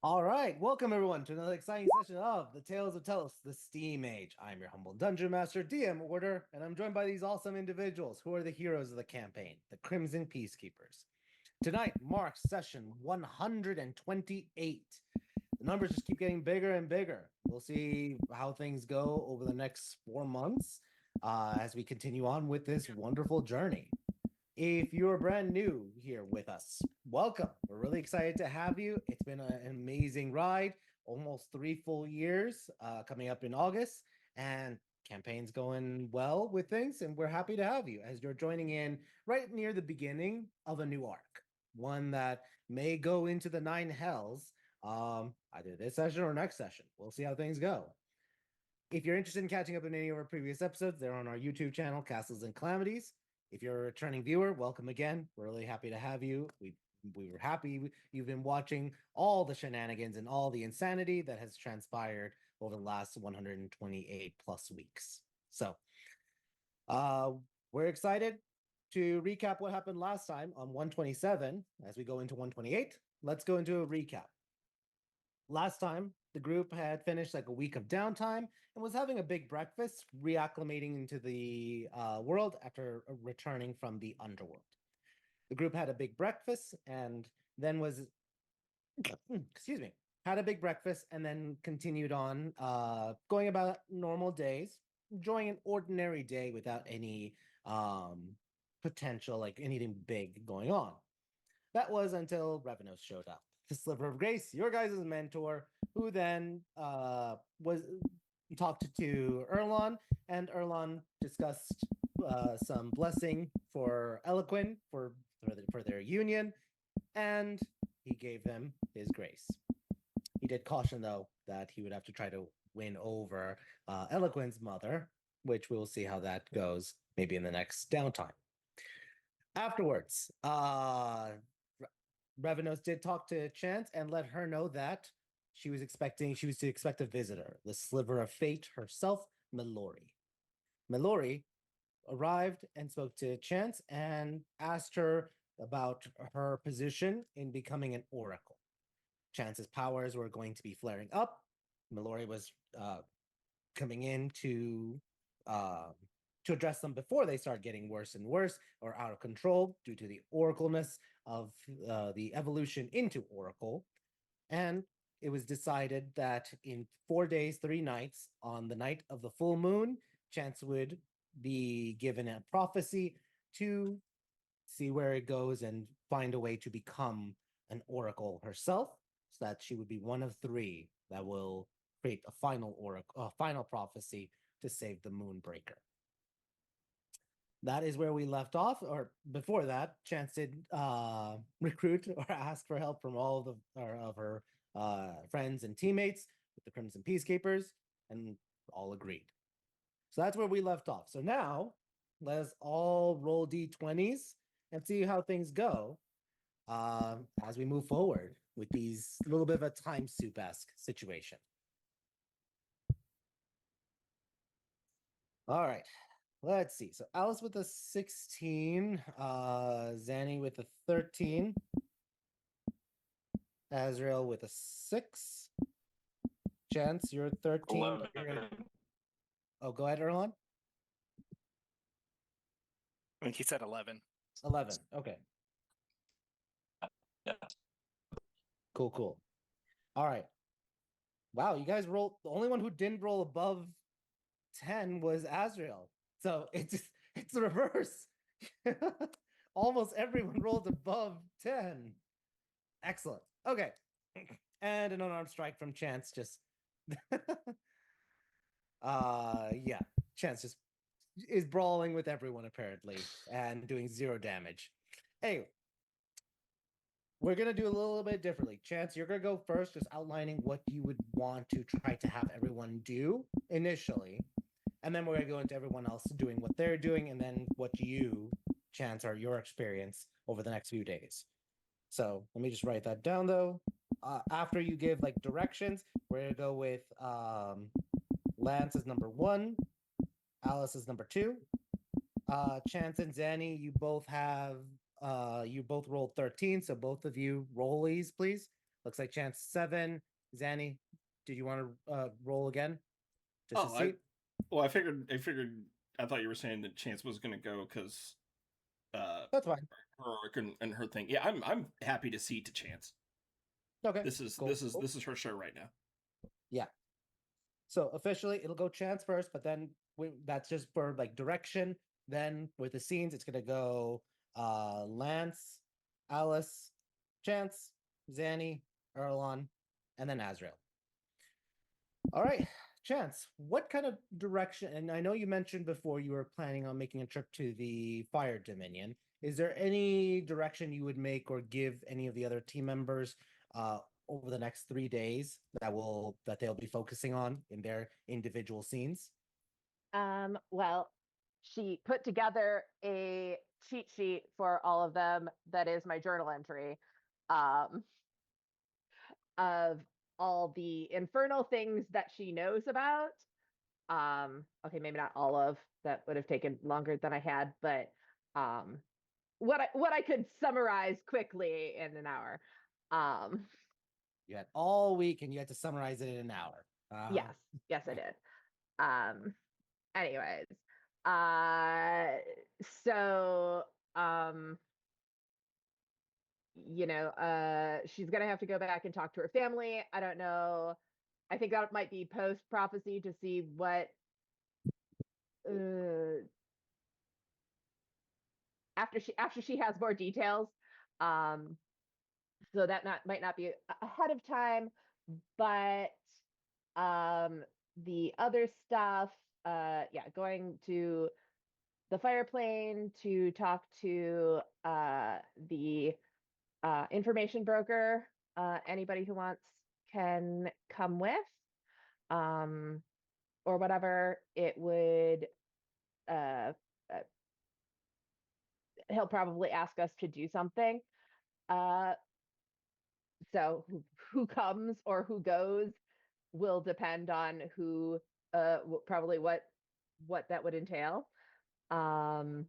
All right, welcome everyone to another exciting session of the Tales of Tellos, the Steam Age. I'm your humble dungeon master, DM Order, and I'm joined by these awesome individuals who are the heroes of the campaign, the Crimson Peacekeepers. Tonight marks session 128. The numbers just keep getting bigger and bigger. We'll see how things go over the next 4 months as we continue on with this wonderful journey. If you're brand new here with us, welcome. We're really excited to have you. It's been an amazing ride, almost 3 full years coming up in August, and campaign's going well with things. And we're happy to have you as you're joining in right near the beginning of a new arc, one that may go into the nine hells either this session or next session. We'll see how things go. If you're interested in catching up on any of our previous episodes, they're on our YouTube channel, Castles and Calamities. If you're a returning viewer, welcome again. We're really happy to have you. We were happy you've been watching all the shenanigans and all the insanity that has transpired over the last 128 plus weeks. So, uh, we're excited to recap what happened last time on 127 as we go into 128. Let's go into a recap. Last time, the group had finished like a week of downtime and was having a big breakfast, reacclimating into the world after returning from the underworld. The group had a big breakfast and then was, excuse me, had a big breakfast and then continued on going about normal days, enjoying an ordinary day without any potential, like anything big going on. That was until Revenos showed up. The Sliver of Grace, your guys' mentor, who then was talked to Erlon, and Erlon discussed some blessing for Eloquin for their union, and he gave them his grace. He did caution, though, that he would have to try to win over Eloquin's mother, which we'll see how that goes maybe in the next downtime. Afterwards, Revenos did talk to Chance and let her know that she was to expect a visitor, the sliver of fate herself, Melori. Melori arrived and spoke to Chance and asked her about her position in becoming an oracle. Chance's powers were going to be flaring up. Melori was coming in to address them before they start getting worse and worse or out of control due to the oracleness of the evolution into oracle. And it was decided that in 4 days, 3 nights, on the night of the full moon, Chance would be given a prophecy to see where it goes and find a way to become an oracle herself, so that she would be one of three that will create a final oracle, a final prophecy to save the Moonbreaker. That is where we left off. Or before that, Chance did recruit or ask for help from all of her friends and teammates with the Crimson Peacekeepers, and all agreed. So that's where we left off. So now let's all roll d20s and see how things go as we move forward with these little bit of a time soup esque situation. All right. Let's see. So Alice with a 16, Zanny with a 13, Azrael with a 6. Chance, you're 13. You're gonna... 11. Oh, go ahead, Erlon. I think he said 11. 11. Okay. Yeah. Cool, cool. All right. Wow, you guys rolled. The only one who didn't roll above 10 was Azrael. So it's the reverse. Almost everyone rolled above 10. Excellent. Okay. And an unarmed strike from Chance. Just yeah. Chance just is brawling with everyone apparently and doing 0 damage. Hey, we're gonna do a little bit differently. Chance, you're gonna go first, just outlining what you would want to try to have everyone do initially, and then we're gonna go into everyone else doing what they're doing, and then what you, Chance, are your experience over the next few days. So let me just write that down though. After you give like directions, we're gonna go with Lance is number 1, Alice is number 2. Chance and Zanny, you both rolled 13, so both of you rollies, please. Looks like chance 7. Zanny, did you want to roll again? Just to Oh, see. I figured. I thought you were saying that Chance was going to go because That's fine. her and her thing. Yeah, I'm happy to cede to Chance. Okay. This is cool. this is her show right now. Yeah. So officially, it'll go chance first, but then that's just for like direction. Then with the scenes, it's gonna go Lance, Alice, Chance, Zanny, Erlon, and then Azrael. All right, Chance, what kind of direction? And I know you mentioned before you were planning on making a trip to the Fire Dominion. Is there any direction you would make or give any of the other team members over the next 3 days that they'll be focusing on in their individual scenes? Well, she put together a cheat sheet for all of them that is my journal entry of all the infernal things that she knows about. Okay, maybe not all of that, would have taken longer than I had, but what I could summarize quickly in an hour. You had all week and you had to summarize it in an hour. Yes, I did. Anyways, so she's gonna have to go back and talk to her family. I don't know. I think that might be post prophecy to see what after she has more details. So that might not be ahead of time, but the other stuff, going to the fire plane to talk to the information broker. Anybody who wants can come with, or whatever. It would. He'll probably ask us to do something. So who comes or who goes will depend on who. Probably what that would entail. And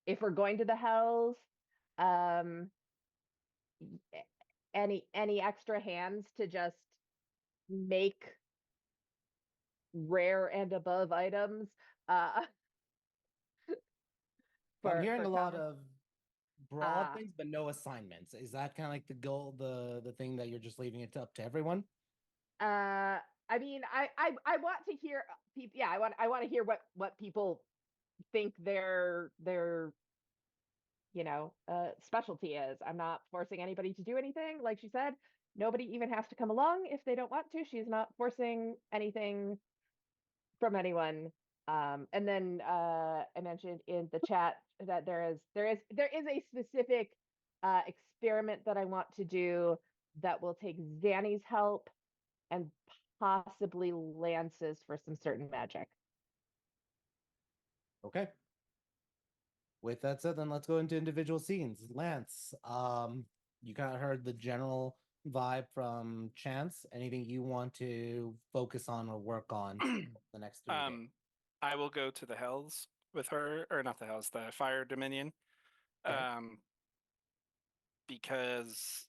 if we're going to the Hells, any extra hands to just make rare and above items. I'm hearing a lot common. of broad things, but no assignments. Is that kind of like the goal, the thing that you're just leaving it up to everyone? I mean, I want to hear people. Yeah, I want to hear what people think their specialty is. I'm not forcing anybody to do anything. Like she said, nobody even has to come along if they don't want to. She's not forcing anything from anyone. And then I mentioned in the chat that there is a specific experiment that I want to do that will take Zanny's help and possibly Lance's for some certain magic. Okay. With that said, then let's go into individual scenes. Lance, you kind of heard the general vibe from Chance. Anything you want to focus on or work on the next 3 days? I will go to the Hells with her, or not the Hells, the Fire Dominion, Okay. because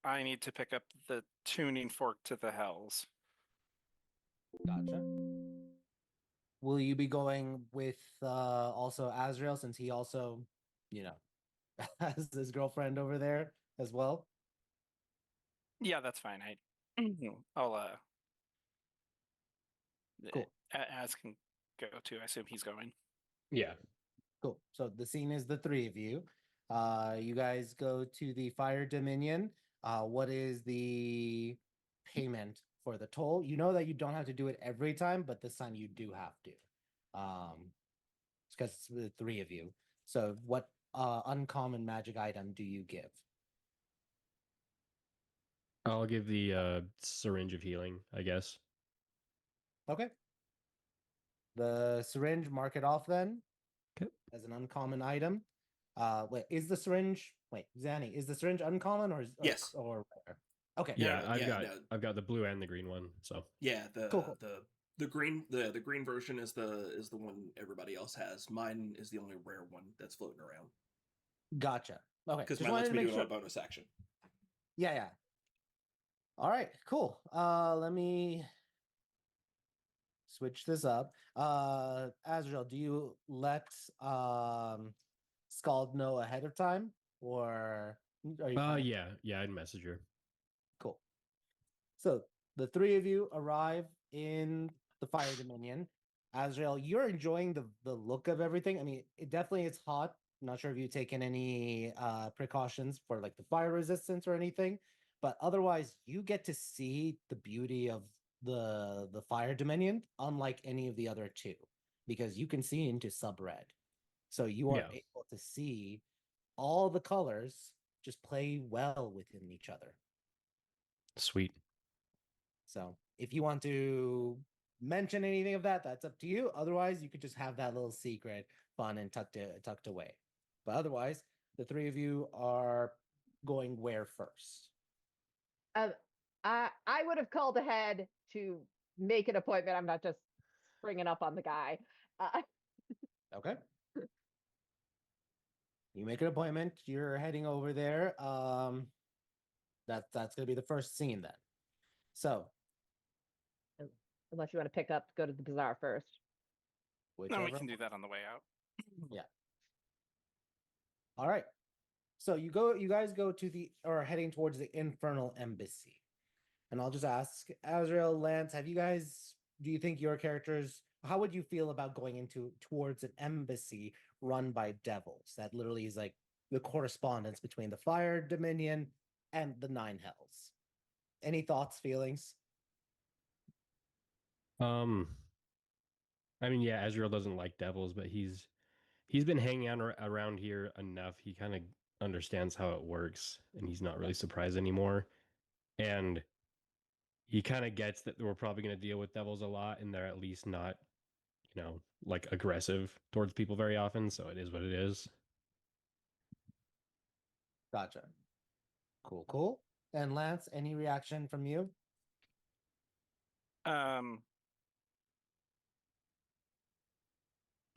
I need to pick up the tuning fork to the Hells. Gotcha. Will you be going with also Azrael, since he also, has his girlfriend over there as well? Yeah, that's fine. I'll Cool. Az can go too. I assume he's going. Yeah. Cool. So the scene is the 3 of you. You guys go to the Fire Dominion. What is the payment for the toll? You know that you don't have to do it every time, but this time you do have to. It's because it's the 3 of you. So what uncommon magic item do you give? I'll give the syringe of healing, I guess. Okay. The syringe, mark it off then. Okay. As an uncommon item. Wait, Zanny, is the syringe uncommon or Yes. or rare? Okay. Yeah, No, I've got the blue and the green one. So yeah, Cool. the The green version is the one everybody else has. Mine is the only rare one that's floating around. Gotcha. Okay, Because just mine wanted lets to me make do it sure. on a bonus action. Yeah, yeah. All right, cool. Let me switch this up. Azrael, do you let Scald know ahead of time, or are you fine? Yeah, I'd message her. Cool. So the three of you arrive in the Fire Dominion. Azrael, you're enjoying the look of everything. I mean, it definitely is hot. I'm not sure if you've taken any precautions for like the fire resistance or anything, but otherwise you get to see the beauty of the Fire Dominion, unlike any of the other two, because you can see into sub-red. So you are Yeah. able to see all the colors just play well within each other. Sweet. So if you want to mention anything of that, that's up to you. Otherwise, you could just have that little secret fun and tucked away. But otherwise, the three of you are going where first? Um, I would have called ahead to make an appointment. I'm not just springing up on the guy. Okay. You make an appointment. You're heading over there. That's gonna be the first scene then. So Unless you want to go to the bazaar first. No, we whichever. can do that on the way out. Yeah. All right. So you guys go to or heading towards the Infernal Embassy. And I'll just ask Azrael, Lance, do you think your characters, how would you feel about going towards an embassy run by devils? That literally is like the correspondence between the Fire Dominion and the Nine Hells. Any thoughts, feelings? I mean, yeah, Azrael doesn't like devils, but he's been hanging out around here enough. He kind of understands how it works, and he's not really surprised anymore. And he kind of gets that we're probably going to deal with devils a lot, and they're at least not, like aggressive towards people very often. So it is what it is. Gotcha. Cool, cool. And Lance, any reaction from you?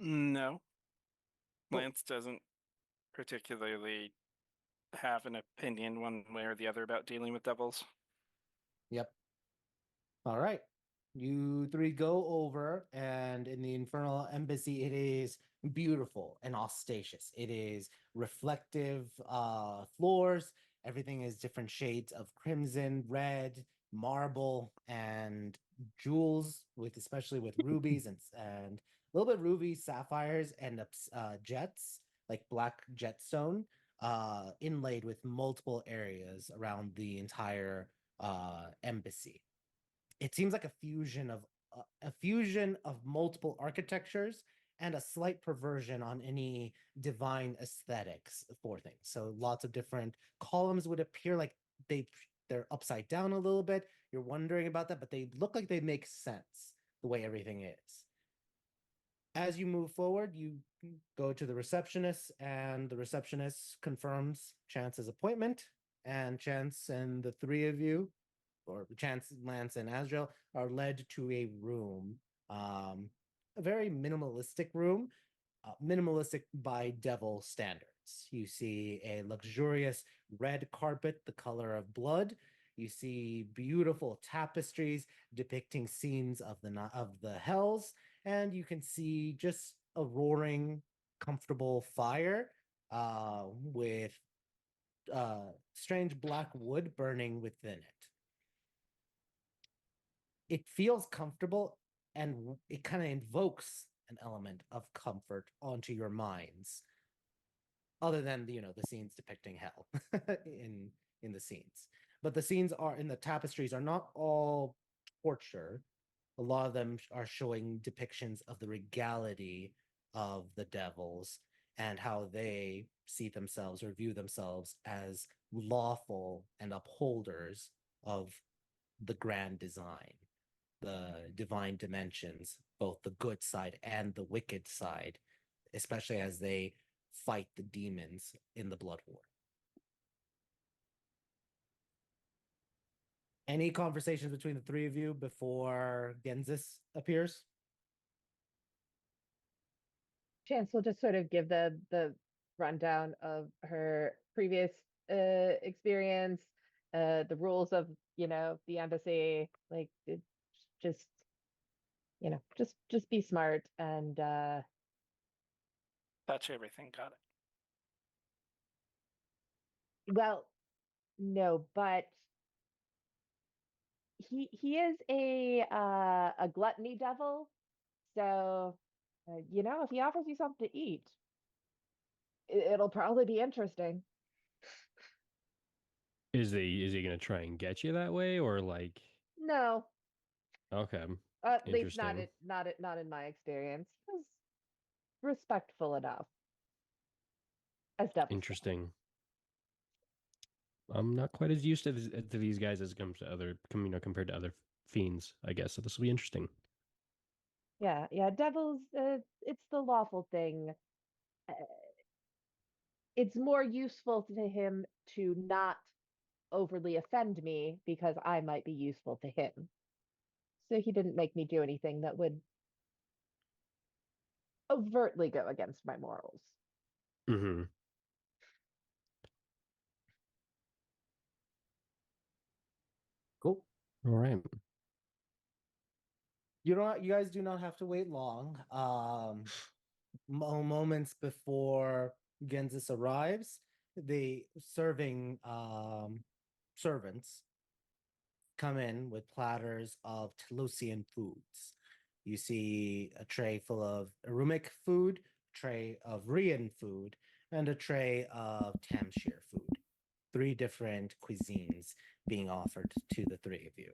No, Cool. Lance doesn't particularly have an opinion one way or the other about dealing with devils. Yep. All right. You three go over, and in the Infernal Embassy, it is beautiful and ostentatious. It is reflective floors. Everything is different shades of crimson, red, marble, and jewels, especially with rubies and a little bit ruby sapphires and jets, like black jetstone, inlaid with multiple areas around the entire embassy. It seems like a fusion of multiple architectures and a slight perversion on any divine aesthetics for things. So lots of different columns would appear like they're upside down a little bit. You're wondering about that, but they look like they make sense the way everything is. As you move forward, you go to the receptionist, and the receptionist confirms Chance's appointment. And Chance and the three of you, or Chance, Lance, and Azrael, are led to a room, a very minimalistic room, minimalistic by devil standards. You see a luxurious red carpet, the color of blood. You see beautiful tapestries depicting scenes of the hells, and you can see just a roaring, comfortable fire with strange black wood burning within it. It feels comfortable, and it kind of invokes an element of comfort onto your minds, other than the scenes depicting hell in the scenes. But the scenes are in the tapestries are not all torture. A lot of them are showing depictions of the regality of the devils and how they see themselves or view themselves as lawful and upholders of the grand design, the divine dimensions, both the good side and the wicked side, especially as they fight the demons in the blood war. Any conversations between the three of you before Genzis appears? Chance will just sort of give the rundown of her previous experience, the rules of the embassy, like just just be smart and Touch everything. Got it. well, no, but he is a gluttony devil, so if he offers you something to eat, it'll probably be interesting. Is he gonna try and get you that way, or like? No, Okay, at least not interesting. not in my experience. He was respectful enough as devils go. Interesting. I'm not quite as used to these guys as it comes to compared to other fiends, I guess. So this will be interesting. Yeah, devils. It's the lawful thing. Uh, it's more useful to him to not overly offend me because I might be useful to him. So he didn't make me do anything that would overtly go against my morals. Mm-hmm. Cool. All right. You guys do not have to wait long. Moments before Genzis arrives, the serving servants come in with platters of Telosian foods. You see a tray full of Arumic food, tray of Rian food, and a tray of Tamshir food. 3 different cuisines being offered to the 3 of you.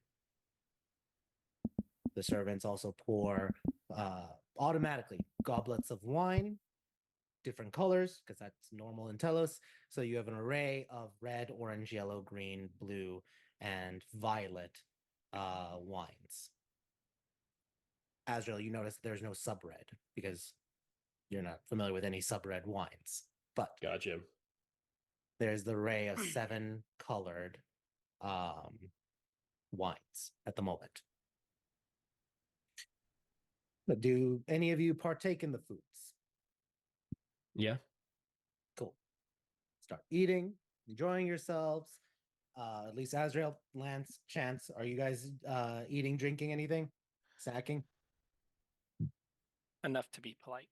The servants also pour automatically goblets of wine, different colors, because that's normal in Tellos. So you have an array of red, orange, yellow, green, blue, and violet wines. Azrael, you notice there's no sub-red because you're not familiar with any sub-red wines. But Gotcha. there's the array of 7 colored wines at the moment. But do any of you partake in the foods? Yeah. Cool. Start eating, enjoying yourselves. At least Azrael, Lance, Chance, are you guys eating, drinking anything? Snacking? Enough to be polite.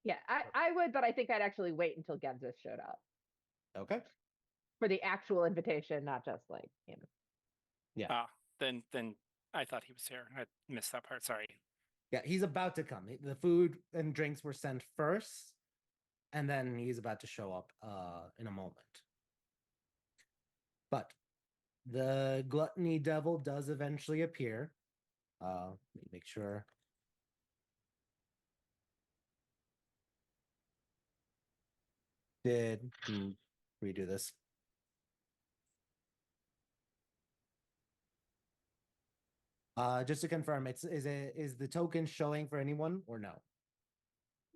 Yeah, I would, but I think I'd actually wait until Genzis showed up Okay. for the actual invitation, not just like, Yeah. Ah, then I thought he was here. I missed that part. Sorry. Yeah, he's about to come. The food and drinks were sent first, and then he's about to show up in a moment. But the gluttony devil does eventually appear. Let me make sure. Did redo this? Just to confirm, is the token showing for anyone or no?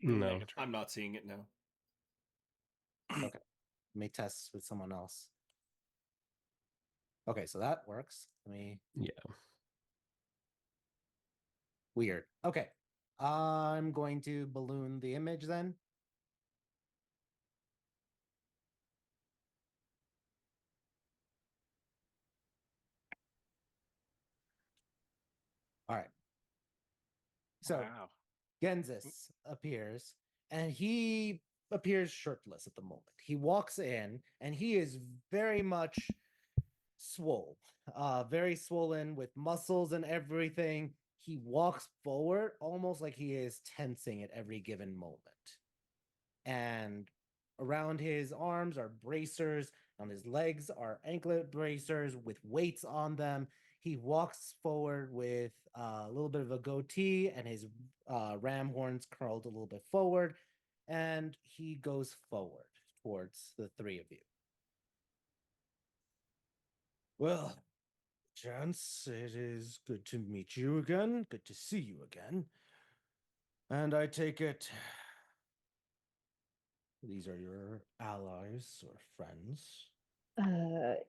No. Negative. I'm not seeing it now. Okay. Let me test with someone else. Okay, so that works. Let me. Yeah. Weird. Okay. I'm going to balloon the image then. All right. So Wow. Genzis appears, and he appears shirtless at the moment. He walks in, and he is very much swole, very swollen with muscles and everything. He walks forward almost like he is tensing at every given moment. And around his arms are bracers, on his legs are anklet bracers with weights on them. He walks forward with a little bit of a goatee and his ram horns curled a little bit forward, and he goes forward towards the 3 of you. Well, Chance, it is good to meet you again. Good to see you again. And I take it these are your allies or friends.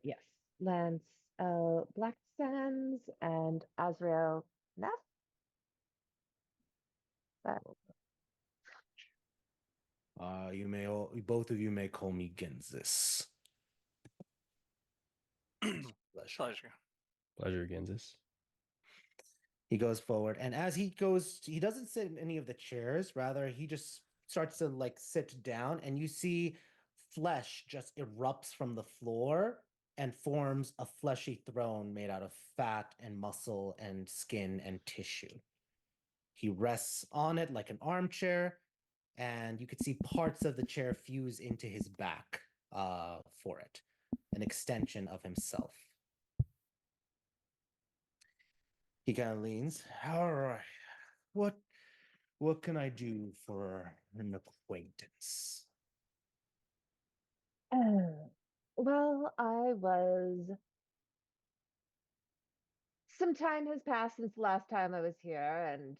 yes, Lance Black Sands and Azrael Neff. You may all, both of you may call me Genzis. Pleasure. Pleasure. Pleasure, Genzis. He goes forward, and as he goes, he doesn't sit in any of the chairs. Rather, he just starts to like sit down, and you see flesh just erupts from the floor and forms a fleshy throne made out of fat and muscle and skin and tissue. He rests on it like an armchair, and you could see parts of the chair fuse into his back for it, an extension of himself. He kind of leans. All right, what can I do for an acquaintance? Well, some time has passed since the last time I was here, and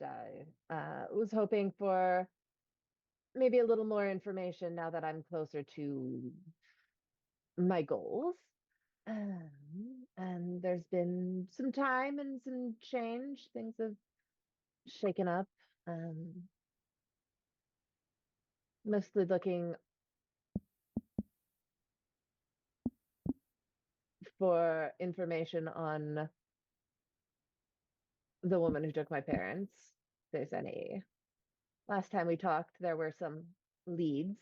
I was hoping for maybe a little more information now that I'm closer to my goals. And there's been some time and some change. Things have shaken up. Mostly looking for information on the woman who took my parents. If there's any. Last time we talked, there were some leads.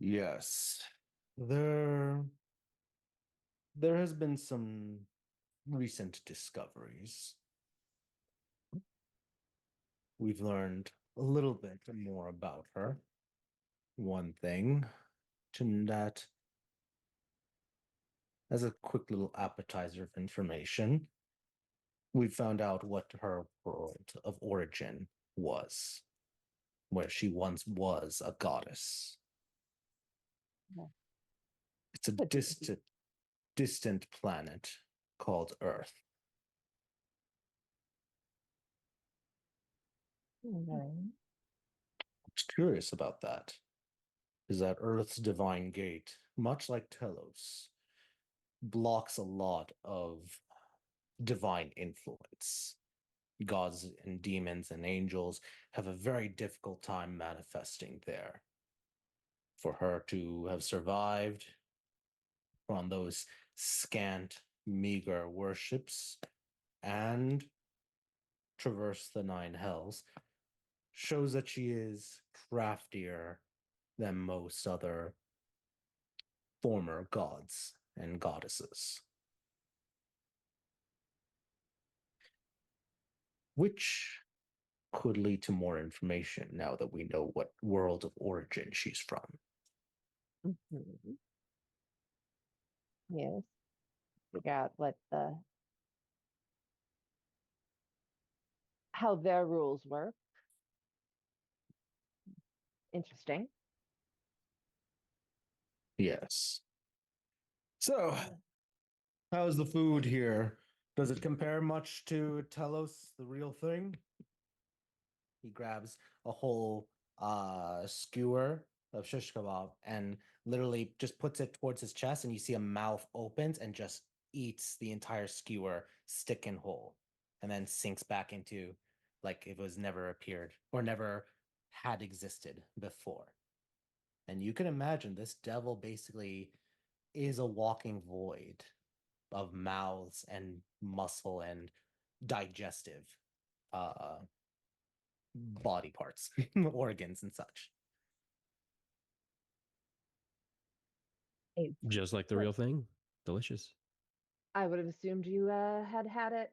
Yes. There has been some recent discoveries. We've learned a little bit more about her. One thing, to that, as a quick little appetizer of information, we found out what her world of origin was, where she once was a goddess. Yeah. It's a distant planet called Earth. What's curious about that is that Earth's divine gate, much like Tellos, blocks a lot of divine influence. Gods and demons and angels have a very difficult time manifesting there. For her to have survived on those scant, meager worships and traverse the nine hells shows that she is craftier than most other former gods and goddesses. Which could lead to more information now that we know what world of origin she's from. Mm-hmm. Yes. Figure out how their rules work. Interesting. Yes. So, how's the food here? Does it compare much to Telos, the real thing? He grabs a whole skewer of shish kebab and literally just puts it towards his chest, and you see a mouth opens and just eats the entire skewer stick and whole, and then sinks back into like it was never appeared or never had existed before. And you can imagine this devil basically is a walking void of mouths and muscle and digestive body parts, organs, and such. Just like the real thing. Delicious. I would have assumed you had it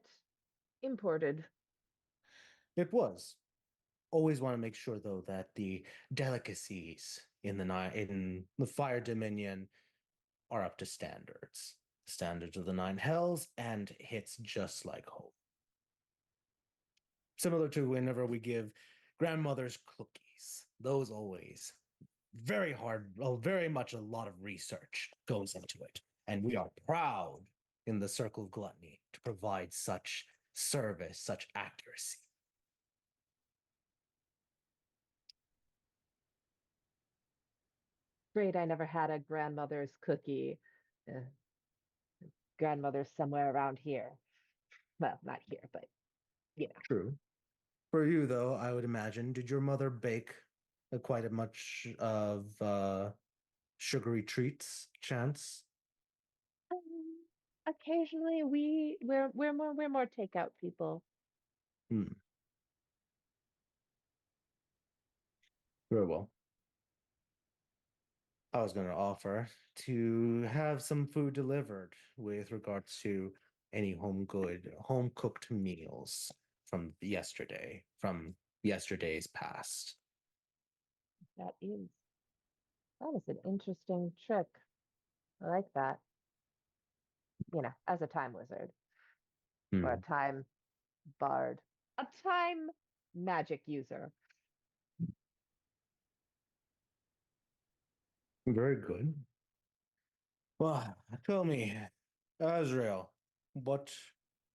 imported. It was. Always want to make sure, though, that the delicacies in the Fire Dominion are up to standards of the Nine Hells, and hits just like home. Similar to whenever we give grandmother's cookies, those always very hard, well, very much a lot of research goes into it. And we are proud in the Circle of Gluttony to provide such service, such accuracy. Afraid I never had a grandmother's cookie. Uh, grandmother's somewhere around here. Well, not here, but you know. True. For you, though, I would imagine, did your mother bake quite a much of sugary treats, chance? Occasionally we're more takeout people. Hmm. Very well. I was going to offer to have some food delivered with regards to any home cooked meals from yesterday's past. That is an interesting trick. I like that. You know, as a time wizard or a Hmm. time bard, a time magic user. Very good. Well, tell me, Azrael, what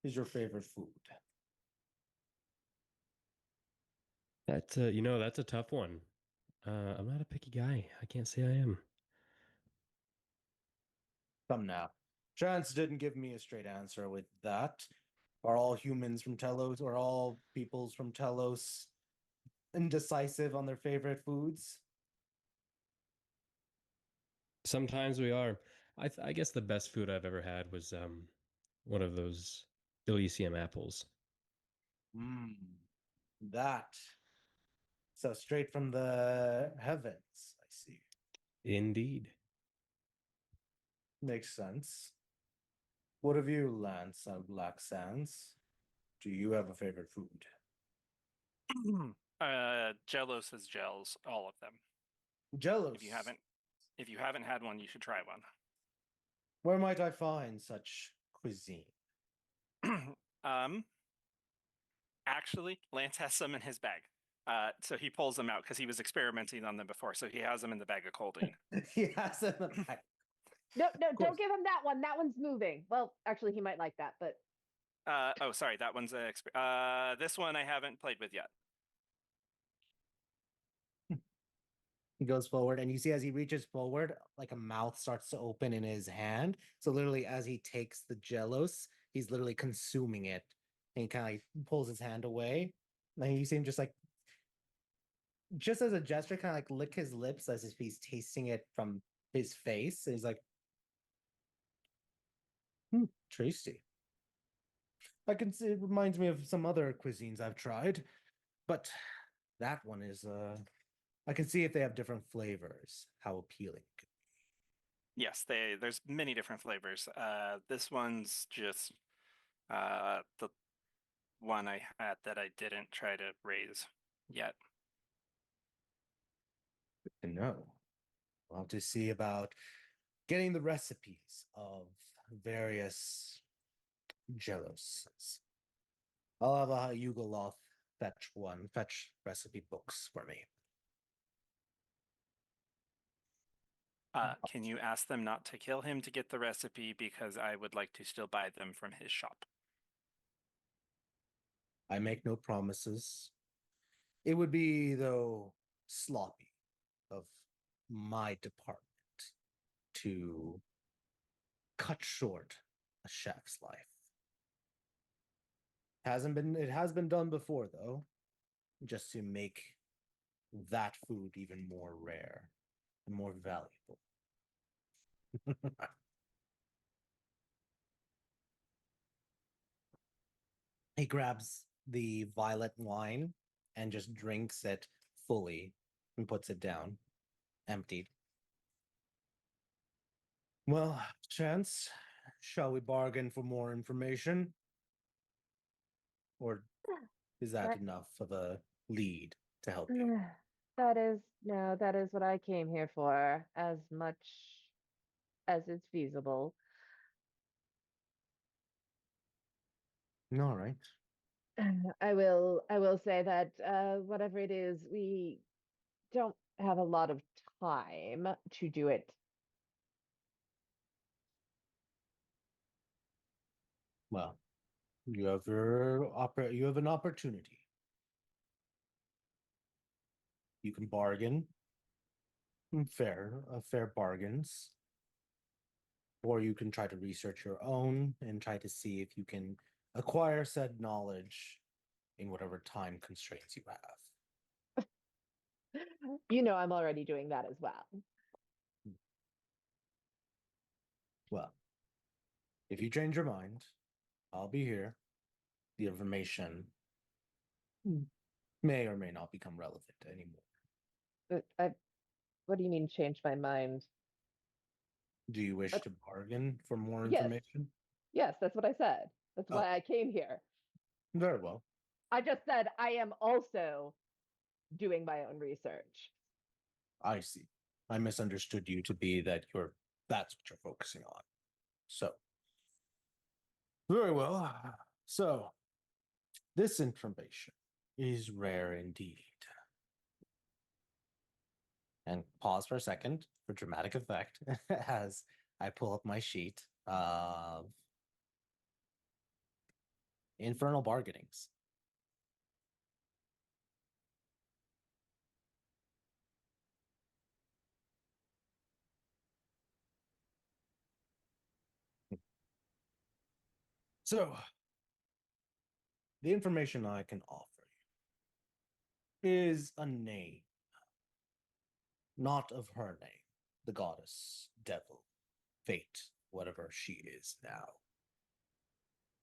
is your favorite food? That's that's a tough one. I'm not a picky guy. I can't say I am. Come now. Chance didn't give me a straight answer with that. Are all humans from Tellos or all peoples from Tellos indecisive on their favorite foods? Sometimes we are. I guess the best food I've ever had was one of those Elysium apples. Mmm, that. So straight from the heavens, I see. Indeed. Makes sense. What of you, Lance of Black Sands? Do you have a favorite food? Jello says gels, all of them. Jellos. If you haven't had one, you should try Where might I find such cuisine? one. Actually, Lance has some in his bag. So he pulls them out because he was experimenting on them before. So he has them in the bag of holding. He has them in the back. No, course. don't give him that one. That one's moving. Well, actually, he might like that, but Oh, sorry, that one's this one I haven't played with yet. He goes forward, and you see as he reaches forward, like a mouth starts to open in his hand. So literally, as he takes the jellos, he's literally consuming it, and he kind of like pulls his hand away. And you see him just as a gesture, kind of like lick his lips as if he's tasting it from his face. And he's like, tasty. I can see it reminds me of some other cuisines I've tried, but that one is I can see if they have different flavors, how appealing. Yes, there's many different flavors. This one's just the one I had that I didn't try to raise yet. Good to know. We'll have to see about getting the recipes of various jellos. I'll have a Yugoloth fetch recipe books for me. Can you ask them not to kill him to get the recipe because I would like to still buy them from his shop? I make no promises. It would be, though, sloppy of my department to cut short a chef's life. It has been done before, though, just to make that food even more rare and more valuable. He grabs the violet wine and just drinks it fully and puts it down, emptied. Well, Chance, shall we bargain for more information? Or is that enough of a lead to help you? that is what I came here for, as much as it's feasible. All right. I will say that whatever it is, we don't have a lot of time to do it. Well, you have an opportunity. You can bargain. fair bargains. Or you can try to research your own and try to see if you can acquire said knowledge in whatever time constraints you have. You know, I'm already doing that as well. Well, if you change your mind, I'll be here. The information may or may not become relevant anymore. What do you mean change my mind? Do you wish to bargain for more Yes. information? Yes, that's what I said. That's Oh. why I came here. Very well. I just said I am also doing my own research. I see. I misunderstood you to be that that's what you're focusing on. So, very well. So, this information is rare indeed. And pause for a second for dramatic effect as I pull up my sheet of infernal bargainings. So, the information I can offer you is a name, not of her name, the goddess, devil, fate, whatever she is now,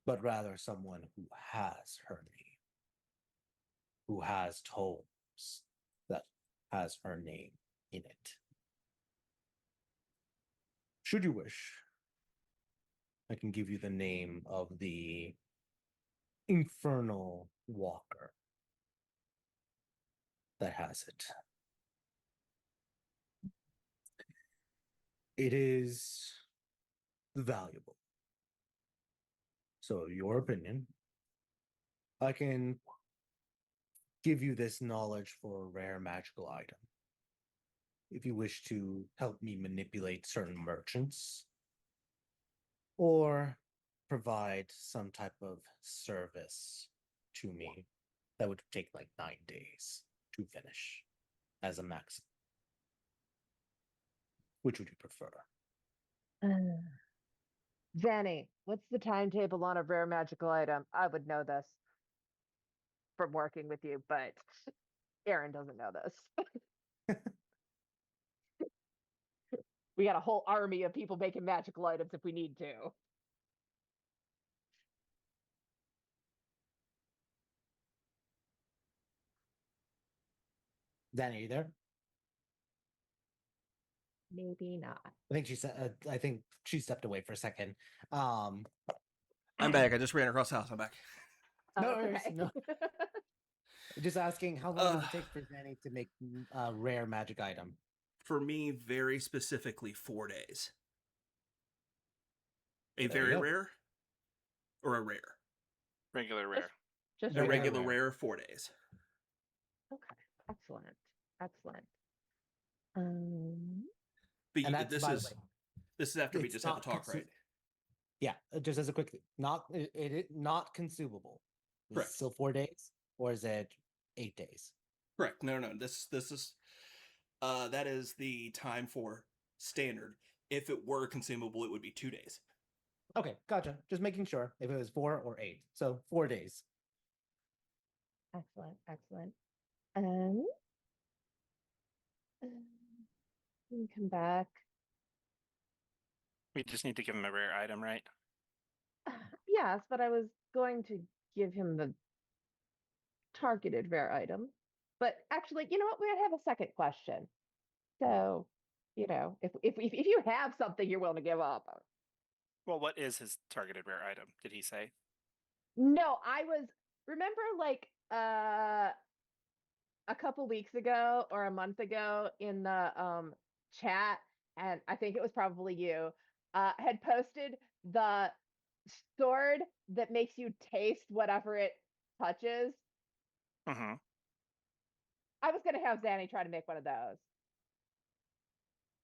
but rather someone who has her name, who has tomes that has her name in it. Should you wish, I can give you the name of the infernal walker that has it. It is valuable. So, your opinion, I can give you this knowledge for a rare magical item. If you wish to help me manipulate certain merchants, or provide some type of service to me that would take like 9 days to finish as a maximum. Which would you prefer? Zanny, what's the timetable on a rare magical item? I would know this from working with you, but Aaron doesn't know this. We got a whole army of people making magical items if we need to. Danny, are you there? Maybe not. I think she said. I think she stepped away for a second. I'm back. I just ran across the house. I'm back. No it's worries, okay. no. Just asking, how long does it take for Danny to make a rare magic item? For me, very specifically, 4 days. A There you very go. rare or a rare? Regular rare. Just A Regular regular rare. rare, 4 days. Okay. Excellent. Excellent. But And that's, this by the is way, this is after we it's just had the not talk, right? Yeah, just as a quick, not it not consumable. Is it Correct. still 4 days, or is it 8 days? Correct. No. This is that is the time for standard. If it were consumable, it would be 2 days. Okay, gotcha. Just making sure if it was 4 or 8. So 4 days. Excellent. Excellent. We can come back. We just need to give him a rare item, right? Yes, but I was going to give him the targeted rare item. But actually, you know what? We have a second question. So, you know, if you have something you're willing to give up. Well, what is his targeted rare item? Did he say? No, I was remember like a couple weeks ago or a month ago in the chat, and I think it was probably you, had posted the sword that makes you taste whatever it touches. Mm-hmm. I was gonna have Zanny try to make one of those.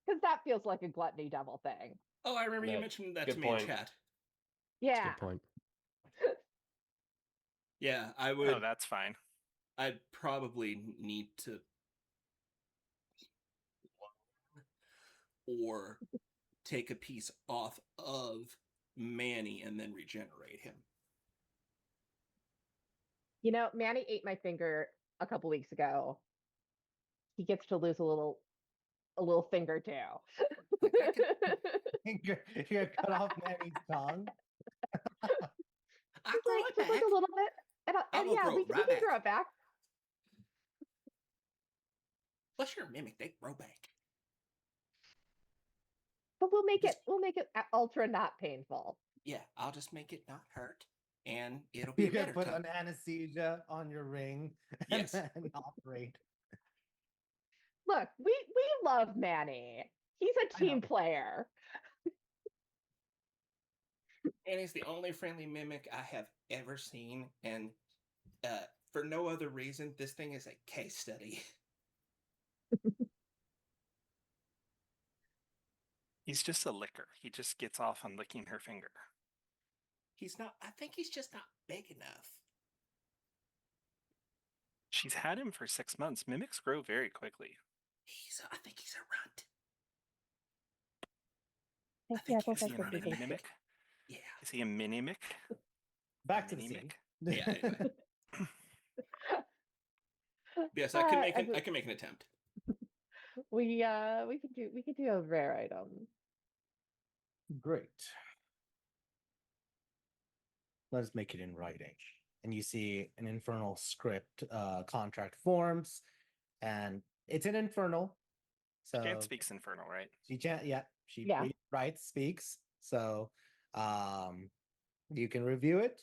Because that feels like a gluttony devil thing. Oh, I remember you Yeah, mentioned that good to me in point. chat. Yeah. Good point. Yeah, I would. Oh, that's fine. I'd probably need to. or take a piece off of Manny and then regenerate him. You know, Manny ate my finger a couple weeks ago. He gets to lose a little finger too. Like, I can, You're gonna cut off Manny's tongue. I grow it just back. like a little bit. And I'm gonna yeah, grow we it right can back. grow it back. Plus, you're a mimic. They grow back. But we'll make it ultra not painful. Yeah, I'll just make it not hurt, and it'll be You're a gonna better put tongue. an anesthesia on your ring and Yes. then operate. Look, we love Manny. He's a I know. team player. And he's the only friendly mimic I have ever seen, and for no other reason, this thing is a case study. He's just a licker. He just gets off on licking her finger. He's not. I think he's just not big enough. She's had him for 6 months. Mimics grow very quickly. I think he's a runt. Yeah, think I Is he think a that's what mini he mimic? Yeah. Is he a mini-mic? Back to the scene. Mini-mic? Yeah. Anyway. Yes, I can make an attempt. we could do a rare item. Great. Let us make it in writing. And you see an infernal script contract forms, and it's an infernal. So Jan speaks Infernal, right? she can't. Yeah, she Yeah. writes, speaks. So you can review it.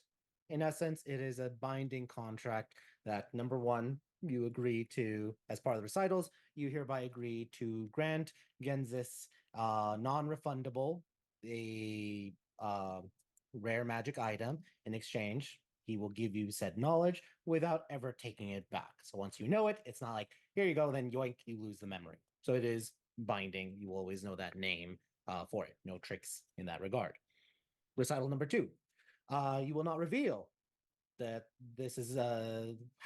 In essence, it is a binding contract that, number one, you agree to, as part of the recitals, you hereby agree to grant Genzis non-refundable a rare magic item. In exchange, he will give you said knowledge without ever taking it back. So once you know it, it's not like, here you go, then yoink, you lose the memory. So it is binding. You will always know that name for it. No tricks in that regard. Recital number two. You will not reveal that this is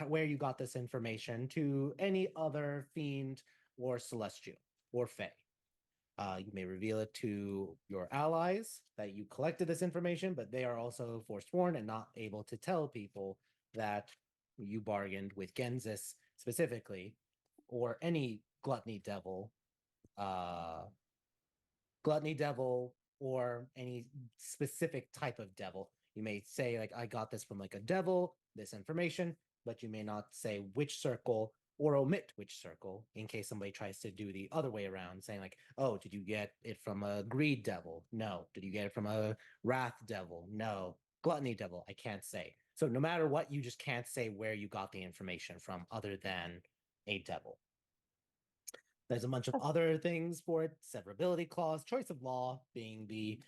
where you got this information to any other fiend or celestial or fae. You may reveal it to your allies that you collected this information, but they are also forsworn and not able to tell people that you bargained with Genzis specifically, or any gluttony devil, or any specific type of devil. You may say, like, I got this from like a devil, this information, but you may not say which circle or omit which circle in case somebody tries to do the other way around, saying like, oh, did you get it from a greed devil? No. Did you get it from a wrath devil? No. Gluttony devil? I can't say. So no matter what, you just can't say where you got the information from other than a devil. There's a bunch of other things for it. Severability clause, choice of law being the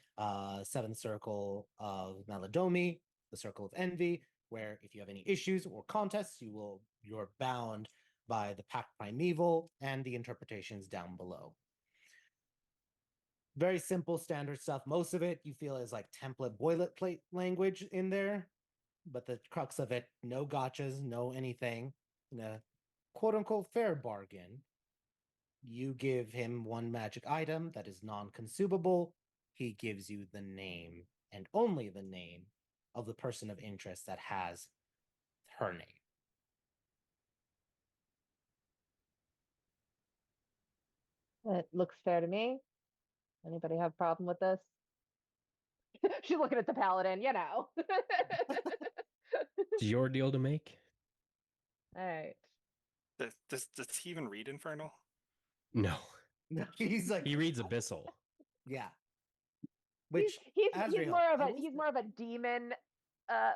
seventh circle of Maladomi, the circle of envy, where if you have any issues or contests, you're bound by the Pact Primeval and the interpretations down below. Very simple standard stuff. Most of it you feel is like template boilerplate language in there, but the crux of it, no gotchas, no anything. In a quote unquote fair bargain, you give him one magic item that is non-consumable. He gives you the name, and only the name, of the person of interest that has her name. It looks fair to me. Anybody have a problem with this? She's looking at the paladin, you know. It's your deal to make. All right. Does he even read Infernal? No, He's like, he reads Abyssal. yeah. Which he's Azrael, more of I a will he's say- more of a demon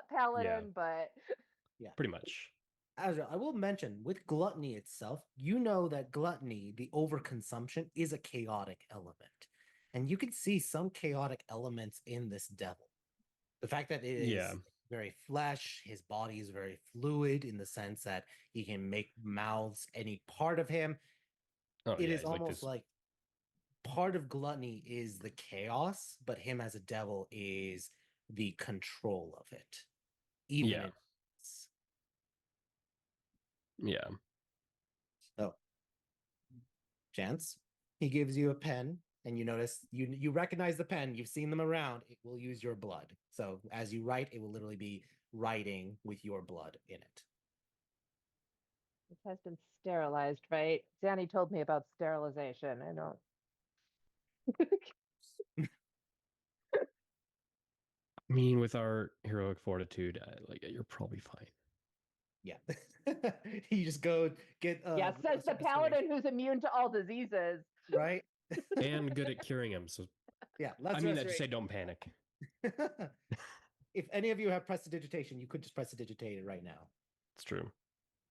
paladin, but Pretty much. Azrael, I will mention with gluttony itself, you know that gluttony, the overconsumption, is a chaotic element. And you can see some chaotic elements in this devil. The fact that it is very flesh, his body is very fluid in the sense that he can make mouths any part of him. Oh, It yeah, is he's almost this- like part of gluttony is the chaos, but him as a devil is the control of it. Even Yeah. Yeah. So, Chance, he gives you a pen and you notice you recognize the pen. You've seen them around. It will use your blood. So as you write, it will literally be writing with your blood in it. It has been sterilized, right? Zanny told me about sterilization. I don't. I mean, with our heroic fortitude, you're probably fine. Yeah. You just go get Yeah, says the restoration, paladin who's immune to all diseases. right? And good at curing him. So Yeah, I mean that to say don't panic. If any of you have prestidigitation, you could just prestidigitate it right now. It's true.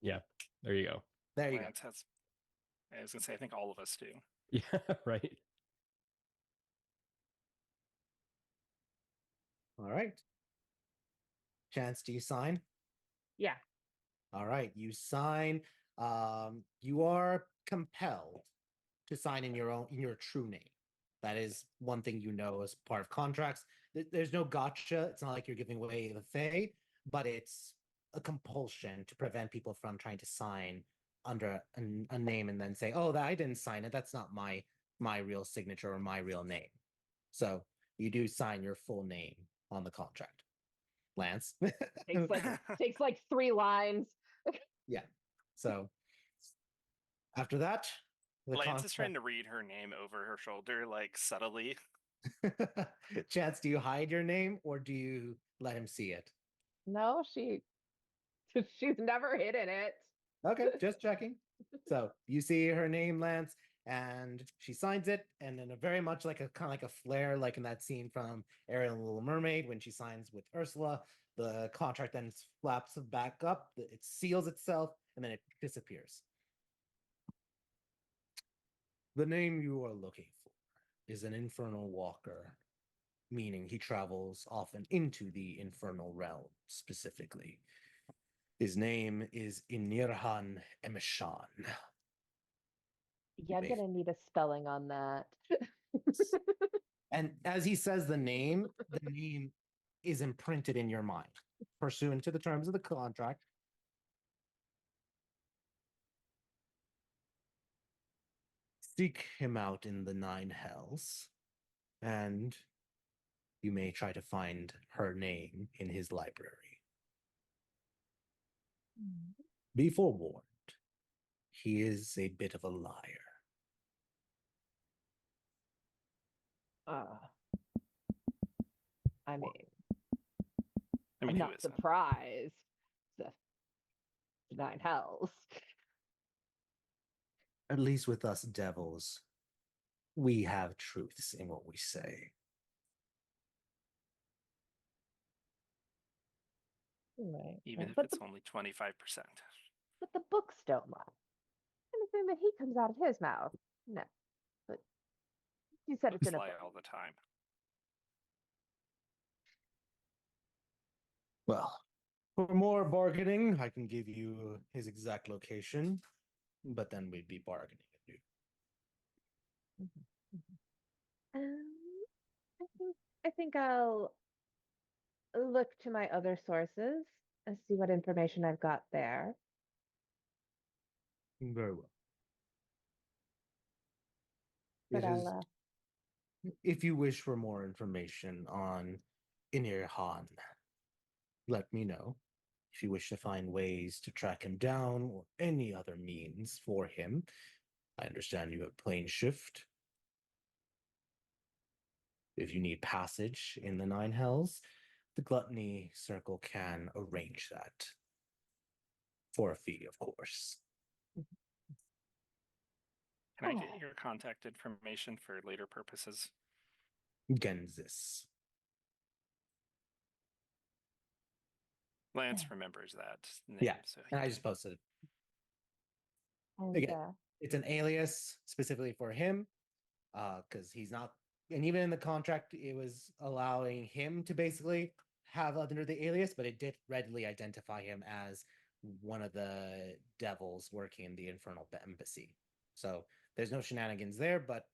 Yeah, there you go. There you Lance has. I was gonna say, I think all of us do. Yeah, right. go. All right. Chance, do you sign? Yeah. All right, you sign. You are compelled to sign in your true name. That is one thing you know as part of contracts. There's no gotcha. It's not like you're giving away the Fae, but it's a compulsion to prevent people from trying to sign under a name and then say, "Oh, that I didn't sign it. That's not my real signature or my real name." So you do sign your full name on the contract. Lance. Takes like 3 lines. Yeah. So after that, the Lance is trying to read her name over her shoulder, like subtly. Chance, do you hide your name or do you let him see it? No, she's never hidden it. Okay, just checking. So you see her name, Lance, and she signs it, and then very much like a kind of like a flare, like in that scene from Ariel and the Little Mermaid when she signs with Ursula. The contract then flaps back up, it seals itself, and then it disappears. The name you are looking for is an infernal walker, meaning he travels often into the infernal realm specifically. His name is Inirhan Emeshan. Yeah, I'm gonna need a spelling on that. And as he says the name is imprinted in your mind, pursuant to the terms of the contract. Seek him out in the 9 hells, and you may try to find her name in his library. Be forewarned, he is a bit of a liar. I mean, I mean, I'm who not isn't? surprised. The 9 hells. At least with us devils, we have truths in what we say. Right. Even if but it's only 25%. but the books don't lie. Anything that he comes out of his mouth, no. But you said it's Books in a lie book. all the time. Well, for more bargaining, I can give you his exact location, but then we'd be bargaining. I think I'll look to my other sources and see what information I've got there. Very well. But It is, I'll if you wish for more information on Inir Han, let me know. If you wish to find ways to track him down or any other means for him, I understand you have plane shift. If you need passage in the 9 hells, the Gluttony Circle can arrange that. For a fee, of course. Can I get your contact information for later purposes? Genzis. Lance remembers that name. Yeah, so and I can- just posted it. and, Again, it's an alias specifically for him, because he's not, and even in the contract, it was allowing him to basically have under the alias, but it did readily identify him as one of the devils working in the Infernal Embassy. So there's no shenanigans there, but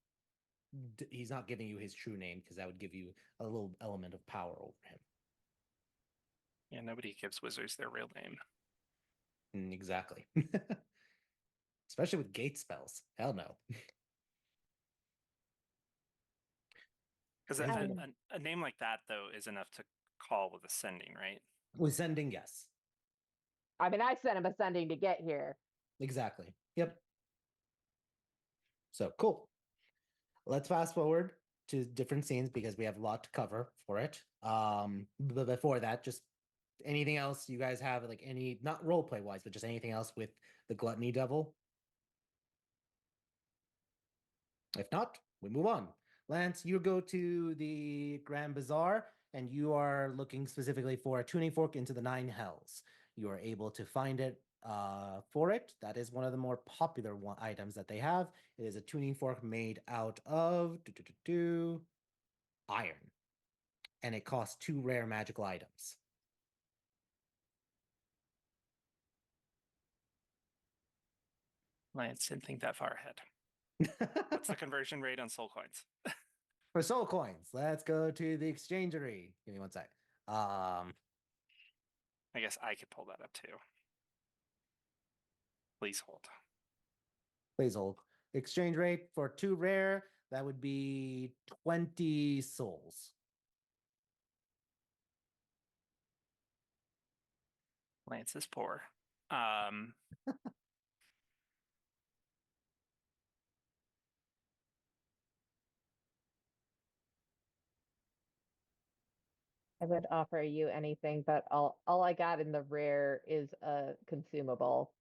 he's not giving you his true name because that would give you a little element of power over him. Yeah, nobody gives wizards their real name. Exactly. Especially with gate spells. Hell no. Because a name like that, though, is enough to call with ascending, right? With sending, yes. I mean, I sent him ascending to get here. Exactly. Yep. So cool. Let's fast forward to different scenes because we have a lot to cover for it. But before that, just anything else you guys have, like any, not role play wise, but just anything else with the Gluttony Devil? If not, we move on. Lance, you go to the Grand Bazaar and you are looking specifically for a tuning fork into the Nine Hells. You are able to find it for it. That is one of the more popular items that they have. It is a tuning fork made out of iron, and it costs 2 rare magical items. Lance didn't think that far ahead. What's the conversion rate on soul coins? For soul coins, let's go to the exchangery. Give me one sec. I guess I could pull that up too. Please hold. Please hold. Exchange rate for 2 rare, that would be 20 souls. Lance is poor. I would offer you anything, but all I got in the rare is a consumable.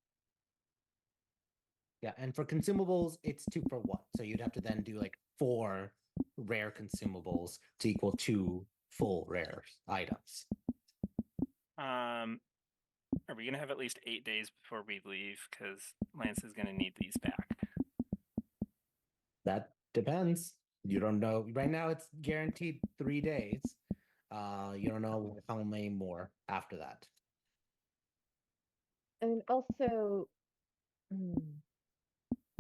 Yeah, and for consumables, it's 2 for 1. So you'd have to then do like 4 rare consumables to equal 2 full rare items. Are we gonna have at least 8 days before we leave? Because Lance is gonna need these back. That depends. You don't know. Right now, it's guaranteed 3 days. You don't know how many more after that. And also,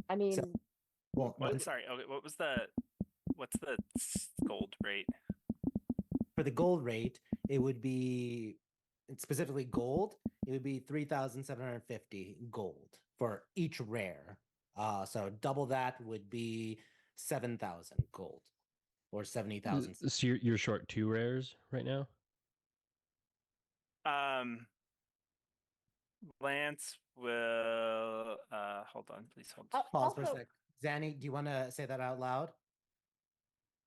I mean, So, well, What? Sorry. Okay. What's the gold rate? for the gold rate, it would be specifically gold. It would be 3,750 gold for each rare. So double that would be 7,000 gold or 70,000. So you're short 2 rares right now. Lance will hold on, please hold. Pause for a also, sec. Zanny, do you want to say that out loud?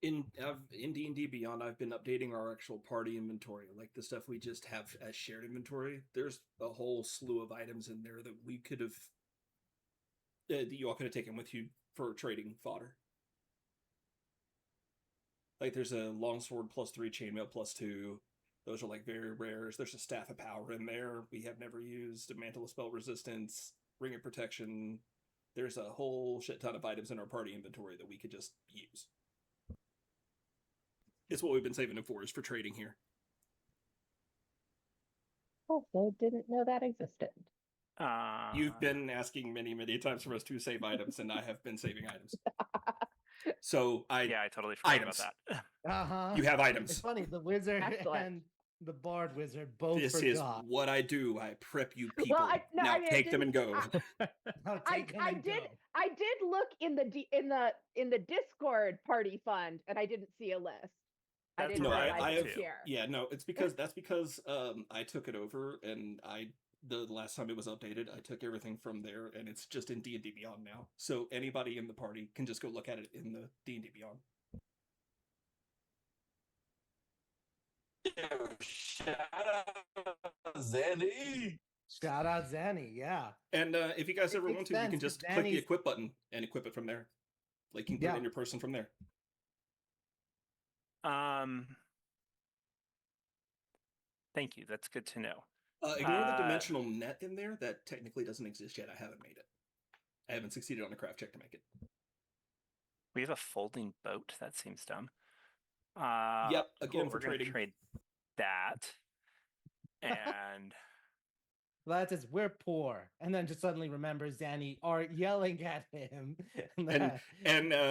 In D&D Beyond, I've been updating our actual party inventory, like the stuff we just have as shared inventory. There's a whole slew of items in there that we could have, that you all could have taken with you for trading fodder. Like there's a longsword +3, chainmail +2. Those are like very rares. There's a staff of power in there we have never used. A mantle of spell resistance, ring of protection. There's a whole shit ton of items in our party inventory that we could just use. It's what we've been saving it for, is for trading here. also didn't know that existed. You've been asking many, many times for us to save items, and I have been saving items. So I totally forgot items. about that. Uh-huh. You have It's items. funny, the wizard Excellent. and the bard wizard both This forgot. is what I do. I prep you people. Well, now I mean, take them and go. Now take them and go. I did look in the Discord party fund, and I didn't see a list. I That's didn't where realize I it have. was here. Yeah, no, it's because I took it over, and the last time it was updated, I took everything from there, and it's just in D&D Beyond now. So anybody in the party can just go look at it in the D&D Beyond. Shout out Zanny. Shout out Zanny, yeah. And if you guys It ever makes want to, you can sense, just 'cause click the Zanny's- equip button and equip it from there. Like you can put it in your person from there. Thank you. That's good to know. Ignore the dimensional net in there. That technically doesn't exist yet. I haven't made it. I haven't succeeded on a craft check to make it. We have a folding boat. That seems dumb. Yep. Again, cool. for We're gonna trading. trade that. And Vlad says, we're poor. And then just suddenly remembers Zanny are yelling at him. And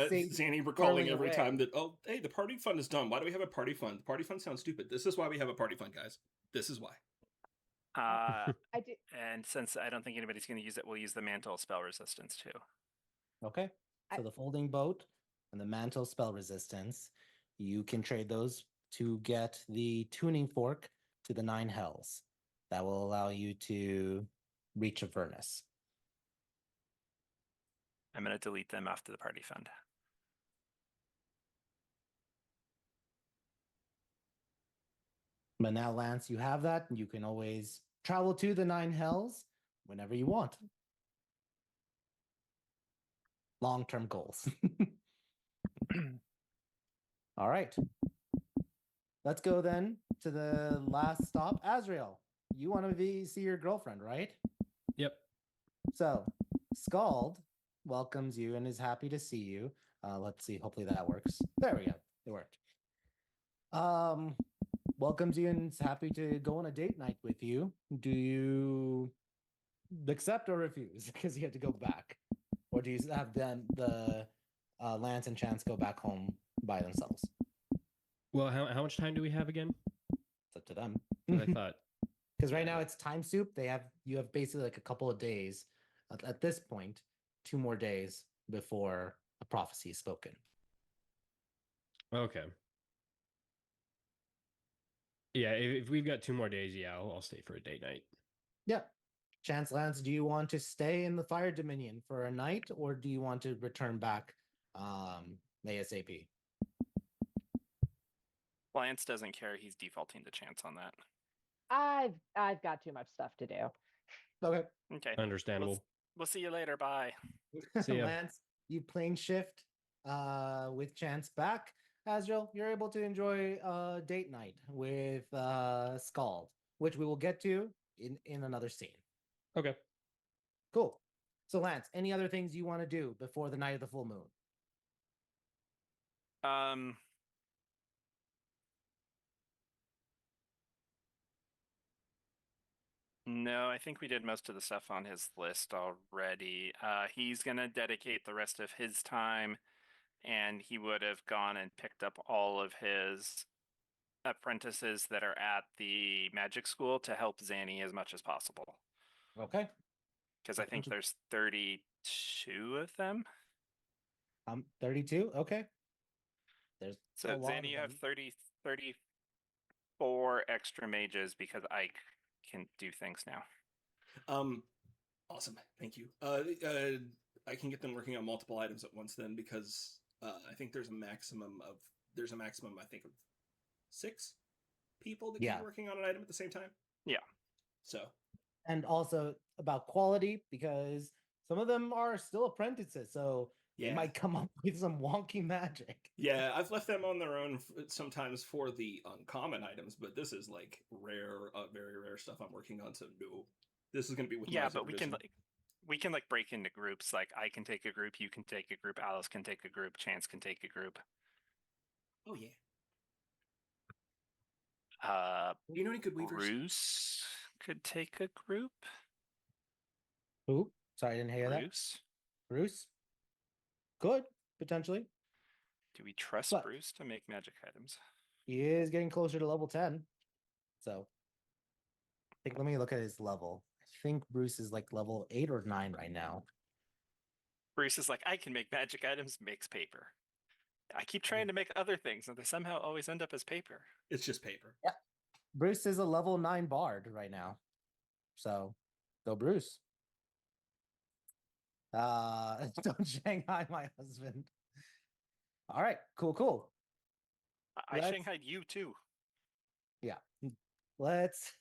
Saint Zanny recalling whirling every away. time that, oh, hey, the party fund is done. Why do we have a party fund? The party fund sounds stupid. This is why we have a party fund, guys. This is why. I did. and since I don't think anybody's going to use it, we'll use the mantle spell resistance too. Okay. So the folding boat and the mantle spell resistance. you can trade those to get the tuning fork to the 9 hells. That will allow you to reach Avernus. I'm going to delete them after the party fund. But now, Lance, you have that, and you can always travel to the 9 hells whenever you want. Long-term goals. All right. Let's go then to the last stop. Azrael, you want to see your girlfriend, right? Yep. So, Scald welcomes you and is happy to see you. Let's see. Hopefully that works. There we go. It worked. Welcomes you and is happy to go on a date night with you. Do you accept or refuse? Because you have to go back, or do you have them the Lance and Chance go back home by themselves? Well, how much time do we have again? It's up to them. 'Cause I thought Because right now it's time soup. You have basically like a couple of days at this point, 2 more days before a prophecy is spoken. okay. Yeah, if we've got 2 more days, yeah, I'll stay for a date night. Yeah. Chance Lance, do you want to stay in the Fire Dominion for a night, or do you want to return back ASAP? Lance doesn't care. He's defaulting to Chance on that. I've got too much stuff to do. Okay. Okay. Understandable. We'll see you later. Bye. See ya. Lance, you plane shift with Chance back. Azrael, you're able to enjoy date night with Scald, which we will get to in another scene. Okay. Cool. So Lance, any other things you want to do before the night of the full moon? No, I think we did most of the stuff on his list already. He's gonna dedicate the rest of his time, and he would have gone and picked up all of his apprentices that are at the magic school to help Zanny as much as possible. Okay. Because I think there's 32 of them. 32. Okay. There's So a lot Zanny, of you have them. 34 extra mages because Ike can do things now. Awesome. Thank you. I can get them working on multiple items at once then, because I think there's a maximum I think of 6 people that can be working on an item at the same time. Yeah. So. And also about quality, because some of them are still apprentices, so they might come up with some wonky magic. Yeah, I've left them on their own sometimes for the uncommon items, but this is like rare, very rare stuff I'm working on. So no, this is going to be with my but supervision. we can break into groups. Like I can take a group, you can take a group, Alice can take a group, Chance can take a group. Oh yeah. You know any good weavers? Bruce could take a group. Who? Sorry, I didn't hear that. Bruce? Could, potentially. Do we trust Bruce to make magic items? He is getting closer to level 10. So, let me look at his level. I think Bruce is like level 8 or 9 right now. Bruce is like, I can make magic items, makes paper. I keep trying to make other things, and they somehow always end up as paper. It's just paper. Yeah. Bruce is a level 9 bard right now. So, go Bruce. Don't Shanghai my husband. All right, cool. I Shanghaied you too. Yeah. Let's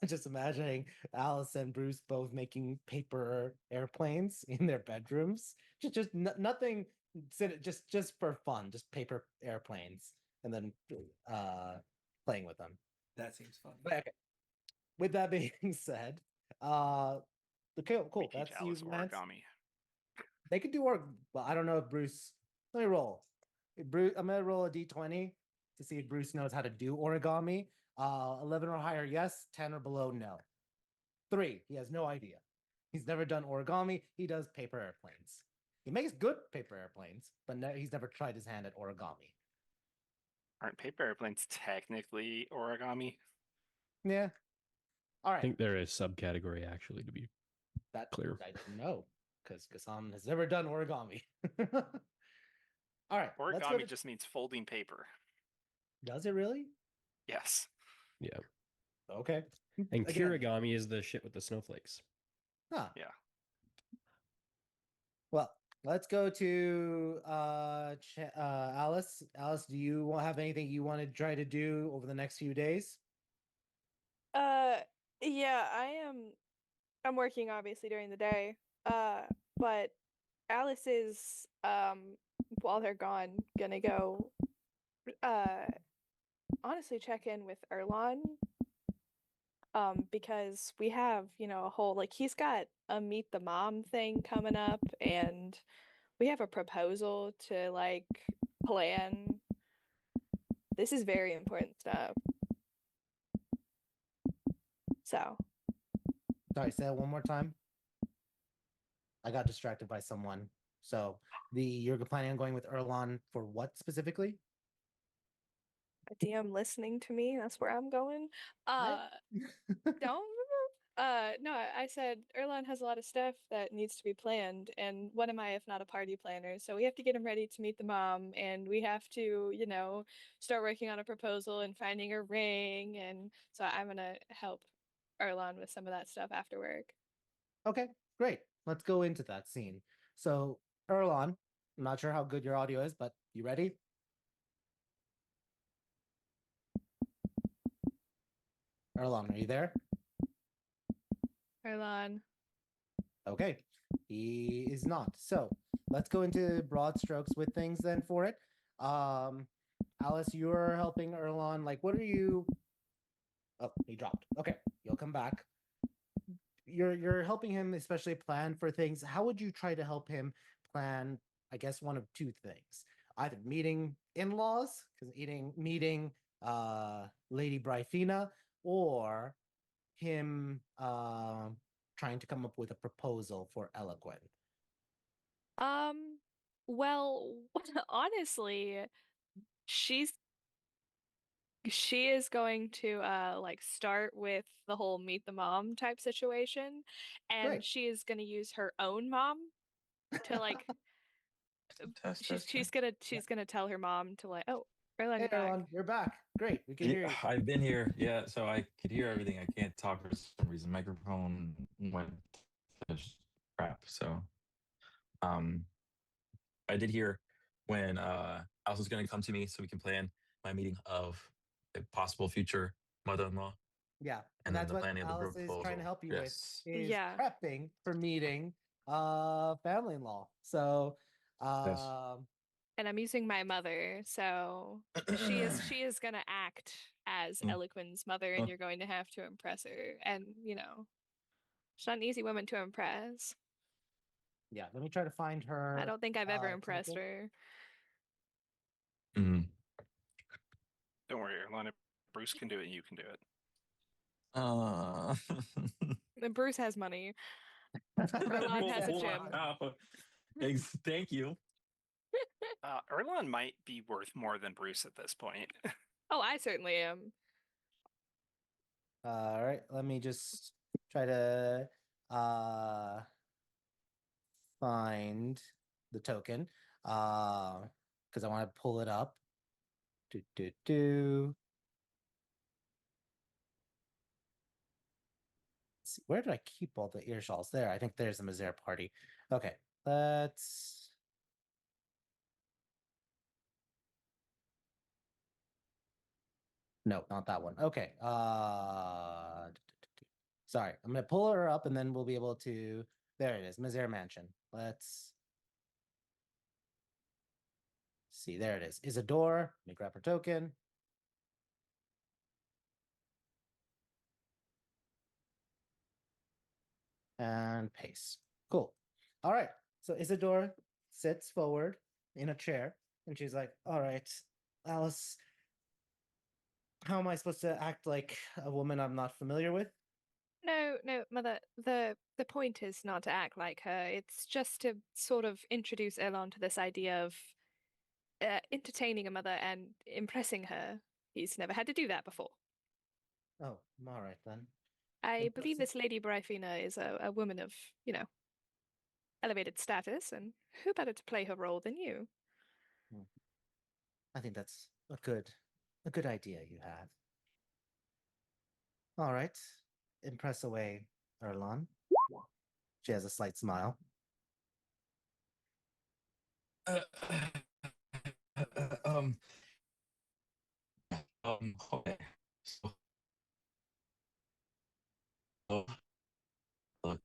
just imagining Alice and Bruce both making paper airplanes in their bedrooms. Just nothing, just for fun, just paper airplanes, and then playing with them. That seems fun. Okay. With that being said, cool. That's Alice origami. They could do work, but I don't know if Bruce. Let me roll. Bruce, I'm gonna roll a d20 to see if Bruce knows how to do origami. 11 or higher, yes. 10 or below, no. 3, he has no idea. He's never done origami. He does paper airplanes. He makes good paper airplanes, but he's never tried his hand at origami. Aren't paper airplanes technically origami? Yeah. All right. I think they're a subcategory, actually, to be clear. I didn't know, because Gassan has never done origami. All right. Origami just means folding paper. Does it really? Yes. Yeah. Okay. And Again. Kirigami is the shit with the snowflakes. Huh. Yeah. Well, let's go to Alice. Alice, do you have anything you want to try to do over the next few days? Yeah, I'm working obviously during the day. But Alice is while they're gone gonna go honestly check in with Erlon. Because we have, a whole like he's got a meet the mom thing coming up and we have a proposal to like plan. This is very important stuff. So, Sorry, say that one more time. I got distracted by someone. So you're planning on going with Erlon for what specifically? a DM listening to me, that's where I'm going. Right? Don't no, I said Erlon has a lot of stuff that needs to be planned, and what am I if not a party planner? So we have to get him ready to meet the mom, and we have to, start working on a proposal and finding a ring, and so I'm gonna help Erlon with some of that stuff after work. Okay, great. Let's go into that scene. So, Erlon, I'm not sure how good your audio is, but you ready? Erlon, are you there? Erlon. Okay, he is not. So, let's go into broad strokes with things then for it. Alice, you're helping Erlon. Like, what are you? Oh, he dropped. Okay, you'll come back. You're helping him especially plan for things. How would you try to help him plan? I guess one of two things: either meeting in-laws, because meeting Lady Bryfina, or him trying to come up with a proposal for Eloquent. Well, honestly, she is going to like start with the whole meet the mom type situation, and Great. she is going to use her own mom to like she's gonna tell her mom to like, oh, Erlen, Hey, you're back. Erlon, you're back. Great, we can hear you. I've been here. Yeah, so I could hear everything. I can't talk for some reason. Microphone went to crap. So, um, I did hear when Alice was going to come to me so we can plan my meeting of a possible future mother-in-law, Yeah, and and then that's the what planning of the Alice is trying to proposal. help you with, Yes. is Yeah. prepping for meeting family-in-law. So Yes. And I'm using my mother, so she is gonna act as Mm. Eloquent's mother, and you're going to have to impress her. And she's not an easy woman to impress. yeah, let me try to find her. I don't think I've ever impressed token. her. Mhm. Don't worry, Erlon. If Bruce can do it, you can do it. Uh, And Bruce has money. Erlon has a gym. Wow. Thank you. Erlon might be worth more than Bruce at this point. Oh, I certainly am. All right, let me just try to find the token because I want to pull it up. Let's see, where did I keep all the ear shawls? There, I think there's the Mazare party. Okay, let's. No, not that one. Okay. Sorry, I'm gonna pull her up and then we'll be able to. There it is, Mazare Mansion. Let's see. There it is. Isadora. Let me grab her token. And paste. Cool. All right. So Isadora sits forward in a chair and she's like, all right, Alice, how am I supposed to act like a woman I'm not familiar with? No, mother, the point is not to act like her. It's just to sort of introduce Erlon to this idea of entertaining a mother and impressing her. He's never had to do that before. Oh, all right then. I believe Impressive. this Lady Bryfina is a woman of, elevated status, and who better to play her role than you? I think that's a good A good idea you have. All right. Impress away, Erlon. She has a slight smile. Uh, um, okay. So, uh, look,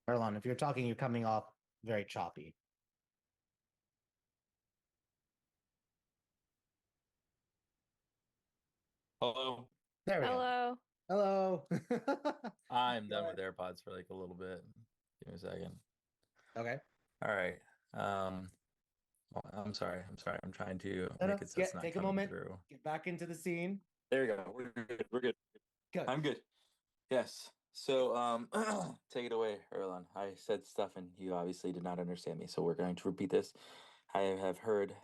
Erlon, if you're talking, you're coming off very choppy. hello. There we go. Hello. Hello. I'm done Go with AirPods for like a little bit. Give me a second. Okay. All right. I'm sorry. I'm sorry. I'm trying to No, make it so it's not take a coming moment. through. Get back into the scene. There we go. We're good. We're good. Good. I'm good. Yes. So, take it away, Erlan. I said stuff and you obviously did not understand me, so we're going to repeat this. I have heard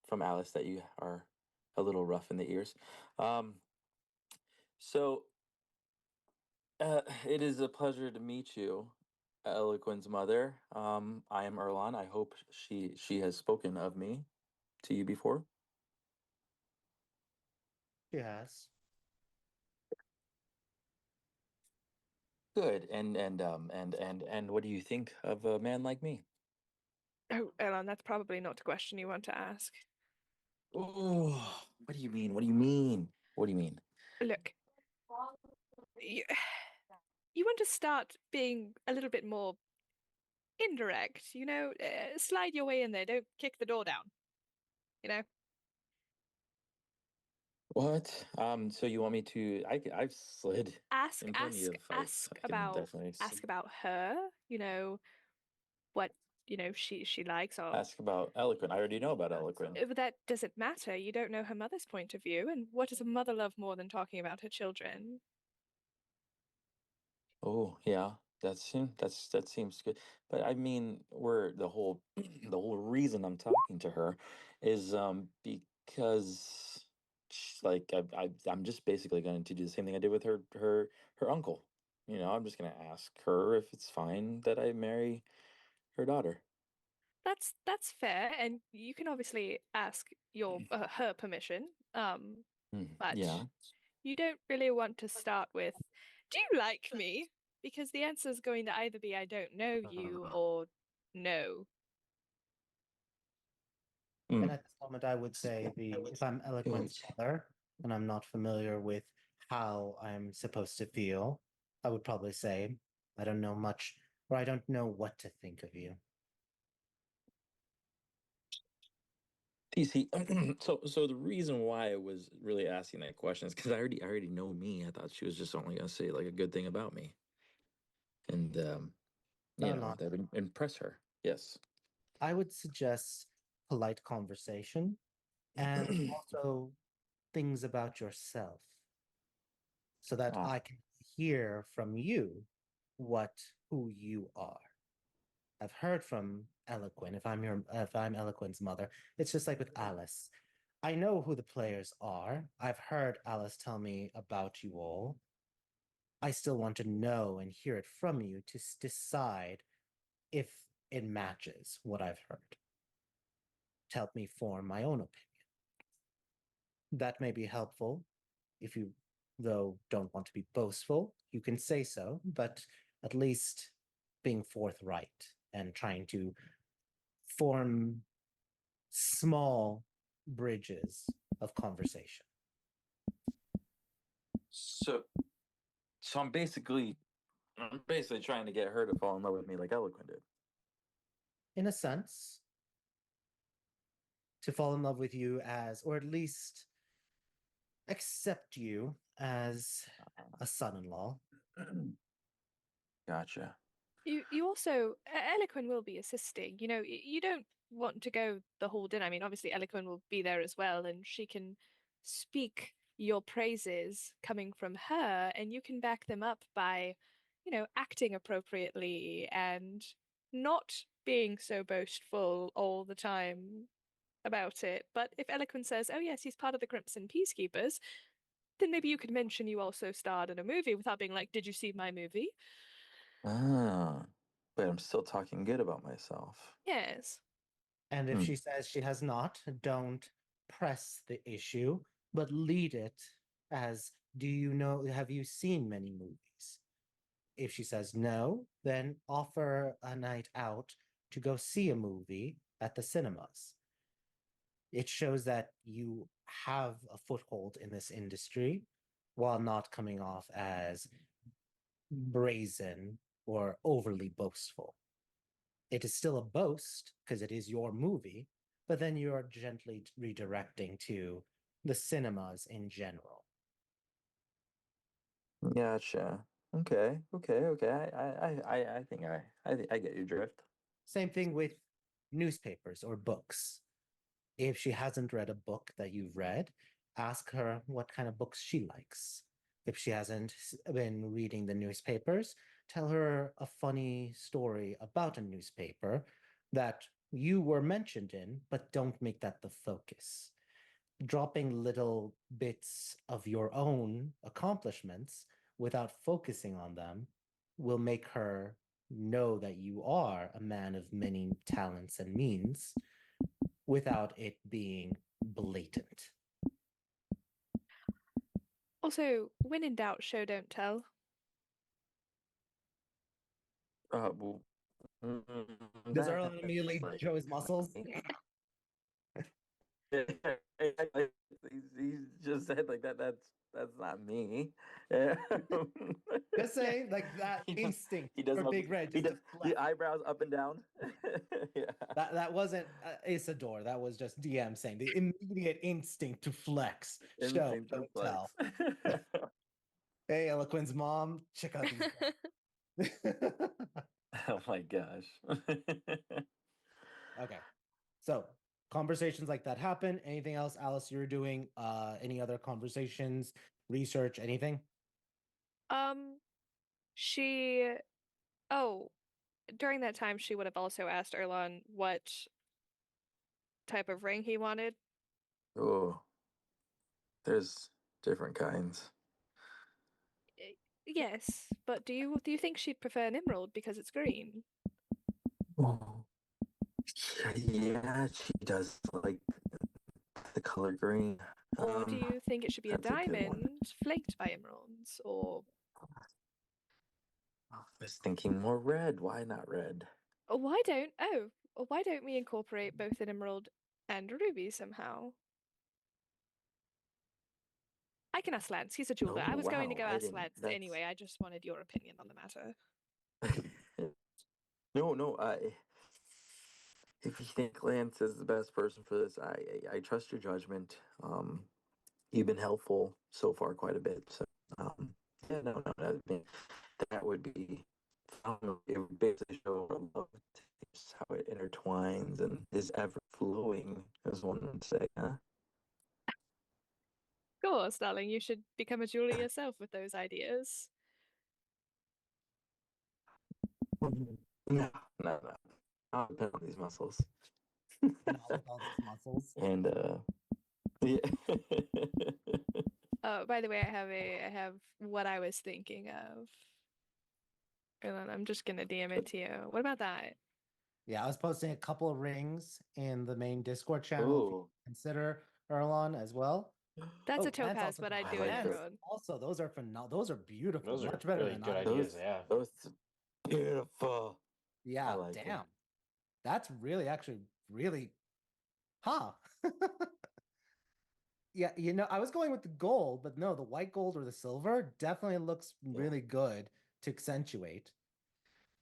from Alice that you are a little rough in the ears. Um, so, it is a pleasure to meet you, Eloquent's mother. I am Erlan. I hope she has spoken of me to you before. She has. Good. And what do you think of a man like me? Oh, Elon, that's probably not a question you want to ask. Oh, what do you mean? What do you mean? What do you mean? Look, you, you want to start being a little bit more indirect, slide your way in there, don't kick the door down, you know? What? So you want me to? I've slid Ask, in plenty of fights. I can definitely ask about her, what, she likes or ask about Eloquent. I already know about Eloquent. But that doesn't matter. You don't know her mother's point of view, and what does a mother love more than talking about her children? Oh yeah, that seems good. But I mean, we're the whole the whole reason I'm talking to her is because like I'm just basically going to do the same thing I did with her uncle. You know, I'm just going to ask her if it's fine that I marry her daughter. That's fair, and you can obviously ask your her permission. But Yeah. you don't really want to start with, "Do you like me?" Because the answer is going to either be, "I don't know you," or "No." And at this moment, I would say if I'm Eloquent's mother and I'm not familiar with how I'm supposed to feel, I would probably say, I don't know much, or I don't know what to think of you. You see, so the reason why I was really asking that question is because I already know me. I thought she was just only gonna say like a good thing about me, and Erlon, that would impress her. Yes. I would suggest polite conversation and also things about yourself so that Ah, I can hear from you who you are. I've heard from Eloquent. If I'm Eloquent's mother, it's just like with Alice. I know who the players are. I've heard Alice tell me about you all. I still want to know and hear it from you to decide if it matches what I've heard. To help me form my own opinion. That may be helpful if you, though, don't want to be boastful. You can say so, but at least being forthright and trying to form small bridges of conversation. so so I'm basically trying to get her to fall in love with me like Eloquent did. In a sense, to fall in love with you as, or at least accept you as a son in law. Gotcha. You also Eloquent will be assisting. You don't want to go the whole dinner. I mean, obviously Eloquent will be there as well, and she can speak your praises coming from her, and you can back them up by, acting appropriately and not being so boastful all the time about it. But if Eloquent says, "Oh yes, he's part of the Crimson Peacekeepers," then maybe you could mention you also starred in a movie without being like, "Did you see my movie?" Ah. But I'm still talking good about myself. Yes. And if she says she has not, don't press the issue, but lead it as, do you know, have you seen many movies? If she says no, then offer a night out to go see a movie at the cinemas. It shows that you have a foothold in this industry while not coming off as brazen or overly boastful. It is still a boast because it is your movie, but then you are gently redirecting to the cinemas in general. Gotcha. Okay. I think I get your drift. Same thing with newspapers or books. If she hasn't read a book that you've read, ask her what kind of books she likes. If she hasn't been reading the newspapers, tell her a funny story about a newspaper that you were mentioned in, but don't make that the focus. Dropping little bits of your own accomplishments without focusing on them will make her know that you are a man of many talents and means without it being blatant. Also, when in doubt, show don't tell. Well, Does Erlen immediately show his muscles? He just said like that. That's not me. Just saying, like that instinct He does for Big Red. He Just does to flex. the eyebrows up and down. Yeah. That wasn't Isidore. That was just DM saying the immediate instinct to flex. Show, Instinct to don't flex. tell. Hey, Eloquent's mom, check out these. Oh my gosh. Okay, so conversations like that happen. Anything else, Alice? You're doing any other conversations, research, anything? She. Oh, during that time, she would have also asked Erlon what type of ring he wanted. Oh, there's different kinds. Yes, but do you think she'd prefer an emerald because it's green? Oh, yeah, she does like the color green. Or do you think it should be a that's a good one. diamond flanked by emeralds? Or I was thinking more red. Why not red? why don't we incorporate both an emerald and a ruby somehow? I can ask Lance. He's a jeweler. Oh, I was going to wow, go I ask didn't- Lance that's- anyway. I just wanted your opinion on the matter. No. If you think Lance is the best person for this, I trust your judgment. You've been helpful so far quite a bit. So, yeah, no, that would be. I don't know. It would basically show love, just how it intertwines and is ever flowing, as one would say. Huh? Of course, darling. You should become a jeweler yourself with those ideas. No. I'll depend on these muscles. Not with all these muscles. And yeah. Oh, by the way, I have what I was thinking of. And then I'm just gonna DM it to you. What about that? Yeah, I was posting a couple of rings in the main Discord channel. If you Ooh. consider Erlon as well. That's Oh, a Lance topaz, also but got I'd I do like an this. emerald. Also, those are phenomenal. Those are beautiful. Those are Much better really than good others. ideas. Yeah. Those beautiful. Yeah, I like it. damn. That's really actually really, huh? Yeah, I was going with the gold, but no, the white gold or the silver definitely looks really good to accentuate.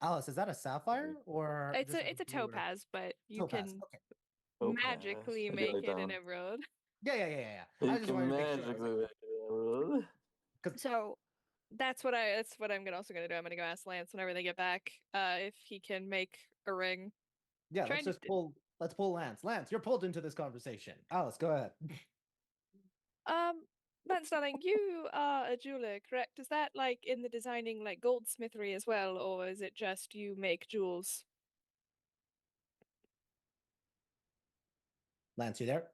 Alice, is that a sapphire or It's just a bluer- topaz, but you Topaz? can Okay. Topaz. magically I do make like it that an one. emerald. Yeah. I You just can wanted to make sure. I was magically. like, So that's what I'm also gonna do. I'm gonna go ask Lance whenever they get back, if he can make a ring. yeah, Trying let's to pull Lance. Lance, you're pulled into this conversation. Alice, go ahead. Lance, darling, you are a jeweler, correct? Is that like in the designing like goldsmithery as well, or is it just you make jewels? Lance, you there?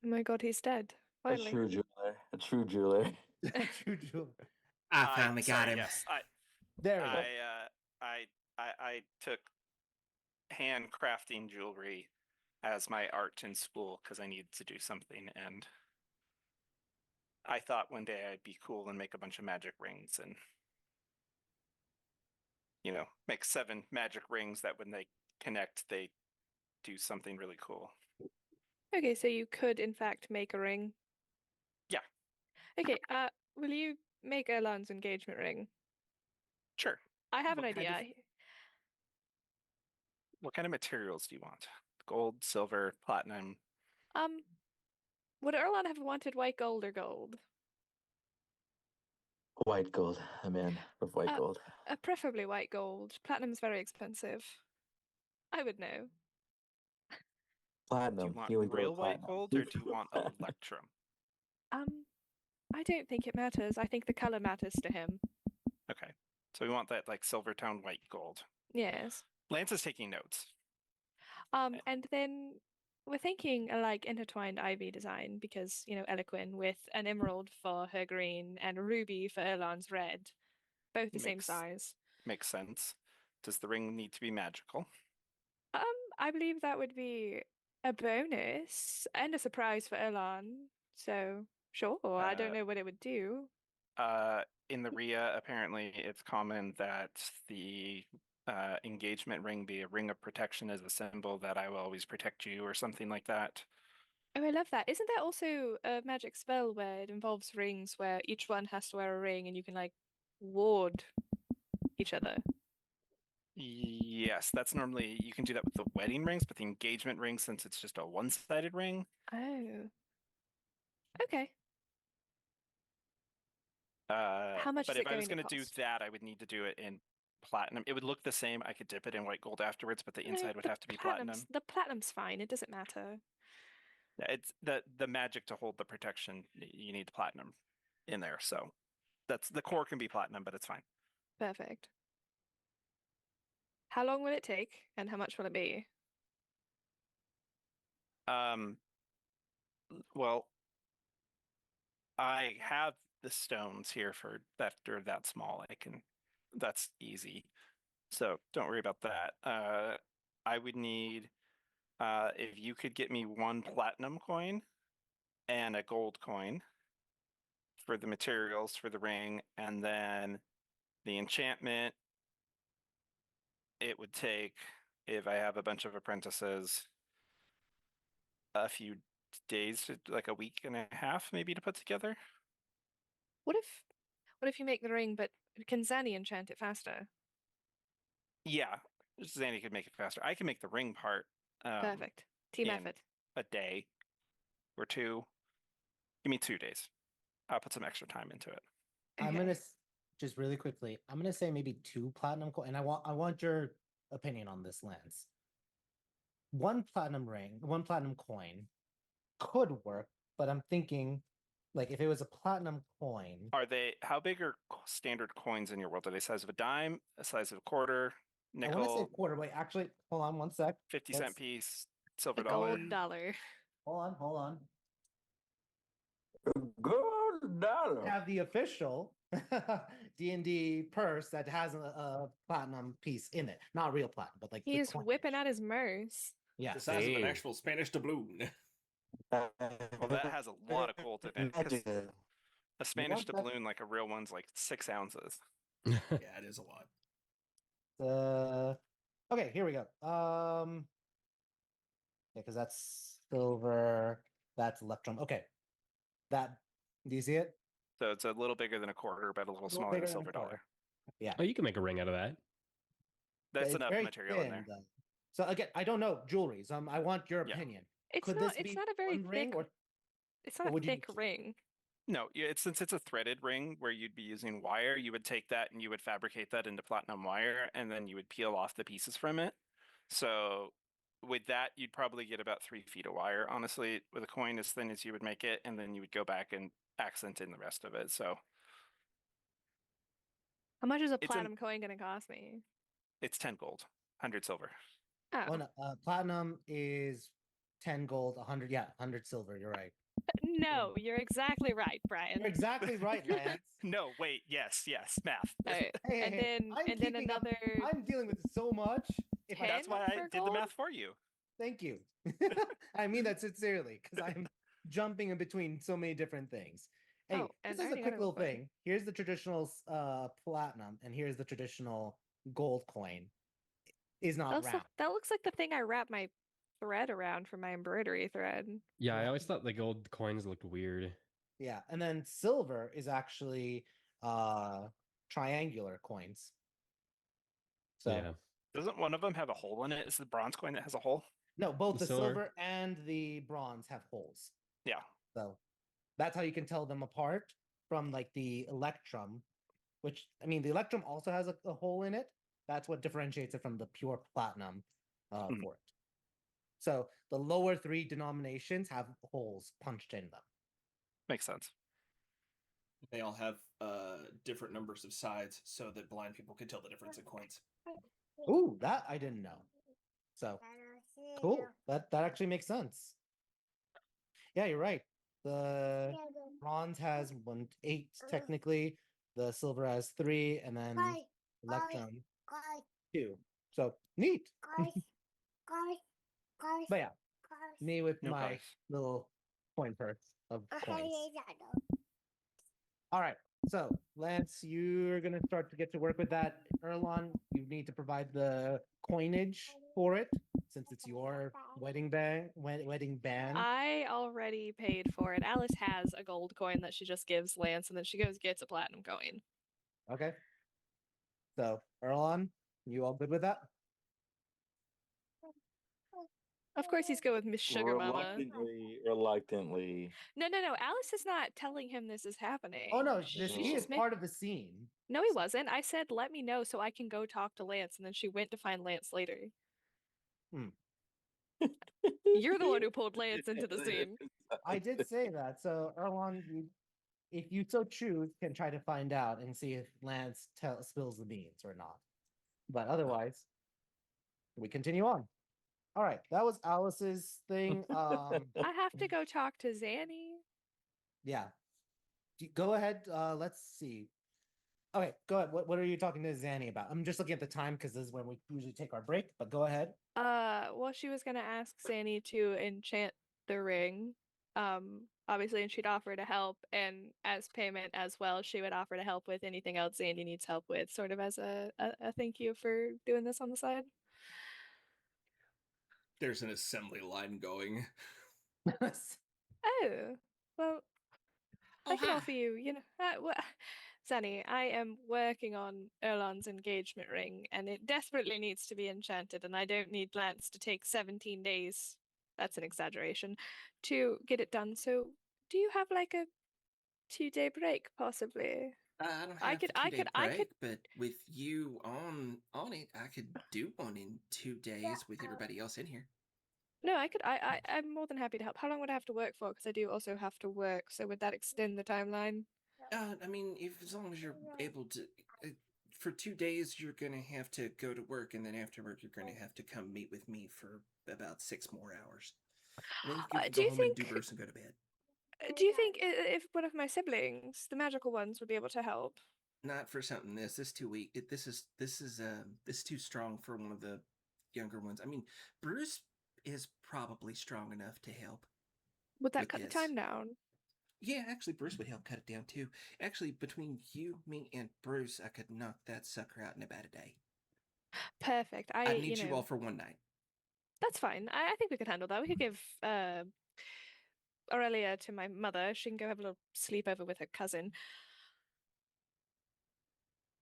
Oh my god, he's dead. A Finally. true jeweler. A true jeweler. True jeweler. I finally sorry, got him. Yes, There we go. I took handcrafting jewelry as my art in school because I needed to do something, and I thought one day I'd be cool and make a bunch of magic rings and make 7 magic rings that when they connect they do something really cool. Okay, so you could in fact make a ring. Yeah. Okay, will you make Erlan's engagement ring? Sure. I have an What kind idea. of- What kind of materials do you want? Gold, silver, platinum? Would Erlan have wanted white gold or gold? White gold. A man of white gold. Preferably white gold. Platinum's very expensive. I would know. Do Platinum. you want He would go real with white platinum. gold or do you want electrum? I don't think it matters. I think the color matters to him. Okay. So we want that like silver tone white gold. Yes. Lance is taking notes. And then we're thinking a like intertwined ivy design because, Eloquin with an emerald for her green and a ruby for Erlan's red. Both the same size. Makes sense. Does the ring need to be magical? I believe that would be a bonus and a surprise for Erlan. So sure, I don't know what it would do. In the RIA, apparently it's common that the engagement ring be a ring of protection as a symbol that I will always protect you or something like that. Oh, I love that. Isn't there also a magic spell where it involves rings where each one has to wear a ring and you can like ward each other? Yes, that's normally, you can do that with the wedding rings, but the engagement ring, since it's just a one-sided ring. Oh. Okay. How much but is if it I was going going to to do cost? that, I would need to do it in platinum. It would look the same. I could dip it in white gold afterwards, but the No, inside would the have to be platinum. The platinum's fine. It doesn't matter. It's the magic to hold the protection. You need platinum in there, so that's the core can be platinum, but it's fine. Perfect. How long will it take and how much will it be? Well, I have the stones here for that are that small. That's easy. So don't worry about that. I would need if you could get me 1 platinum coin and a gold coin for the materials for the ring, and then the enchantment. It would take, if I have a bunch of apprentices, a few days, like a week and a half, maybe, to put together. What if you make the ring, but can Zanny enchant it faster? Yeah, Zanny could make it faster. I can make the ring part. Perfect. Team in effort. a day or 2. Give me 2 days. I'll put some extra time into it. I'm Okay. gonna just really quickly. I'm gonna say maybe 2 platinum coin, and I want your opinion on this, Lance. 1 platinum ring, 1 platinum coin could work, but I'm thinking, like, if it was a platinum coin, How big are standard coins in your world? Are they size of a dime, a size of a quarter, I want to say nickel, quarter. Wait, actually, hold on 1 sec. 50-cent Let's- piece, silver A dollar? gold dollar. Hold on. Gold dollar. Have the official D&D purse that has a platinum piece in it, not real platinum, but like the He's coinage. whipping out his merce. Yeah, The size of an Dang. actual Spanish doubloon. Well, that has a lot of gold in it. 'Cause Magic. a Spanish want that- doubloon, like a real one's, like 6 ounces. Yeah, it is a lot. Okay, here we go. Yeah, because that's silver, that's electrum. Okay, that, do you see it? So it's a little bigger than a quarter, but a little Little smaller than a bigger than a silver quarter. dollar. Yeah, Oh, you can make a ring out of that. but That's it's enough very material in thin, there. though. So again, I don't know jewelry, so I want your Yeah. opinion. It's Could not this it's be not a very one ring, thick or it's not or a would you thick ring. No, since it's a threaded ring where you'd be using wire, you would take that and you would fabricate that into platinum wire, and then you would peel off the pieces from it. So with that, you'd probably get about 3 feet of wire, honestly, with a coin as thin as you would make it, and then you would go back and accent in the rest of it. So How much is a It's an- platinum coin gonna cost me? it's 10 gold, 100 silver. Oh. no, platinum is 10 gold, 100, yeah, 100 silver. You're right. No, you're exactly right, Brian. You're exactly right, Lance. No, wait, yes, math. Alright, Hey, and hey, then I'm and then keeping up. another I'm dealing with so much. If I, 10 That's why I for did the gold? math for you. thank you. I mean that sincerely because I'm jumping in between so many different things. Hey, Oh, and this I is a already got quick a little gold coin. thing. Here's the traditional platinum, and here's the traditional gold coin. Is not round. That looks like the thing I wrap my thread around for my embroidery thread. Yeah, I Yeah. always thought the gold coins looked weird. Yeah, and then silver is actually triangular coins. So Yeah. Doesn't one of them have a hole in it? Is the bronze coin that has a hole? no, both The the silver. silver and the bronze have holes. Yeah. So that's how you can tell them apart from like the electrum, which I mean the electrum also has a hole in it. That's what differentiates it from the pure platinum for it. So the lower three denominations have holes punched in them. Makes sense. They all have different numbers of sides so that blind people can tell the difference in coins. Ooh, that I didn't know. So cool. That actually makes sense. Yeah, you're right. The bronze has 1/8 technically. The silver has 3, and then electrum 2. So neat. But yeah, me with No my guys. little coin purse of coins. All right. So Lance, you're gonna start to get to work with that. Erlon, you need to provide the coinage for it since it's your wedding band. Wedding band. I already paid for it. Alice has a gold coin that she just gives Lance, and then she goes gets a platinum coin. Okay. So Erlon, you all good with that? Of course, he's good with Miss Sugar Mama. Reluctantly. No. Alice is not telling him this is happening. Oh no, She's this he is just part of the scene. No, he wasn't. I said, let me know so I can go talk to Lance, and then she went to find Lance later. You're the one who pulled Lance into the scene. I did say that. So Erlon, you, if you so choose, can try to find out and see if Lance spills the beans or not. But otherwise, we continue on. All right, that was Alice's thing. I have to go talk to Zanny. Yeah. Go ahead. Let's see. Okay, go ahead. What are you talking to Zanny about? I'm just looking at the time because this is when we usually take our break. But go ahead. Well, she was gonna ask Zanny to enchant the ring. Obviously, and she'd offer to help, and as payment as well, she would offer to help with anything else Zanny needs help with, sort of as a thank you for doing this on the side. There's an assembly line going. Oh, well, I can hi. offer you, Zanny, I am working on Erlon's engagement ring, and it desperately needs to be enchanted, and I don't need Lance to take 17 days, that's an exaggeration, to get it done. So, do you have like a 2-day break, possibly? I don't have I could- a I two-day could- I break, could- but with you on it, I could do one in 2 days with everybody else in here. No, I'm more than happy to help. How long would I have to work for? Because I do also have to work, so would that extend the timeline? I mean, if as long as you're able to, for 2 days, you're gonna have to go to work, and then after work, you're gonna have to come meet with me for about 6 more hours. And then you can Do go you home and do think- Bruce and go to bed. Do you think if one of my siblings, the magical ones, would be able to help? Not for something this. This too weak. This is too strong for one of the younger ones. I mean, Bruce is probably strong enough to help. Would that with cut the this. time down? Yeah, actually, Bruce would help cut it down too. Actually, between you, me, and Bruce, I could knock that sucker out in about a day. Perfect. I need you all for one night. That's fine. I think we could handle that. We could give Aurelia to my mother. She can go have a little sleepover with her cousin.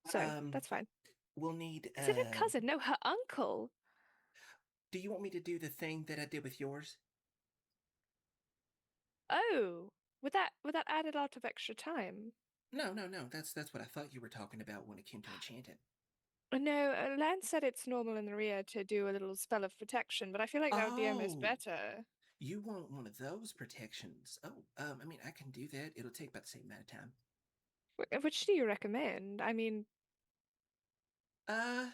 So that's fine. We'll need. Is it her cousin? No, her uncle. Do you want me to do the thing that I did with yours? Oh, would that add a lot of extra time? No. That's what I thought you were talking about when it came to enchanting. No, Lance said it's normal in the rear to do a little spell of protection, but I feel like that would be almost Oh. better. You want one of those protections? Oh, I mean, I can do that. It'll take about the same amount of time. Which do you recommend? I mean, I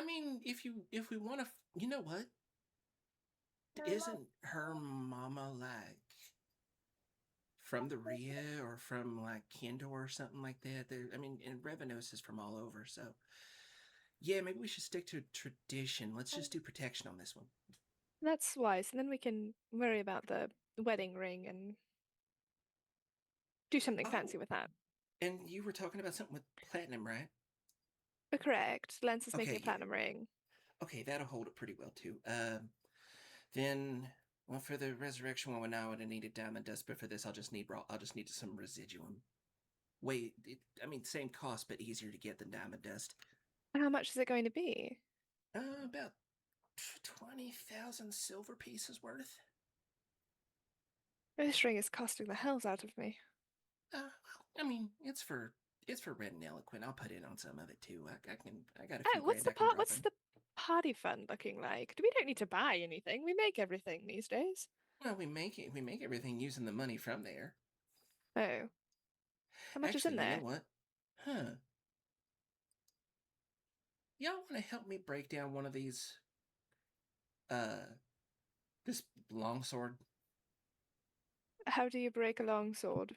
mean, if we want to, you know what? Isn't her mama like from the Ria or from like Kendor or something like that. I mean, and Revenos is from all over, so yeah, maybe we should stick to tradition. Let's just do protection on this one. That's wise. And then we can worry about the wedding ring and do something fancy Oh. with that. And you were talking about something with platinum, right? Correct. Lance is making Okay, a platinum ring. Okay, that'll hold it pretty well too. Then, well, for the resurrection one, I would have needed diamond dust, but for this, I'll just need some residuum. I mean, same cost, but easier to get than diamond dust. How much is it going to be? About 20,000 silver pieces worth. This ring is costing the hells out of me. Well, I mean, it's for red and eloquent. I'll put in on some of it too. I got a few What's grand the I can drop what's in. the party fund looking like? We don't need to buy anything. We make everything these days. Well, we make everything using the money from there. Oh. How much is in Actually, there? you know what? Huh. Y'all want to help me break down one of these? This longsword. How do you break a longsword?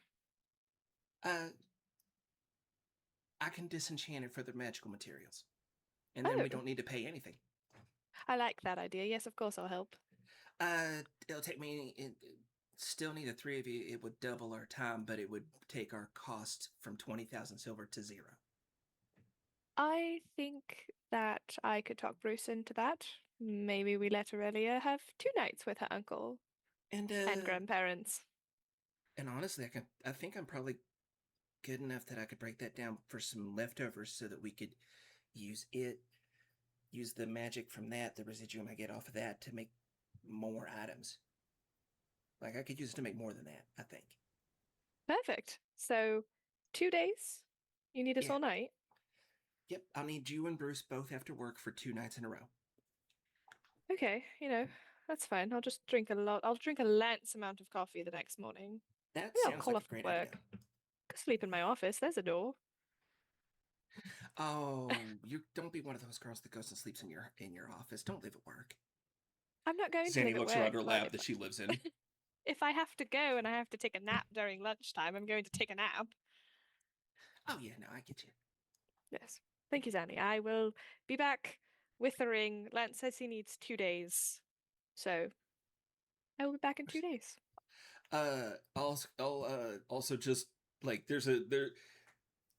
I can disenchant it for the magical materials, and then we don't need to pay anything. I like that idea. Yes, of course I'll help. It'll take me. Still need the three of you. It would double our time, but it would take our cost from 20,000 silver to 0. I think that I could talk Bruce into that. Maybe we let Aurelia have 2 nights with her uncle and grandparents. And honestly, I think I'm probably good enough that I could break that down for some leftovers so that we could use the magic from that, the residuum I get off of that, to make more items. Like, I could use it to make more than that, I think. Perfect. So 2 days? You need us all night? Yep, I'll need you and Bruce both after work for 2 nights in a row. Okay, that's fine. I'll just drink a lot. I'll drink a lance amount of coffee the next morning. That I'll sounds call like off a great work. idea. Go sleep in my office. There's a door. Oh, you don't be one of those girls that goes and sleeps in your office. Don't live at work. I'm not going to Zanny live at looks work. around her but lab if that she lives in. if I have to go and I have to take a nap during lunchtime, I'm going to take a nap. Oh yeah, no, I get you. Yes. Thank you, Zanny. I will be back with the ring. Lance says he needs 2 days. So I will be back in 2 days. I'll also just like there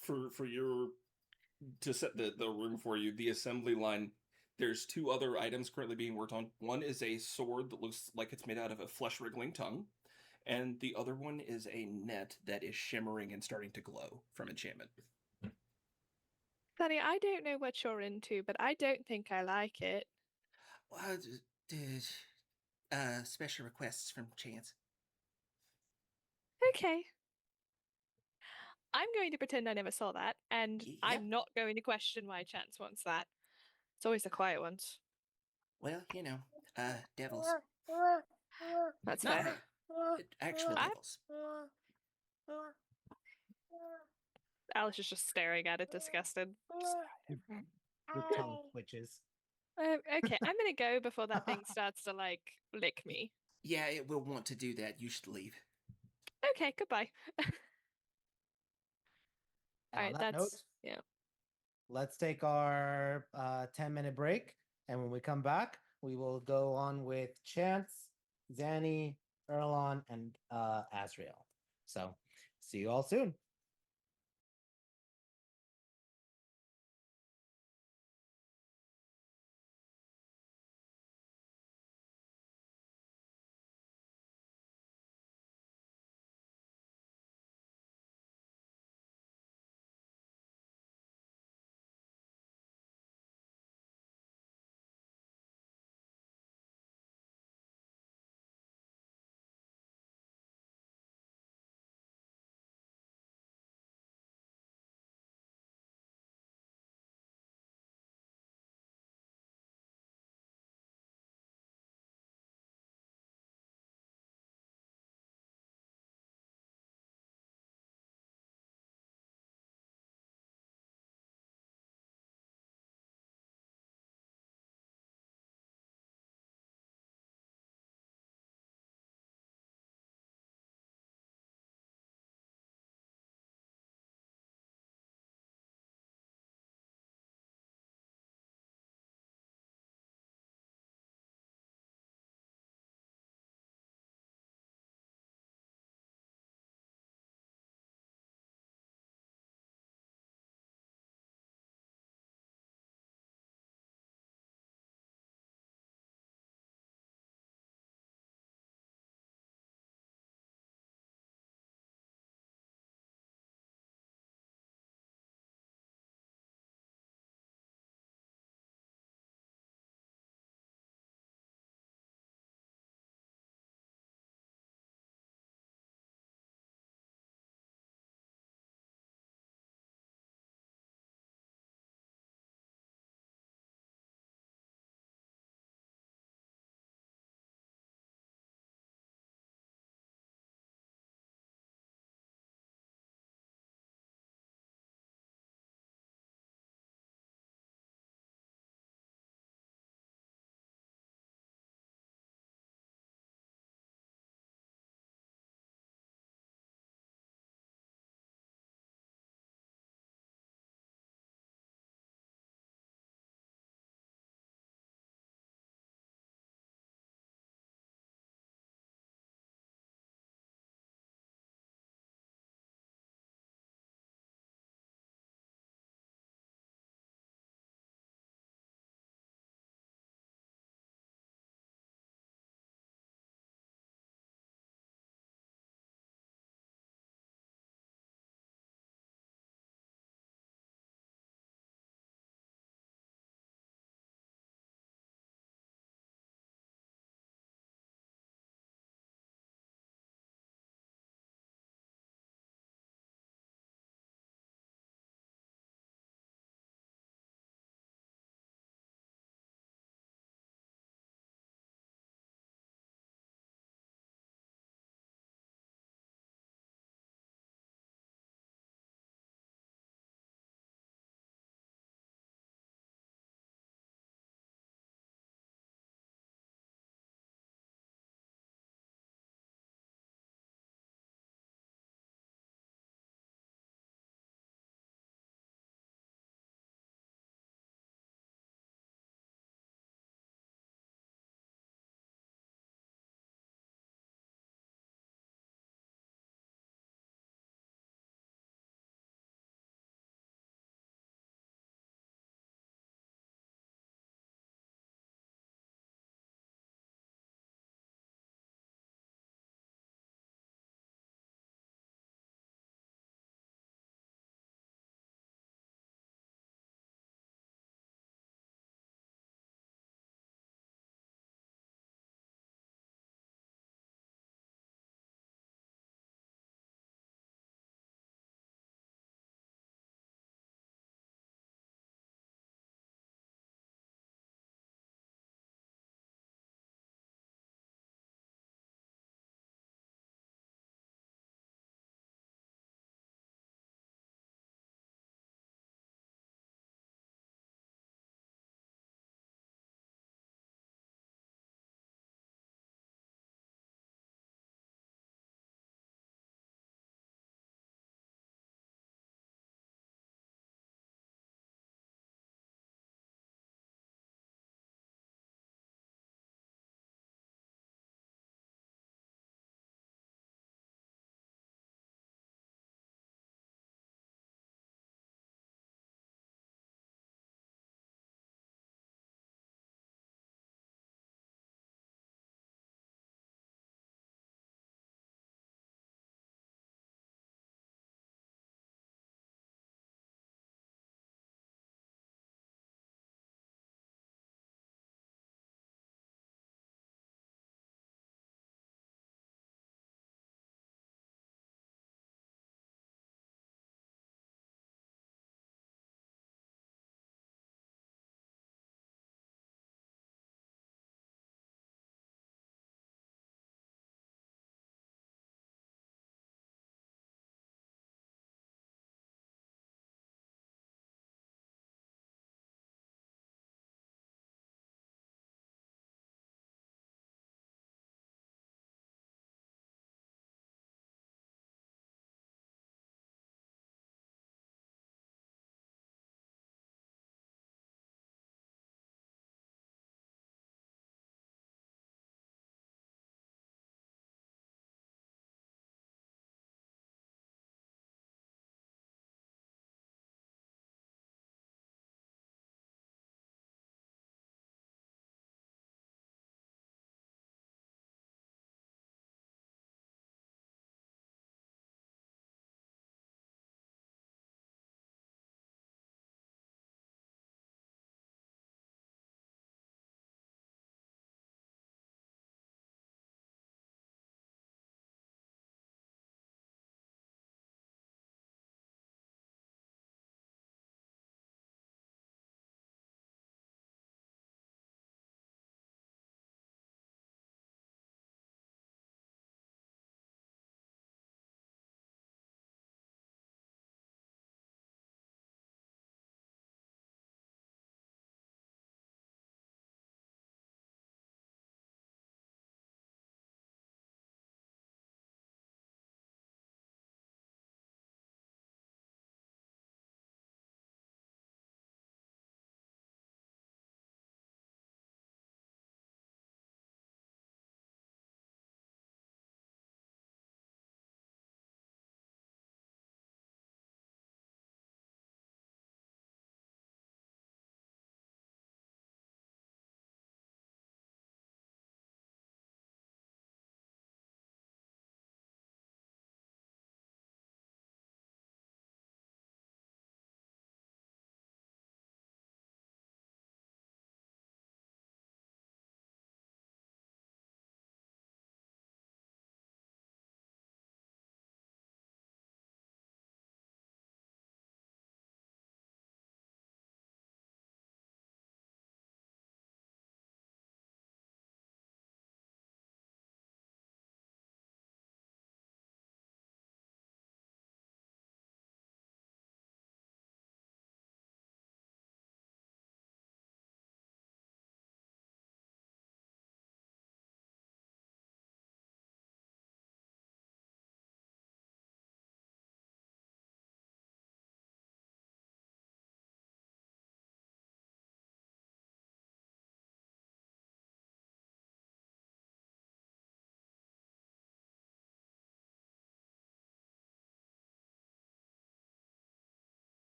for your to set the room for you, the assembly line. There's 2 other items currently being worked on. One is a sword that looks like it's made out of a flesh-wriggling tongue, and the other one is a net that is shimmering and starting to glow from enchantment. Zanny, I don't know what you're into, but I don't think I like it. Special requests from Chance. Okay. I'm going to pretend I never saw that, and I'm not going to question why Chance wants that. It's always the quiet ones. Well, devils. That's Not fair. actual devils. Alice is just staring at it, disgusted. Your tongue twitches. Okay, I'm gonna go before that thing starts to, lick me. Yeah, it will want to do that. You should leave. Okay, goodbye. And on that note, yeah. let's take our 10-minute break. And when we come back, we will go on with Chance, Zanny, Erlon, and Azrael. So see you all soon.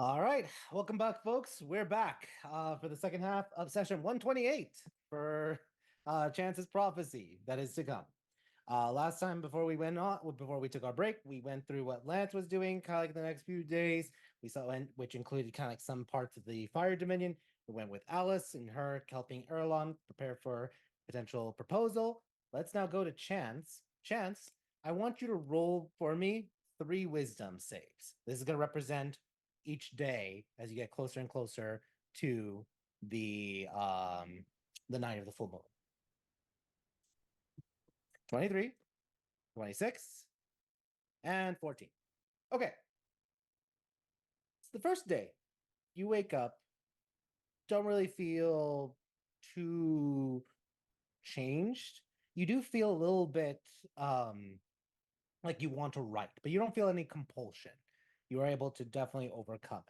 All right, welcome back, folks. We're back for the second half of session 128 for Chance's prophecy that is to come. Last time before we took our break, we went through what Lance was doing, kind of like the next few days. We saw, which included kind of like some parts of the Fire Dominion. We went with Alice and her helping Erlon prepare for potential proposal. Let's now go to Chance. Chance, I want you to roll for me 3 wisdom saves. This is going to represent each day as you get closer and closer to the night of the full moon. 23, 26, and 14. Okay. It's the first day. You wake up, don't really feel too changed. You do feel a little bit like you want to write, but you don't feel any compulsion. You are able to definitely overcome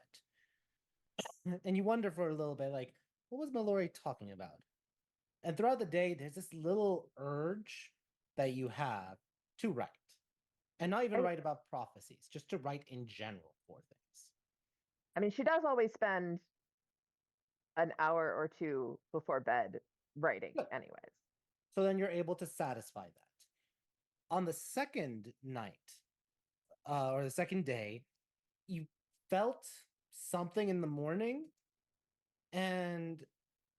it. And you wonder for a little bit, like, what was Mallory talking about? And throughout the day, there's this little urge that you have to write. And not even write about prophecies, just to write in general for things. I mean, she does always spend an hour or two before bed writing, Good. anyways. So then you're able to satisfy that. On the second night, or the second day, you felt something in the morning, and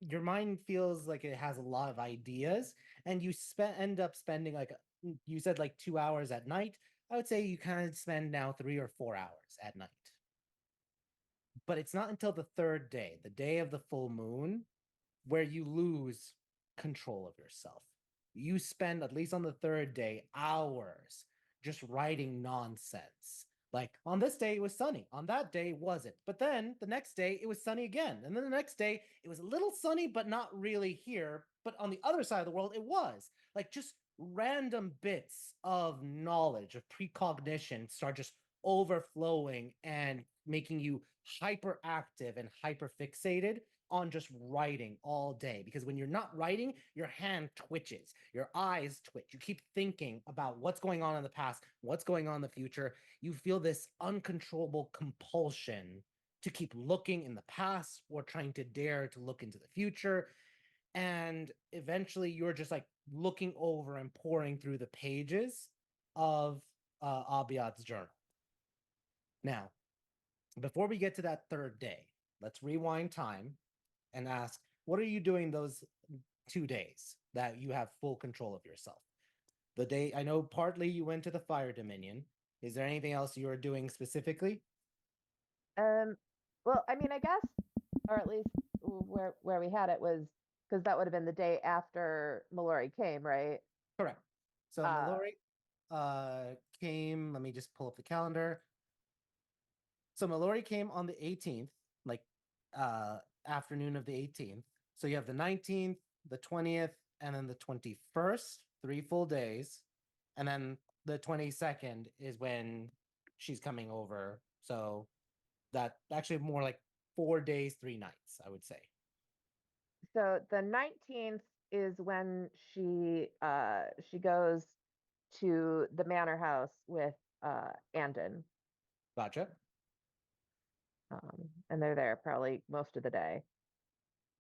your mind feels like it has a lot of ideas, and you end up spending, like you said, like 2 hours at night. I would say you kind of spend now 3 or 4 hours at night. But it's not until the third day, the day of the full moon, where you lose control of yourself. You spend, at least on the third day, hours just writing nonsense. Like, on this day it was sunny, on that day it wasn't. But then the next day it was sunny again. And then the next day it was a little sunny, but not really here. But on the other side of the world it was. Like, just random bits of knowledge, of precognition start just overflowing and making you hyperactive and hyperfixated on just writing all day. Because when you're not writing, your hand twitches, your eyes twitch. You keep thinking about what's going on in the past, what's going on in the future. You feel this uncontrollable compulsion to keep looking in the past or trying to dare to look into the future. And eventually you're just like looking over and pouring through the pages of Abiad's journal. Now, before we get to that third day, let's rewind time and ask, what are you doing those 2 days that you have full control of yourself? The day, I know partly you went to the Fire Dominion. Is there anything else you are doing specifically? Well, I mean, I guess, or at least where we had it was, because that would have been the day after Mallory came, right? Correct. So Mallory came, let me just pull up the calendar. So Mallory came on the 18th, like afternoon of the 18th. So you have the 19th, the 20th, and then the 21st, 3 full days. And then the 22nd is when she's coming over. So that actually more like 4 days, 3 nights, I would say. So the 19th is when she goes to the manor house with Andon. Gotcha. And they're there probably most of the day.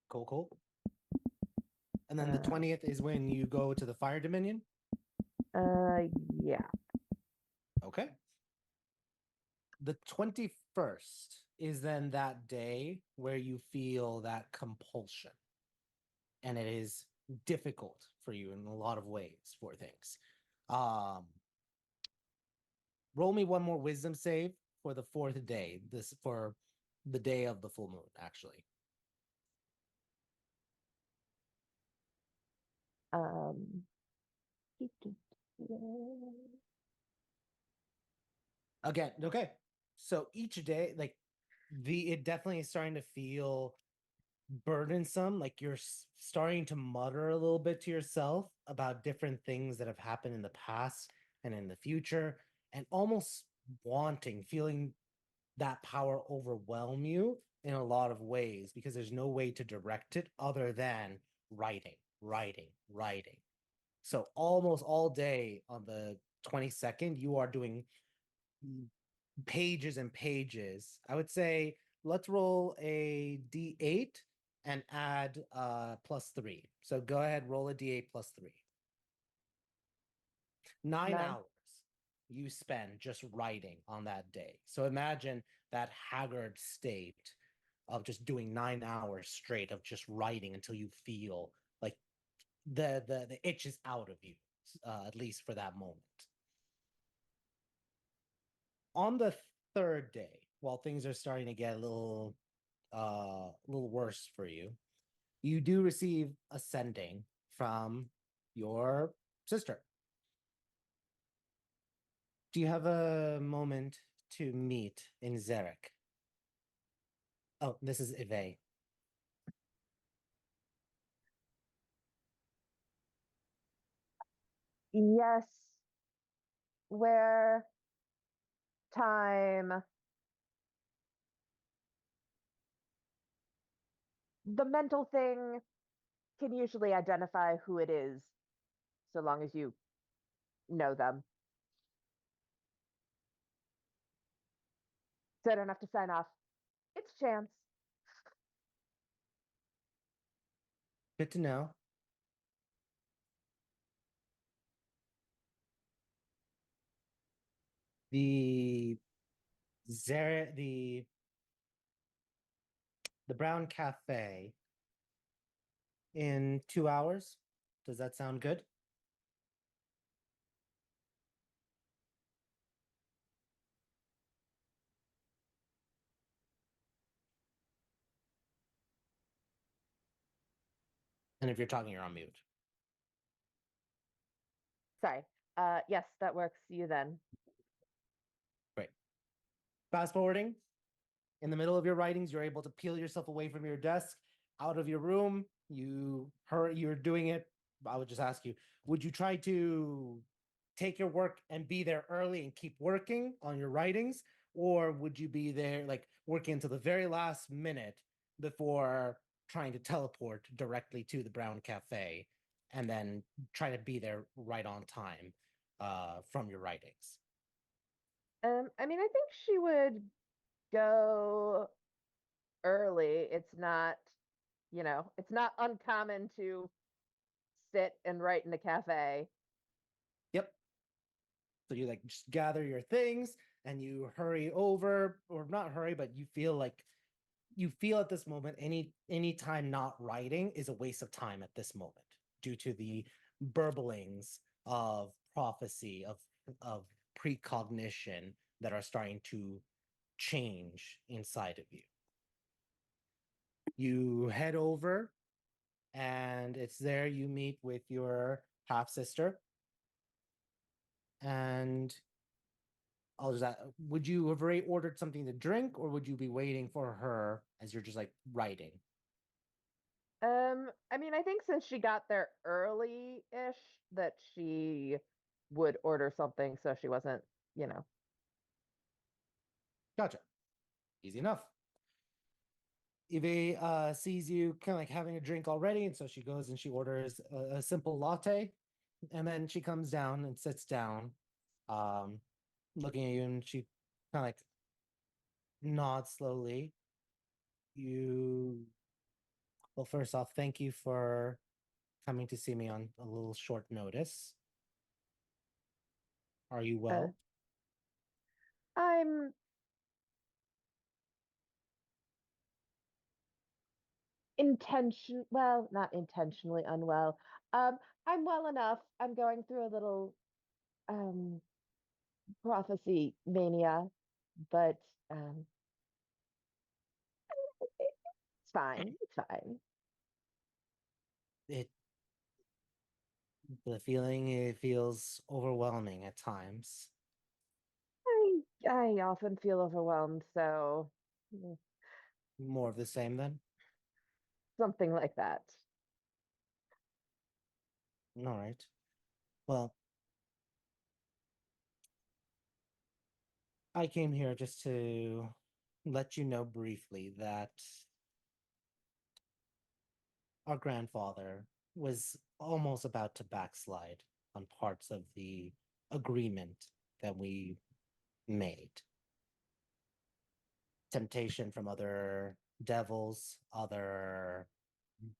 Cool, cool. And then the 20th is when you go to the Fire Dominion? Yeah. Okay. The 21st is then that day where you feel that compulsion. And it is difficult for you in a lot of ways for things. Roll me one more wisdom save for the 4th day. This for the day of the full moon, actually. Again, okay. So each day, like it definitely is starting to feel burdensome. Like you're starting to mutter a little bit to yourself about different things that have happened in the past and in the future, and almost feeling that power overwhelm you in a lot of ways because there's no way to direct it other than writing. So almost all day on the 22nd, you are doing pages and pages. I would say let's roll a d8 and add +3. So go ahead, roll a d8 +3. 9 Nine. hours you spend just writing on that day. So imagine that haggard state of just doing 9 hours straight of just writing until you feel like the itch is out of you, at least for that moment. On the third day, while things are starting to get a little worse for you, you do receive a sending from your sister. Do you have a moment to meet in Zarek? Oh, this is Eve. Yes. Where? Time. The mental thing can usually identify who it is so long as you know them. So I don't have to sign off. It's chance. Good to know. The Zarek, the Brown Cafe in 2 hours. Does that sound good? And if you're talking, you're on mute. Sorry. Yes, that works. See you then. Great. Fast forwarding, in the middle of your writings, you're able to peel yourself away from your desk, out of your room. You're doing it. I would just ask you, would you try to take your work and be there early and keep working on your writings? Or would you be there like working until the very last minute before trying to teleport directly to the Brown Cafe and then try to be there right on time from your writings? I mean, I think she would go early. It's not, it's not uncommon to sit and write in a cafe. Yep. So you like just gather your things and you hurry over, or not hurry, but you feel at this moment any time not writing is a waste of time at this moment due to the burblings of prophecy of precognition that are starting to change inside of you. You head over and it's there you meet with your half sister. And I'll just ask, would you have already ordered something to drink, or would you be waiting for her as you're just like writing? I mean, I think since she got there early-ish, that she would order something so she wasn't, Gotcha. Easy enough. Eve sees you kind of like having a drink already, and so she goes and she orders a simple latte, and then she comes down and sits down, um, looking at you, and she kind of like nods slowly. Well, first off, thank you for coming to see me on a little short notice. Are you well? I'm not intentionally unwell. I'm well enough. I'm going through a little um prophecy mania, but um it's fine. It's fine. It the feeling, it feels overwhelming at times. I often feel overwhelmed, so More of the same then? something like that. All right. Well, I came here just to let you know briefly that our grandfather was almost about to backslide on parts of the agreement that we made. temptation from other devils, other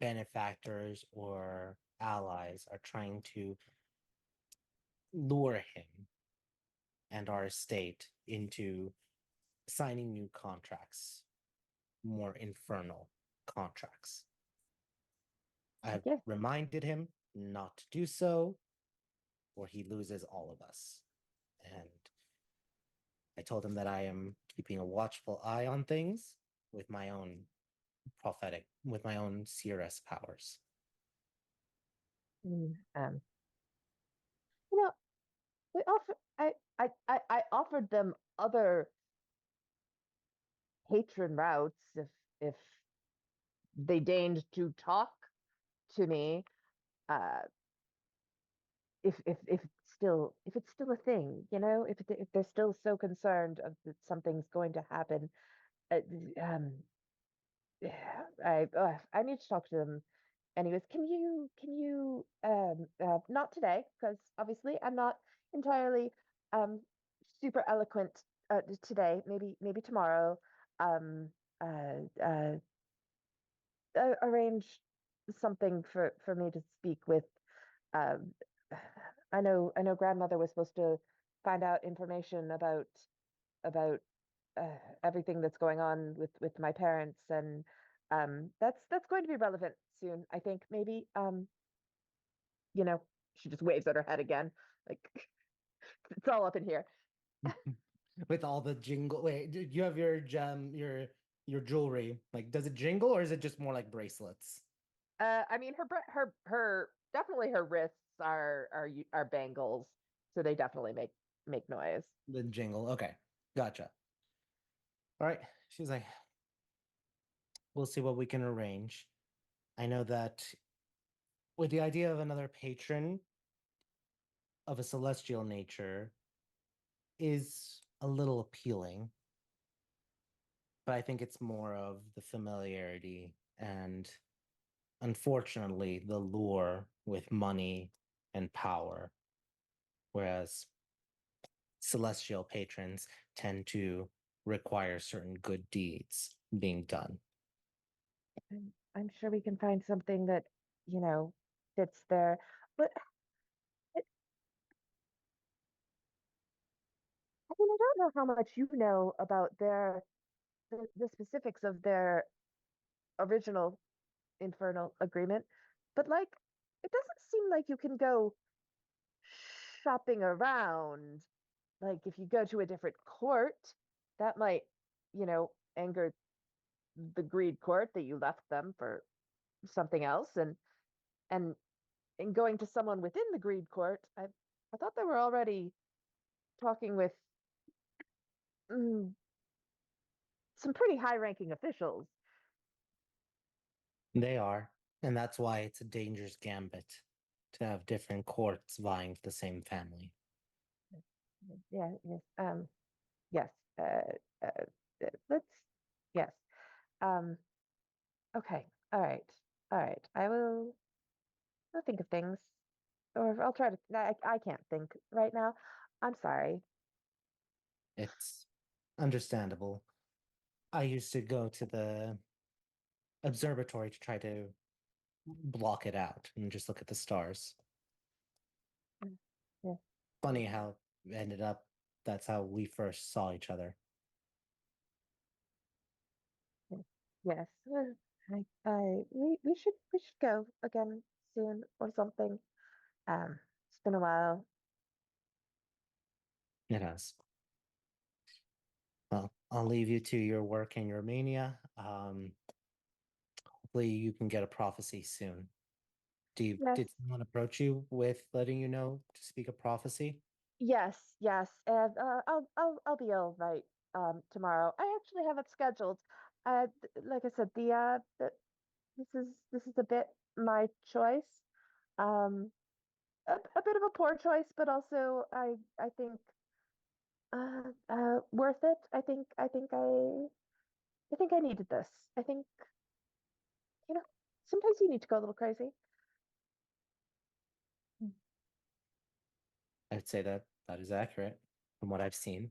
benefactors, or allies are trying to lure him and our estate into signing new contracts, more infernal contracts. I've Yeah. reminded him not to do so, or he loses all of us. And I told him that I am keeping a watchful eye on things with my own with my own CRS powers. Mm, you know, we offer. I offered them other patron routes if they deigned to talk to me. Uh, if it's still a thing, if they're still so concerned of that something's going to happen, uh, um, I need to talk to them. Anyways, can you not today, because obviously I'm not entirely um super eloquent today. Maybe tomorrow. Um, uh, uh, Arrange something for me to speak with. Um, I know grandmother was supposed to find out information about everything that's going on with my parents, and that's going to be relevant soon. I think maybe she just waves at her head again, like it's all up in here. With all the jingle. Wait, do you have your gem, your jewelry? Like, does it jingle or is it just more like bracelets? I mean, her definitely her wrists are bangles, so they definitely make noise. The jingle. Okay, gotcha. All right. She's like, we'll see what we can arrange. I know that with the idea of another patron of a celestial nature is a little appealing, but I think it's more of the familiarity and unfortunately the lure with money and power, whereas celestial patrons tend to require certain good deeds being done. I'm sure we can find something that fits there, but I mean, I don't know how much you know about the specifics of their original infernal agreement, but like it doesn't seem like you can go shopping around. Like if you go to a different court, that might, anger the greed court that you left them for something else, and in going to someone within the greed court, I thought they were already talking with mm, some pretty high-ranking officials. They are, and that's why it's a dangerous gambit to have different courts vying for the same family. Yeah, yes, yes. Let's, yes. Um, okay, all right. I'll think of things, or I'll try to. I can't think right now. I'm sorry. It's understandable. I used to go to the observatory to try to block it out and just look at the stars. Yeah. Funny how it ended up that's how we first saw each other. Yes. We should go again soon or something. It's been a while. It has. Well, I'll leave you to your work in Romania. Hopefully you can get a prophecy soon. Yes. Did someone approach you with letting you know to speak a prophecy? Yes, yes, and I'll be all right tomorrow. I actually have it scheduled. Like I said, this is a bit my choice. Um, a bit of a poor choice, but also I think worth it. I think I needed this. I think you know sometimes you need to go a little crazy. I'd say that that is accurate from what I've seen.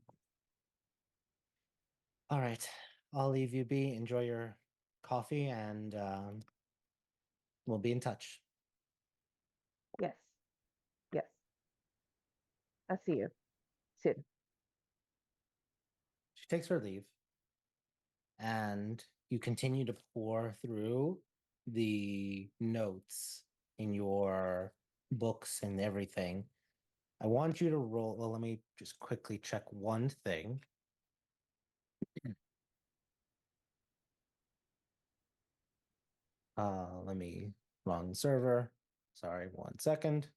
All right. I'll leave you be. Enjoy your coffee, and we'll be in touch. Yes. Yes. I'll see you soon. She takes her leave, and you continue to pour through the notes in your books and everything. I want you to roll. Well, let me just quickly check one thing. Let me wrong server. Sorry, 1 second.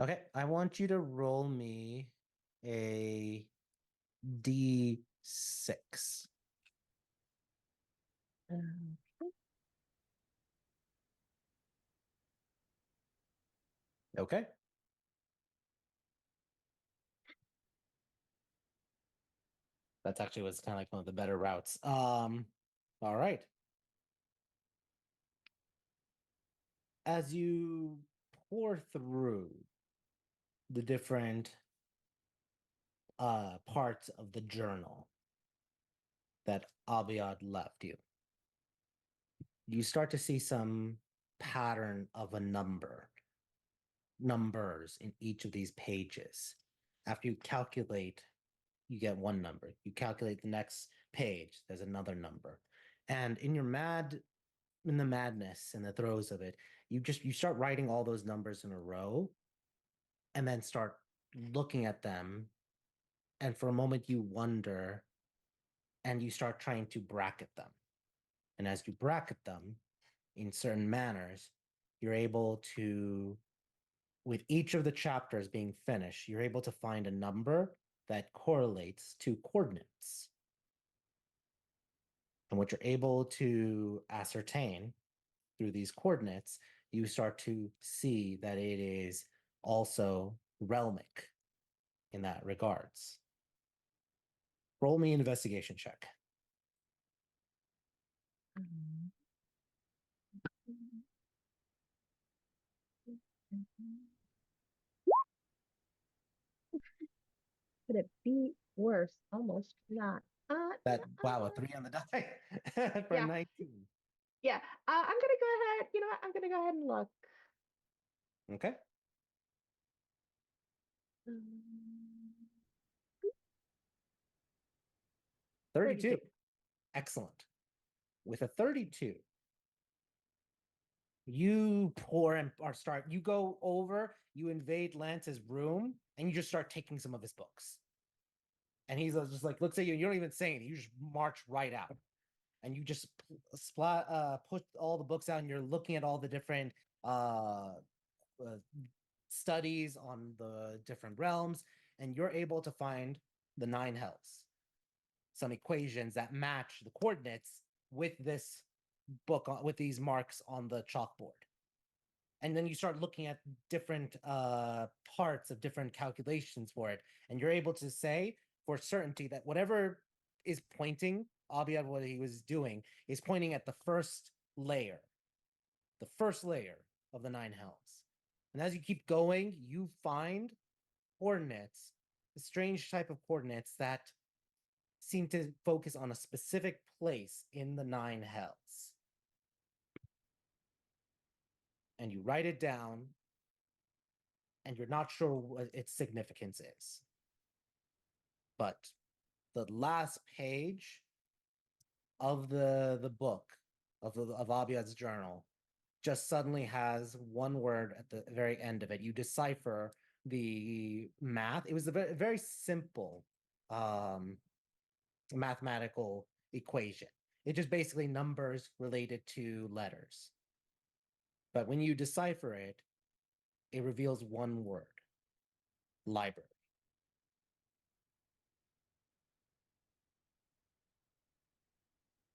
Okay, I want you to roll me a d6. Okay. That's actually was kind of like one of the better routes. All right. As you pour through the different parts of the journal that Abiad left you, you start to see some pattern of a numbers in each of these pages. After you calculate, you get one number. You calculate the next page, there's another number. And in the madness and the throes of it, you start writing all those numbers in a row and then start looking at them. And for a moment you wonder and you start trying to bracket them. And as you bracket them in certain manners, you're able to, with each of the chapters being finished, you're able to find a number that correlates to coordinates. And what you're able to ascertain through these coordinates, you start to see that it is also realmic in that regards. Roll me an investigation check. Could it be worse? Almost not. Wow, a 3 on the die for Yeah. 19. Yeah. I'm gonna go ahead. You know what? I'm gonna go ahead and look. Okay. Um, 32. Excellent. With a 32, you pour and or start, you go over, you invade Lance's room, and you just start taking some of his books. And he's just like, looks at you, and you don't even say anything. You just march right out. And you just put all the books out, and you're looking at all the different studies on the different realms, and you're able to find the 9 hells, some equations that match the coordinates with this book, with these marks on the chalkboard. And then you start looking at different parts of different calculations for it, and you're able to say for certainty that whatever is pointing, Abiad, what he was doing, is pointing at the first layer of the 9 hells. And as you keep going, you find coordinates, a strange type of coordinates that seem to focus on a specific place in the 9 hells. And you write it down, and you're not sure what its significance is. But the last page of the book of Abiad's journal just suddenly has one word at the very end of it. You decipher the math. It was a very simple mathematical equation. It just basically numbers related to letters. But when you decipher it, it reveals one word: library.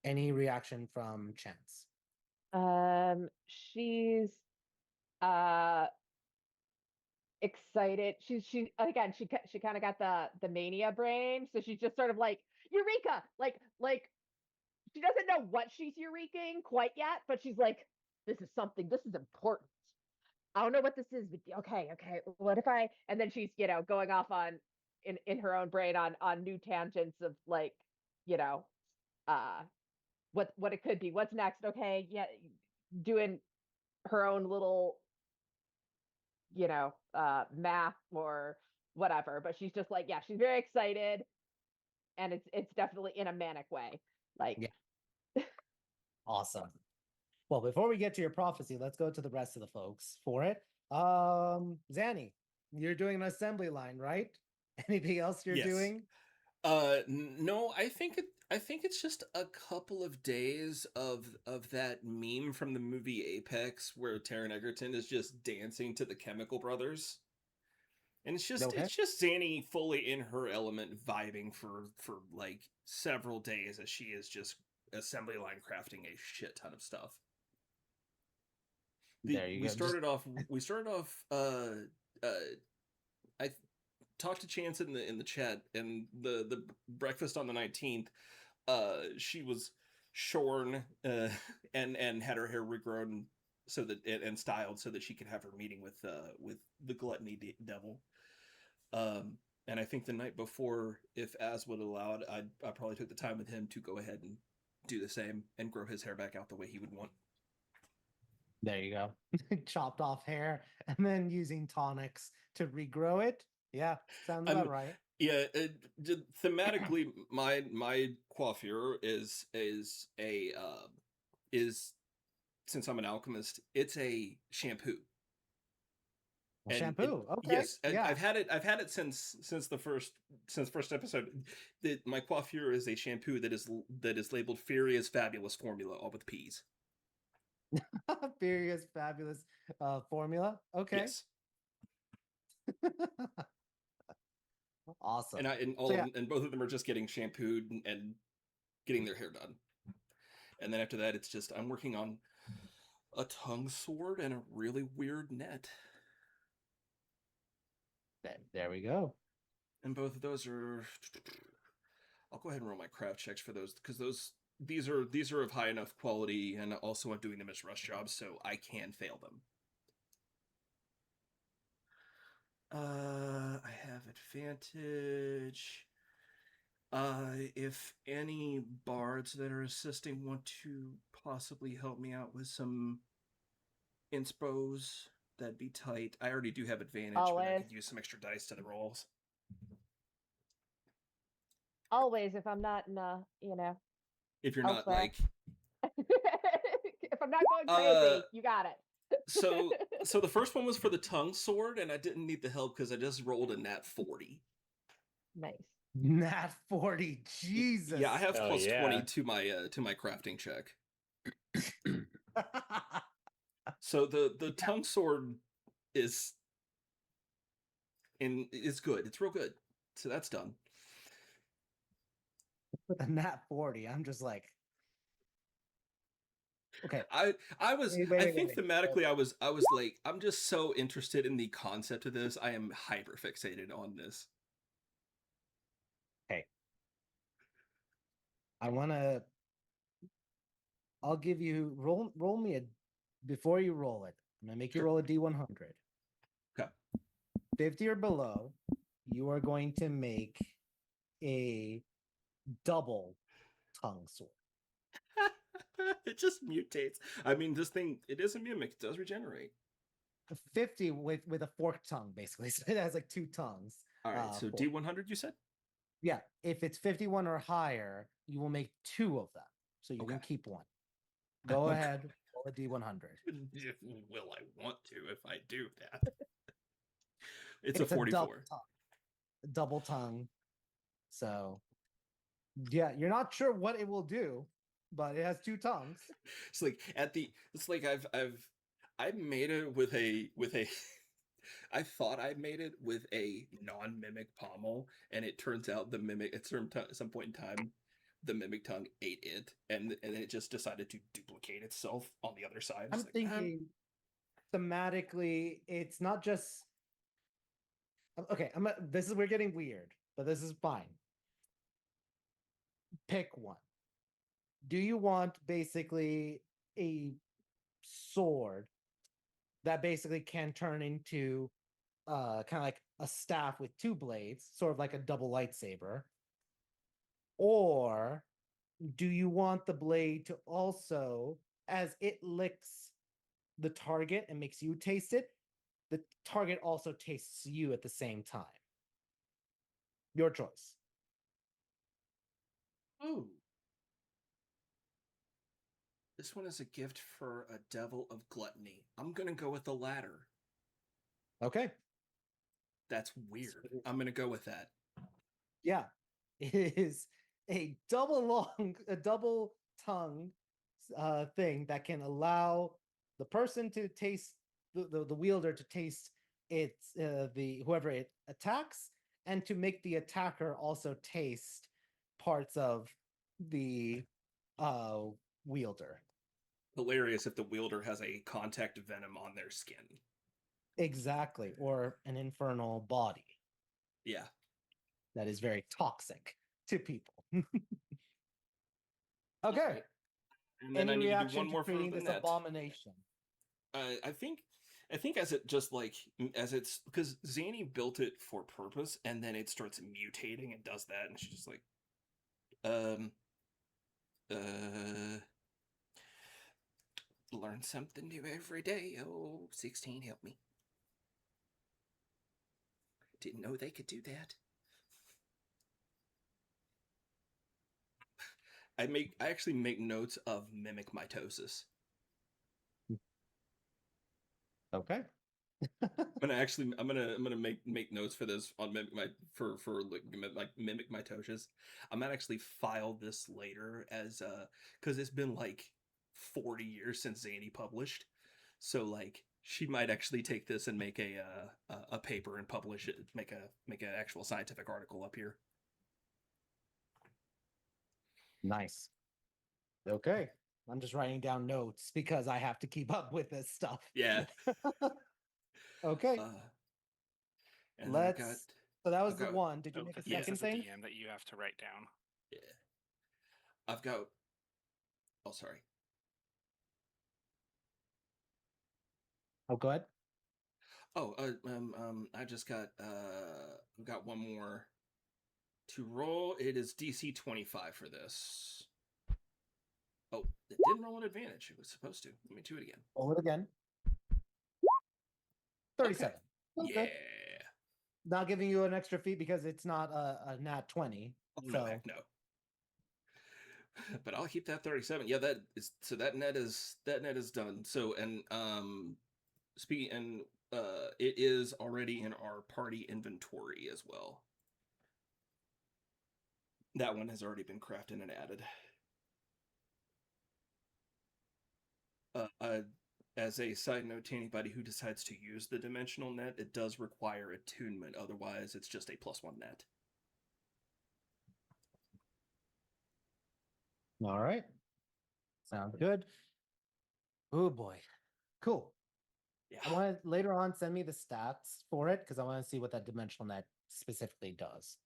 Any reaction from Chance? She's uh excited. She again. She kind of got the mania brain, so she's just sort of like eureka, like she doesn't know what she's eurekaing quite yet, but she's like, this is something, this is important. I don't know what this is, but okay, what if I, and then she's, going off on in her own brain on new tangents of like, you know, what it could be, what's next. Okay, yeah, doing her own little, math or whatever, but she's just like, yeah, she's very excited, and it's definitely in a manic way. Like, Yeah. Awesome. Well, before we get to your prophecy, let's go to the rest of the folks for it. Zanny, you're doing an assembly line, right? Anything else you're Yes. doing? No, I think it's just a couple of days of that meme from the movie Apex where Taron Egerton is just dancing to the Chemical Brothers. And it's just Okay. it's just Zanny fully in her element, vibing for like several days as she is just assembly line crafting a shit ton of stuff. There you we go. started off I talked to Chance in the chat, and the breakfast on the 19th, she was shorn and had her hair regrown so that and styled so that she could have her meeting with the gluttony devil. And I think the night before, if Az would allow it, I probably took the time with him to go ahead and do the same and grow his hair back out the way he would want. There you go. Chopped off hair and then using tonics to regrow it. Yeah, sounds about right. Yeah, thematically, my coiffure is since I'm an alchemist, it's a shampoo. Shampoo. Okay. Yes, yeah. I've had it since the first episode. My coiffure is a shampoo that is labeled Furious Fabulous Formula, all with P's. Furious Fabulous formula. Okay. Yes. Awesome. And both of them are just getting shampooed and getting their hair done. And then after that, it's just I'm working on a tongue sword and a really weird net. There we go. And both of those are. I'll go ahead and roll my craft checks for those because these are of high enough quality, and also I'm doing them as rush jobs, so I can fail them. I have advantage. If any bards that are assisting want to possibly help me out with some inspos, that'd be tight. I already do have advantage, but I could use some extra dice to the rolls. Always, if I'm not in if you're not like if I'm not going crazy, you got it. so the first one was for the tongue sword, and I didn't need the help because I just rolled a nat 40. Nice. Nat 40. Jesus. Yeah, I have plus 20 to my crafting check. So the tongue sword is good. It's real good. So that's done. With a nat 40, I'm just like, okay. I think thematically I was like, I'm just so interested in the concept of this. I am hyper fixated on this. Okay. I'll give you roll me before you roll it. I'm gonna make you roll a D100. Okay. 50 or below, you are going to make a double tongue sword. It just mutates. I mean, this thing, it is a mimic. It does regenerate. 50 with a forked tongue, basically. So it has like two tongues. All right, so D100, you said? Yeah. If it's 51 or higher, you will make two of them. So you can keep one. Go ahead, roll a D100. Will I want to if I do that? It's a 44. Double tongue. So, yeah, you're not sure what it will do, but it has two tongues. It's like I made it with a I thought I made it with a non-mimic pommel, and it turns out the mimic at some point in time, the mimic tongue ate it, and then it just decided to duplicate itself on the other side. I'm thinking thematically, it's not just okay. We're getting weird, but this is fine. Pick one. do you want basically a sword that basically can turn into kind of like a staff with two blades, sort of like a double lightsaber? Or do you want the blade to also, as it licks the target and makes you taste it, the target also tastes you at the same time? Your choice. Ooh. This one is a gift for a devil of gluttony. I'm going to go with the latter. Okay. That's weird. I'm going to go with that. Yeah. It is a double tongue thing that can allow the person to taste the wielder to taste its the whoever it attacks, and to make the attacker also taste parts of the wielder. Hilarious if the wielder has a contact venom on their skin. Exactly, or an infernal body Yeah. that is very toxic to people. Okay. Alright. And then Any I need to do reaction one to more for creating the this net. abomination? I think as it just like as it's because Zanny built it for purpose, and then it starts mutating and does that, and she's just like, learn something new every day. Oh, 16, help me. Didn't know they could do that. I actually make notes of mimic mitosis. Okay. I'm gonna make notes for this on mimic mitosis. I'm gonna actually file this later as because it's been like 40 years since Zanny published, so like she might actually take this and make a paper and publish it, make an actual scientific article up here. Nice. Okay. I'm just writing down notes because I have to keep up with this stuff. Yeah. Okay. And then Let's. So that was I've the got- one. Did you Oh, make a 'cause this second is a thing? DM that you have to write down. Yeah. I've got. Oh, sorry. Oh, go ahead. Oh, I just got I've got one more to roll. It is DC 25 for this. Oh, it didn't roll an advantage. It was supposed to. Let me do it again. Roll it again. 37. Okay. Okay. Yeah. Not giving you an extra feat because it's not a nat 20. Oh, so no, heck no. But I'll keep that 37. Yeah, that is so that net is done. So and speaking and it is already in our party inventory as well. That one has already been crafted and added. As a side note to anybody who decides to use the dimensional net, it does require attunement. Otherwise, it's just a +1 net. All right. Sounds good. Oh boy. Cool. Yeah. I want to later on send me the stats for it because I want to see what that dimensional net specifically does.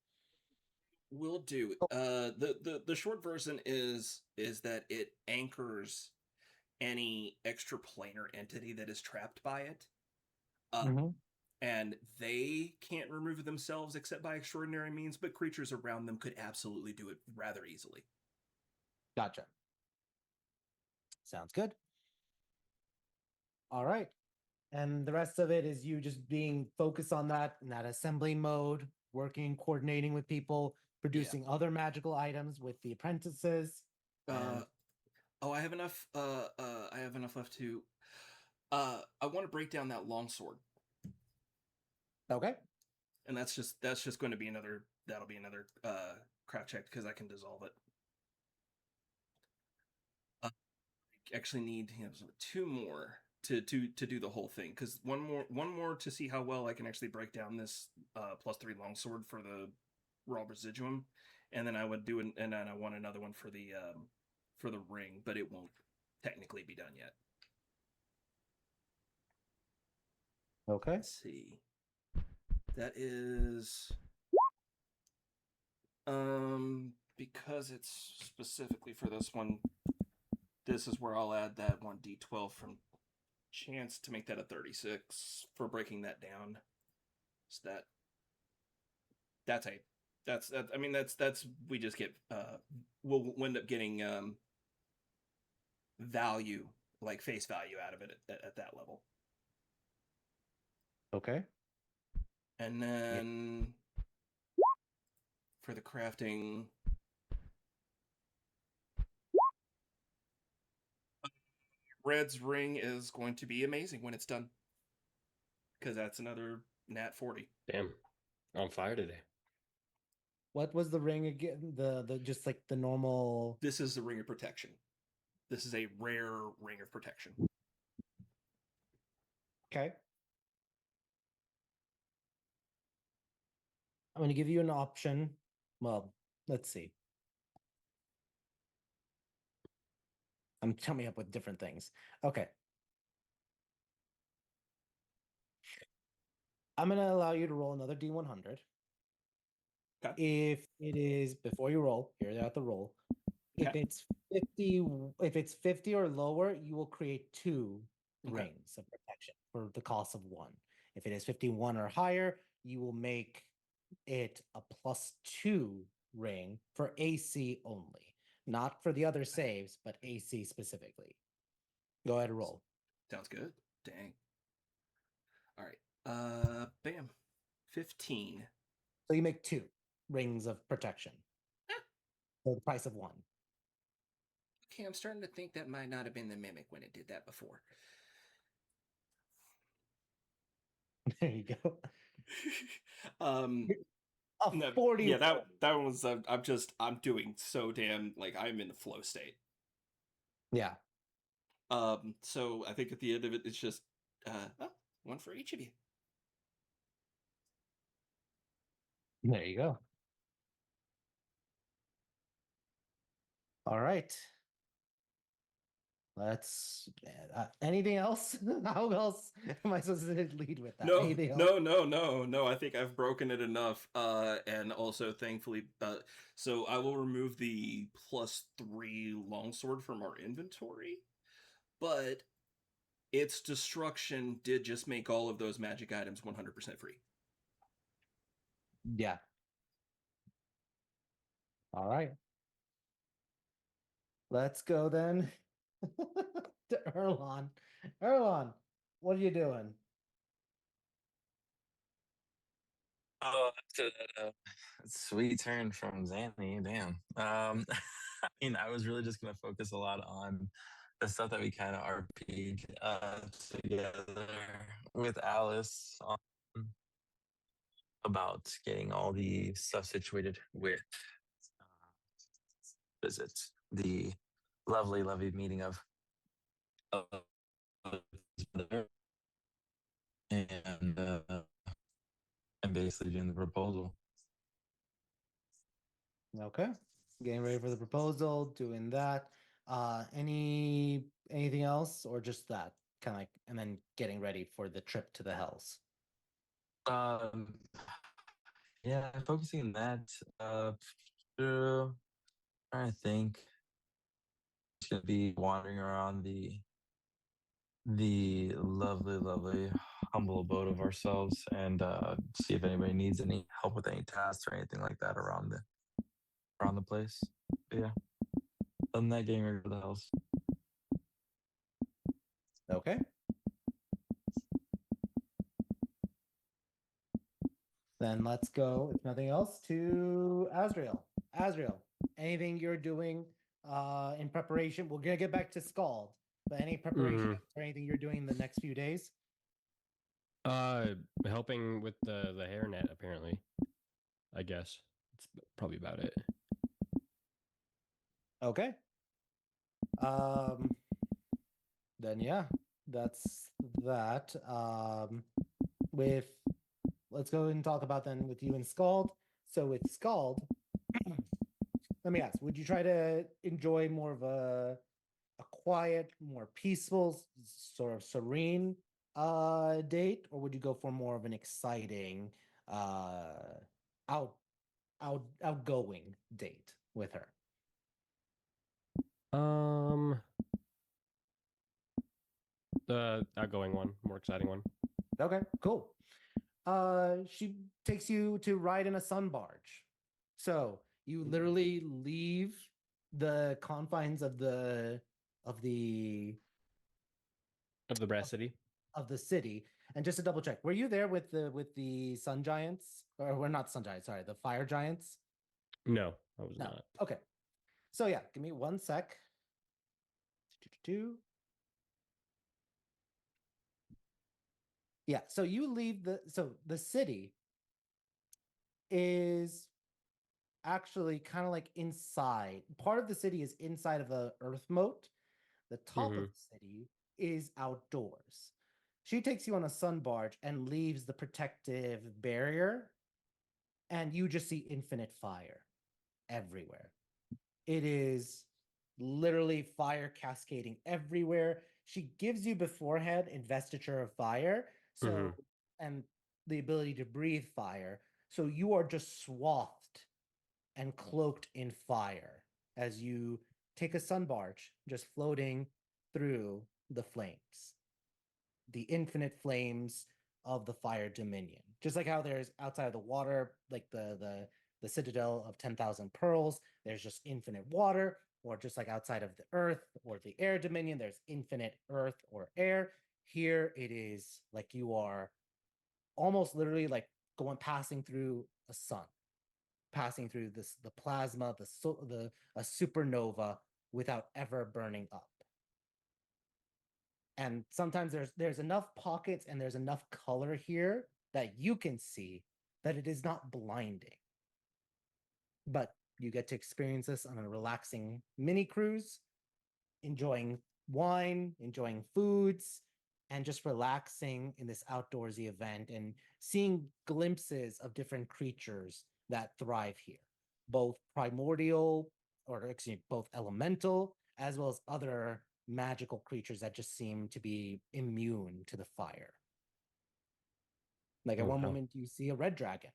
Will do. The short version is that it anchors any extraplanar entity that is trapped by it. And they can't remove themselves except by extraordinary means, but creatures around them could absolutely do it rather easily. Gotcha. Sounds good. All right. And the rest of it is you just being focused on that in that assembly mode, working, coordinating with people, producing other magical items with the apprentices. I have enough left to I want to break down that longsword. Okay. And that's just going to be another craft check because I can dissolve it. I actually need two more to do the whole thing, because one more to see how well I can actually break down this +3 longsword for the raw residuum, and then I would do and then I want another one for the ring, but it won't technically be done yet. Okay. Let's see. That is because it's specifically for this one, This is where I'll add that 1d12 from chance to make that a 36 for breaking that down. So that's we just get we'll end up getting value, like face value out of it at that level. Okay. And then for the crafting, Red's ring is going to be amazing when it's done, because that's another nat 40. Damn, on fire today. What was the ring again? The just like the normal. This is the ring of protection. This is a rare ring of protection. Okay. I'm going to give you an option. Well, let's see. I'm coming up with different things. Okay. I'm going to allow you to roll another D100. Okay. If it is, before you roll, hear out the roll. If Okay. it's 50 or lower, you will create 2 Okay. rings of protection for the cost of 1. If it is 51 or higher, you will make it a +2 ring for AC only, not for the other saves, but AC specifically. Go ahead and roll. Sounds good. Dang. All right. Bam. 15. So you make 2 rings of protection for the price of 1. Okay, I'm starting to think that might not have been the mimic when it did that before. There you go. A no, 40. Yeah, that one was. I'm doing so damn, like, I'm in a flow state. Yeah. So I think at the end of it, it's just one for each of you. There you go. All right. Let's. Anything else? How else am I supposed to lead with that? No, Anything else? no. I think I've broken it enough. And also, thankfully, so I will remove the +3 longsword from our inventory, but its destruction did just make all of those magic items 100% free. Yeah. All right. Let's go then to Erlon. Erlon, what are you doing? Oh, after that sweet turn from Zanny, damn. I mean, I was really just gonna focus a lot on the stuff that we kind of RP'd together with Alice on about getting all the stuff situated with visit the lovely meeting of and basically doing the proposal. Okay. Getting ready for the proposal, doing that. Anything else, or just that? Kind of like, and then getting ready for the trip to the Hells. Yeah, focusing on that. I think it's gonna be wandering around the lovely humble abode of ourselves and see if anybody needs any help with any tasks or anything like that around the place. But yeah, other than that, getting ready for the house. Okay. Then let's go, if nothing else, to Azrael. Azrael, anything you're doing in preparation? We're gonna get back to Scald, but any preparation or anything you're doing in the next few days? Helping with the hairnet, apparently. I guess it's probably about it. Okay. Then yeah, that's that. Let's go and talk about then with you and Scald. So with Scald, let me ask, would you try to enjoy more of a quiet, more peaceful, sort of serene date, or would you go for more of an exciting outgoing date with her? Outgoing one, more exciting one. Okay, cool. She takes you to ride in a sun barge. So you literally leave the confines of the Of the brass city. of the city. And just to double check, were you there with the sun giants? Or we're not sun giants, sorry, the fire giants? No, I was No. not. Okay. So yeah, give me one sec. Yeah, so you leave the city is actually kind of like inside. Part of the city is inside of a earth moat. The top of the city is outdoors. She takes you on a sun barge and leaves the protective barrier, and you just see infinite fire everywhere. It is literally fire cascading everywhere. She gives you beforehand investiture of fire, so and the ability to breathe fire. So you are just swathed and cloaked in fire as you take a sun barge, just floating through the flames, the infinite flames of the fire dominion. Just like how there's outside of the water, like the citadel of 10,000 pearls, there's just infinite water, or just like outside of the earth or the air dominion, there's infinite earth or air. Here it is like you are almost literally like passing through a sun, passing through the plasma, the a supernova without ever burning up. And sometimes there's enough pockets and there's enough color here that you can see that it is not blinding. But you get to experience this on a relaxing mini cruise, enjoying wine, enjoying foods, and just relaxing in this outdoorsy event and seeing glimpses of different creatures that thrive here, both primordial, or excuse me, both elemental, as well as other magical creatures that just seem to be immune to the fire. Like at one moment, you see a red dragon,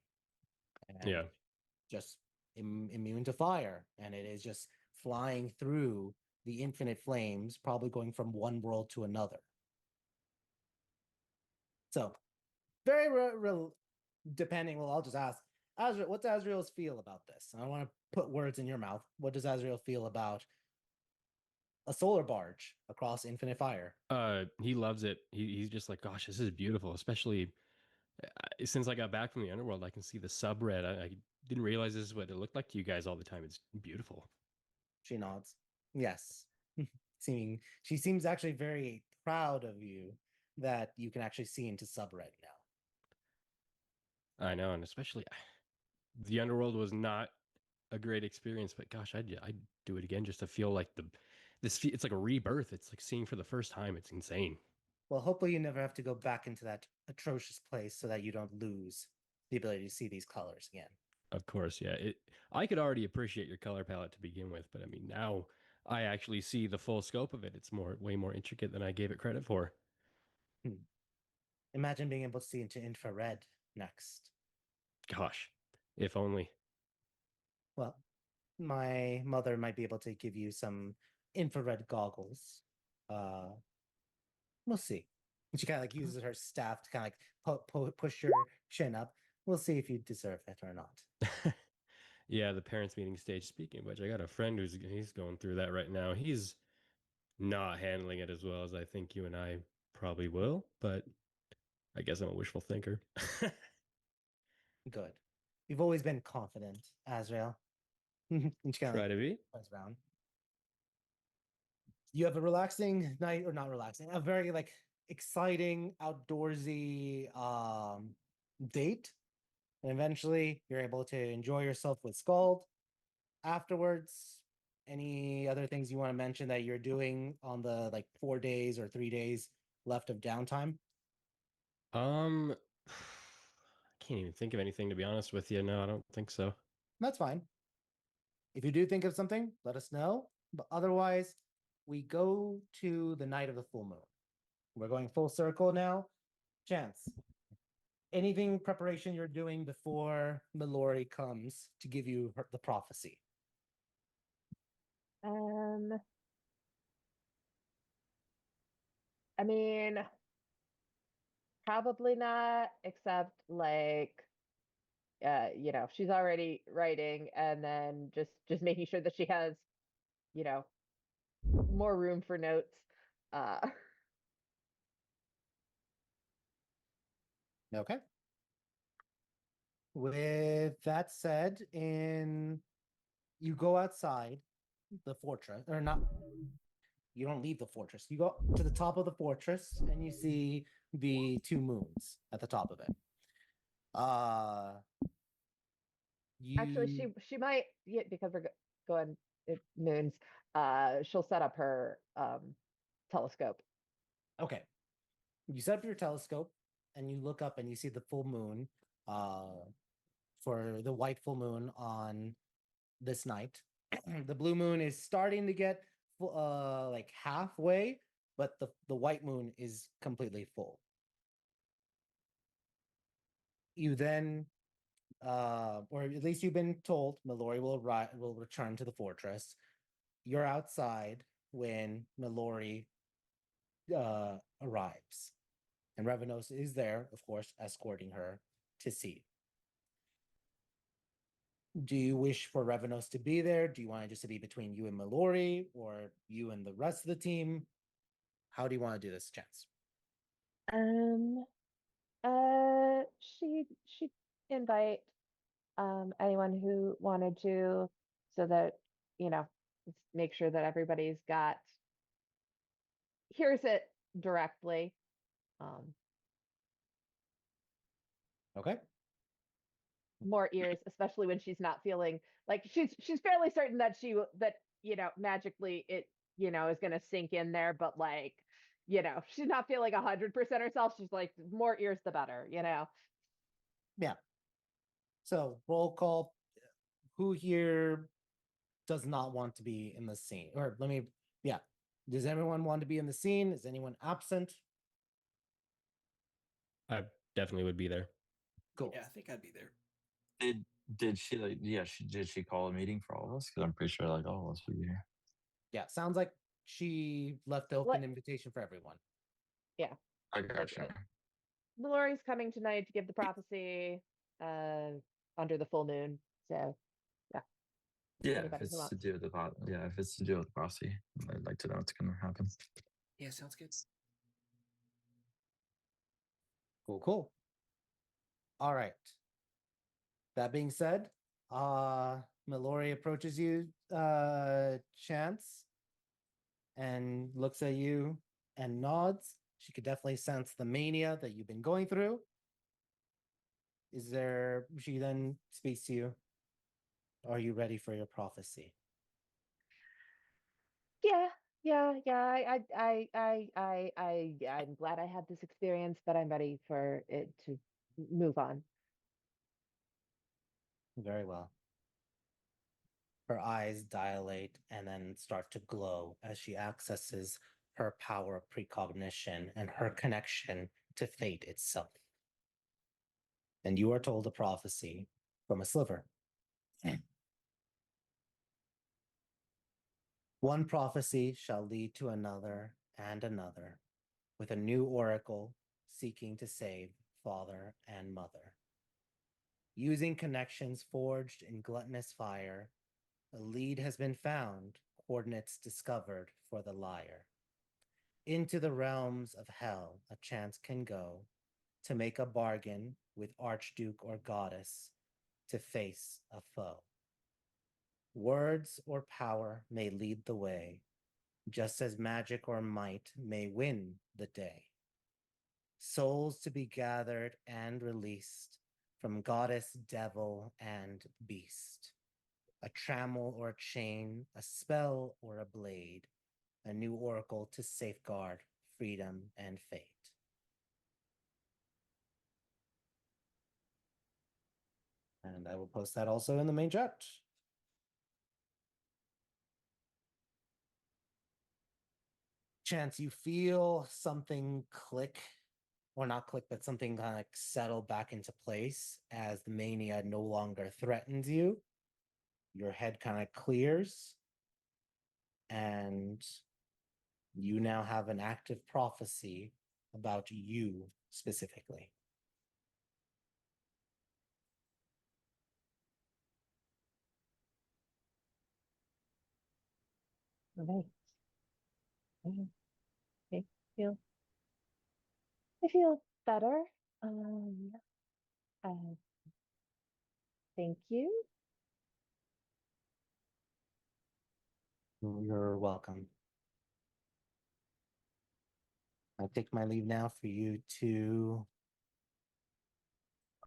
and just immune to fire, and it is just flying through the infinite flames, probably going from one world to another. So, very depending. Well, I'll just ask Azrael, what's Azrael's feel about this? I don't want to put words in your mouth. What does Azrael feel about a solar barge across infinite fire? He loves it. He's just like, gosh, this is beautiful, especially since I got back from the underworld. I can see the subred. I didn't realize this is what it looked like to you guys all the time. It's beautiful. She nods. Yes. She seems actually very proud of you that you can actually see into subred now. I know, and especially the underworld was not a great experience, but gosh, I'd do it again just to feel like it's like a rebirth. It's like seeing for the first time. It's insane. Well, hopefully you never have to go back into that atrocious place so that you don't lose the ability to see these colors again. Of course, yeah. I could already appreciate your color palette to begin with, but I mean, now I actually see the full scope of it. It's way more intricate than I gave it credit for. Imagine being able to see into infrared next. Gosh, if only. Well, my mother might be able to give you some infrared goggles. We'll see. And she kind of like uses her staff to kind of like push your chin up. We'll see if you deserve it or not. Yeah, the parents meeting stage. Speaking of which, I got a friend he's going through that right now. He's not handling it as well as I think you and I probably will, but I guess I'm a wishful thinker. Good. You've always been confident, Azrael. And she kind of Try to be. turns around. You have a relaxing night, or not relaxing, a very like exciting outdoorsy date. And eventually you're able to enjoy yourself with Scald. Afterwards, any other things you want to mention that you're doing on the like 4 days or 3 days left of downtime? I can't even think of anything, to be honest with you. No, I don't think so. That's fine. If you do think of something, let us know. But otherwise, we go to the night of the full moon. We're going full circle now. Chance, anything preparation you're doing before Mallory comes to give you the prophecy? I mean, probably not, except like she's already writing and then just making sure that she has, you know, more room for notes. Uh Okay. With that said, you go outside the fortress, or not. You don't leave the fortress. You go to the top of the fortress and you see the two moons at the top of it. Actually, You she might, yeah, because we're going it moons. She'll set up her telescope. Okay. You set up your telescope and you look up and you see the full moon for the white full moon on this night. The blue moon is starting to get like halfway, but the white moon is completely full. You then or at least you've been told Mallory will return to the fortress. You're outside when Mallory arrives. And Revenos is there, of course, escorting her to sea. Do you wish for Revenos to be there? Do you want it just to be between you and Mallory, or you and the rest of the team? How do you want to do this, Chance? Um, she'd invite anyone who wanted to, so that, you know, make sure that everybody's got hears it directly. Um, Okay. More ears, especially when she's not feeling like she's fairly certain that magically it is going to sink in there, but like she's not feeling 100% herself. She's like, more ears the better. Yeah. So roll call. Who here does not want to be in the scene? Or yeah. Does everyone want to be in the scene? Is anyone absent? I definitely would be there. Cool. Yeah, I think I'd be there. Did she like? Yeah, did she call a meeting for all of us? Because I'm pretty sure like all of us would be here. Yeah, sounds like she left the open invitation for everyone. Yeah. I gotcha. Mallory's coming tonight to give the prophecy under the full moon. So Yeah, if anybody who it's wants. to do with the if it's to do with the prophecy, I'd like to know what's gonna happen. Yeah, sounds good. Cool. All right. That being said, Mallory approaches you, Chance, and looks at you and nods. She could definitely sense the mania that you've been going through. She then speaks to you. Are you ready for your prophecy? Yeah. I'm glad I had this experience, but I'm ready for it to move on. Very well. Her eyes dilate and then start to glow as she accesses her power of precognition and her connection to fate itself. And you are told a prophecy from a sliver. One prophecy shall lead to another and another, with a new oracle seeking to save father and mother. Using connections forged in gluttonous fire, a lead has been found, coordinates discovered for the liar. Into the realms of hell a chance can go to make a bargain with archduke or goddess to face a foe. Words or power may lead the way, just as magic or might may win the day. Souls to be gathered and released from goddess, devil, and beast. A trammel or a chain, a spell or a blade, a new oracle to safeguard freedom and fate. And I will post that also in the main chat. Chance, you feel something click, or not click, but something kind of like settle back into place as the mania no longer threatens you. Your head kind of clears, and You now have an active prophecy about you specifically. Right. Mhm. Okay. Feel I feel better. Uh, thank you. You're welcome. I take my leave now for you to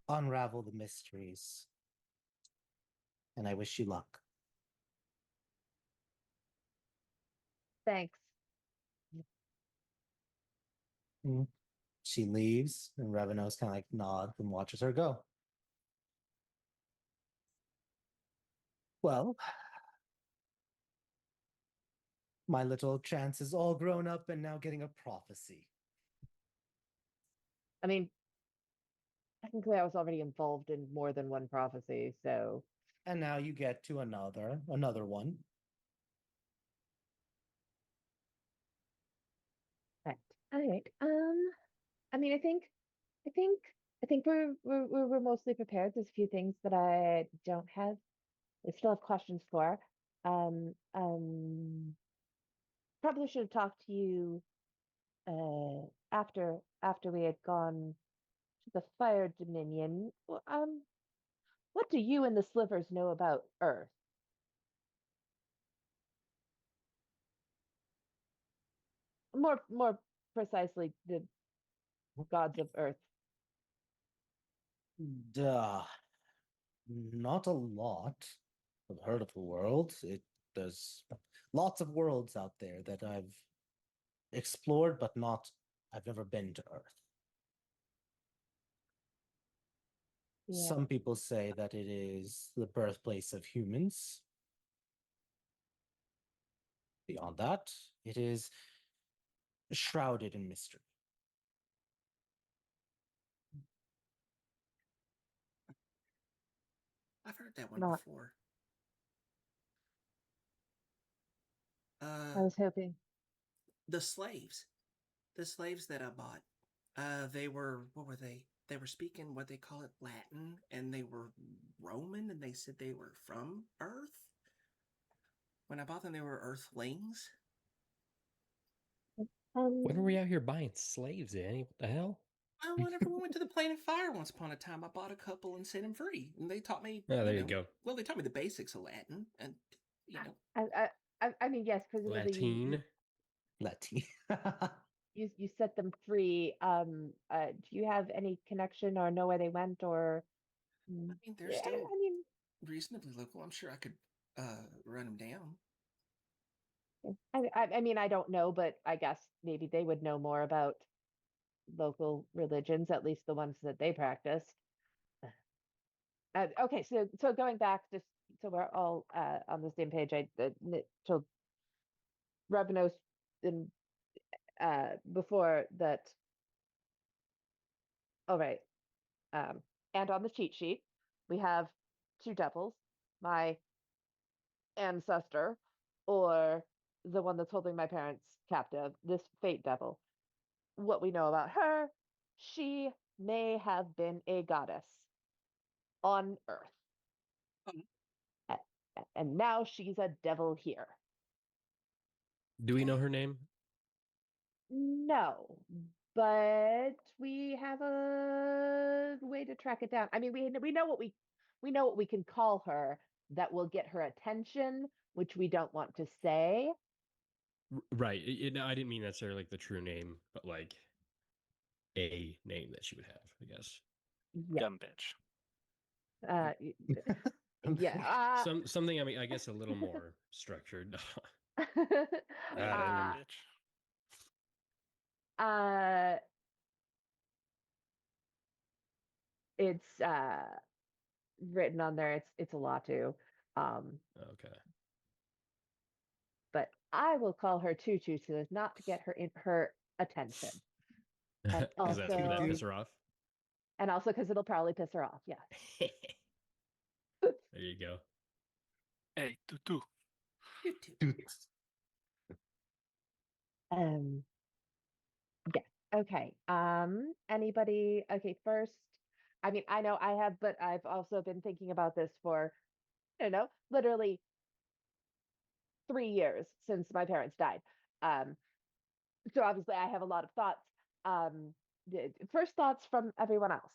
unravel the mysteries. And I wish you luck. Thanks. Mm. She leaves, and Revenos kind of like nods and watches her go. Well, my little chance is all grown up and now getting a prophecy. I mean, technically, I was already involved in more than one prophecy, so And now you get to another one. right. All right. I mean, I think, I think we're mostly prepared. There's a few things that I still have questions for. Um, um, Probably should have talked to you after we had gone to the Fire Dominion. What do you and the Slivers know about Earth? More precisely, the gods of Earth. Duh. Not a lot. I've heard of the world. There's lots of worlds out there that I've explored, but I've never been to Earth. Yeah. Some people say that it is the birthplace of humans. Beyond that, it is shrouded in mystery. I've heard that one Not. before. I was hoping. The slaves that I bought, they were, what were they? They were speaking what they call it Latin, and they were Roman, and they said they were from Earth. When I bought them, they were Earthlings. When were we out here buying slaves, Annie? What the hell? Whenever we went to the Plane of Fire once upon a time, I bought a couple and set them free, and they taught me. Oh, there you go. Well, they taught me the basics of Latin, and I mean, yes, presumably Latin. Latin. you set them free. Do you have any connection or know where they went or? I mean, they're I still mean, reasonably local. I'm sure I could run them down. I mean, I don't know, but I guess maybe they would know more about local religions, at least the ones that they practiced. Okay, so going back, just so we're all on the same page, I told Revenos in before that. All right, and on the cheat sheet we have two devils, my ancestor, or the one that's holding my parents captive, this fate devil. What we know about her, she may have been a goddess on Earth. And now she's a devil here. Do we know her name? No, but we have a way to track it down. I mean, we know what we can call her that will get her attention, which we don't want to say. Right. I didn't mean necessarily like the true name, but like a name that she would have, I guess. Yeah. Dumb bitch. Yeah. Something. I mean, I guess a little more structured. Dumb bitch. It's written on there. It's a lot too. Okay. But I will call her Tutu so as not to get her attention. And Because that also, piss her off. and also because it'll probably piss her off. Yeah. There you go. Hey, tutu. You too. Um, yes. Okay. Anybody? Okay. First, I mean, I know I have, but I've also been thinking about this for, I don't know, literally 3 years since my parents died. Um, so obviously I have a lot of thoughts. First thoughts from everyone else.